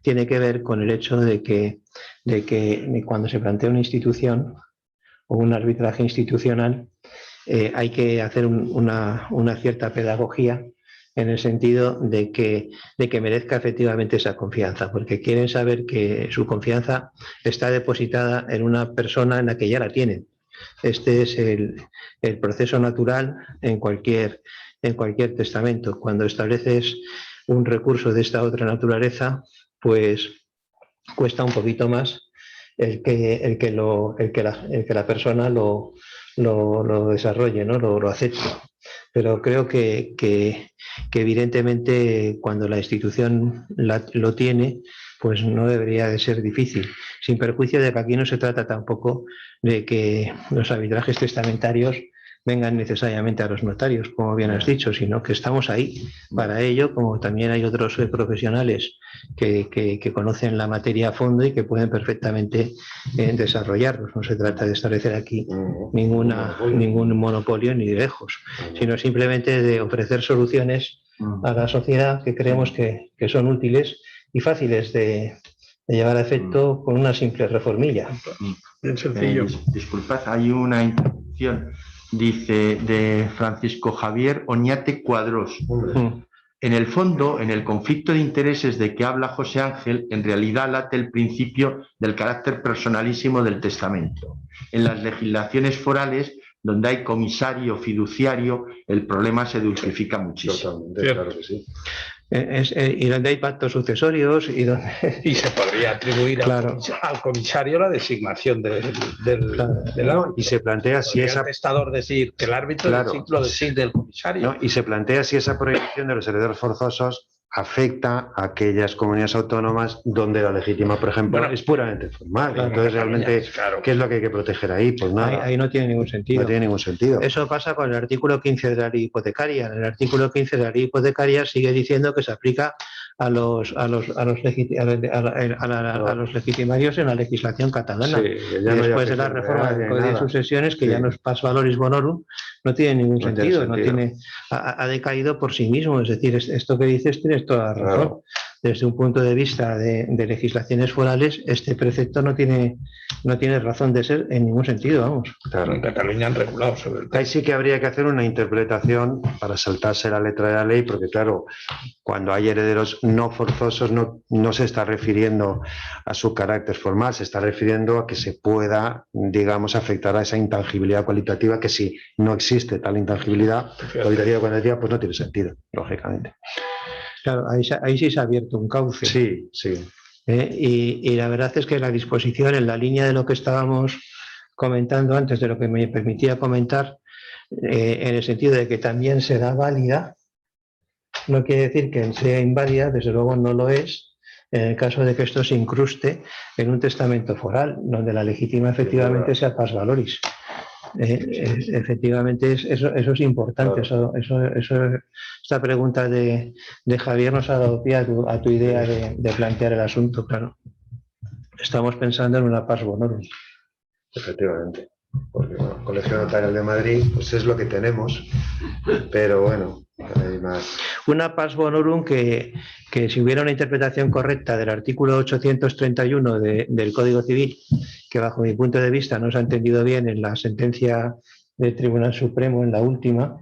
que ver con el hecho de que cuando se plantea una institución o un arbitraje institucional, hay que hacer una cierta pedagogía en el sentido de que merezca efectivamente esa confianza, porque quieren saber que su confianza está depositada en una persona en la que ya la tienen. Este es el proceso natural en cualquier testamento. Cuando estableces un recurso de esta otra naturaleza, pues cuesta un poquito más el que la persona lo desarrolle, ¿no? lo acepte. Pero creo que evidentemente cuando la institución lo tiene, pues no debería de ser difícil, sin perjuicio de que aquí no se trata tampoco de que los arbitrajes testamentarios vengan necesariamente a los notarios, como bien has dicho, sino que estamos ahí para ello, como también hay otros profesionales que conocen la materia a fondo y que pueden perfectamente desarrollarlos. No se trata de establecer aquí ningún monopolio ni de lejos, sino simplemente de ofrecer soluciones a la sociedad que creemos que son útiles y fáciles de llevar a efecto con una simple reformilla. Bien sencillo. Disculpad, hay una interrupción. Dice de Francisco Javier Oñate Cuadros. En el fondo, en el conflicto de intereses de que habla José Ángel, en realidad late el principio del carácter personalísimo del testamento. En las legislaciones forales, donde hay comisario fiduciario, el problema se dulcifica muchísimo. Totalmente, claro que sí. Y donde hay pactos sucesorios y donde... Y se podría atribuir Claro. al comisario la designación del árbitro. Y se plantea si el testador decir que el árbitro es el ciclo de sí del comisario. Y se plantea si esa prohibición de los herederos forzosos afecta a aquellas comunidades autónomas donde la legítima, por ejemplo, es puramente formal. Claro, entonces, realmente, ¿qué es lo que hay que proteger ahí? Pues nada. Ahí no tiene ningún sentido. No tiene ningún sentido. Eso pasa con el artículo 15 de la ley hipotecaria. En el artículo 15 de la ley hipotecaria sigue diciendo que se aplica a los legitimarios en la legislación catalana. Sí, después de la reforma del Código de Sucesiones, que ya no es pars valoris bonorum, no tiene ningún sentido. Ha decaído por sí mismo. Es decir, esto que dices tienes toda la razón. Claro. Desde un punto de vista de legislaciones forales, este precepto no tiene razón de ser en ningún sentido, vamos. Claro, en Cataluña han regulado sobre el tema. Ahí sí que habría que hacer una interpretación para saltarse la letra de la ley, porque claro, cuando hay herederos no forzosos no se está refiriendo a su carácter formal, se está refiriendo a que se pueda, digamos, afectar a esa intangibilidad cualitativa, que si no existe tal intangibilidad cualitativa cuantitativa, pues no tiene sentido, lógicamente. Claro, ahí sí se ha abierto un cauce. Sí, sí. Y la verdad es que la disposición, en la línea de lo que estábamos comentando antes, de lo que me permitía comentar, en el sentido de que también será válida, no quiere decir que sea inválida, desde luego no lo es, en el caso de que esto se incruste en un testamento foral, donde la legítima efectivamente sea pars valoris. Efectivamente, eso es importante. Claro. Esta pregunta de Javier nos ha dado pie a tu idea de plantear el asunto, claro. Estamos pensando en una pars bonorum. Efectivamente, porque bueno, el Colegio Notarial de Madrid pues es lo que tenemos, pero bueno, hay más. Una pars bonorum que si hubiera una interpretación correcta del artículo 831 del Código Civil, que bajo mi punto de vista no se ha entendido bien en la sentencia del Tribunal Supremo, en la última,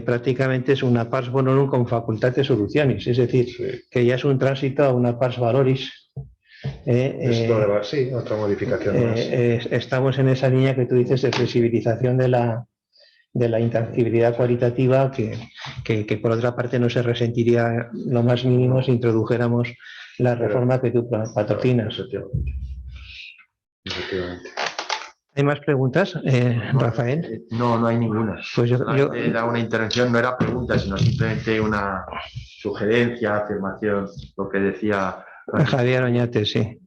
prácticamente es una pars bonorum con facultates solucionis, es decir, que ya es un tránsito a una pars valoris. Sí, otra modificación más. Estamos en esa línea que tú dices de flexibilización de la intangibilidad cualitativa que por otra parte no se resentiría lo más mínimo si introdujéramos la reforma que tú patrocinas. Efectivamente. ¿Hay más preguntas, Rafael? No, no hay ninguna. Pues yo Era una intervención, no era pregunta, sino simplemente una sugerencia, afirmación, lo que decía Javier Oñate, sí.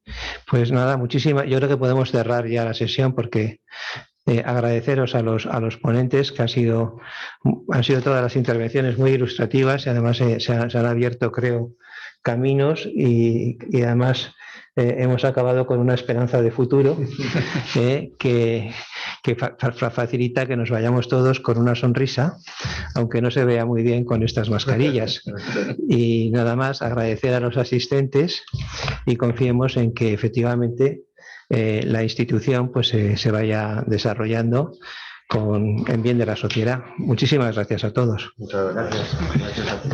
Pues nada, muchísimas. Yo creo que podemos cerrar ya la sesión porque agradeceros a los ponentes que han sido todas las intervenciones muy ilustrativas y además se han abierto, creo, caminos y además hemos acabado con una esperanza de futuro que facilita que nos vayamos todos con una sonrisa, aunque no se vea muy bien con estas mascarillas. Y nada más, agradecer a los asistentes y confiemos en que efectivamente la institución pues, se vaya desarrollando en bien de la sociedad. Muchísimas gracias a todos. Muchas gracias. Gracias a ti.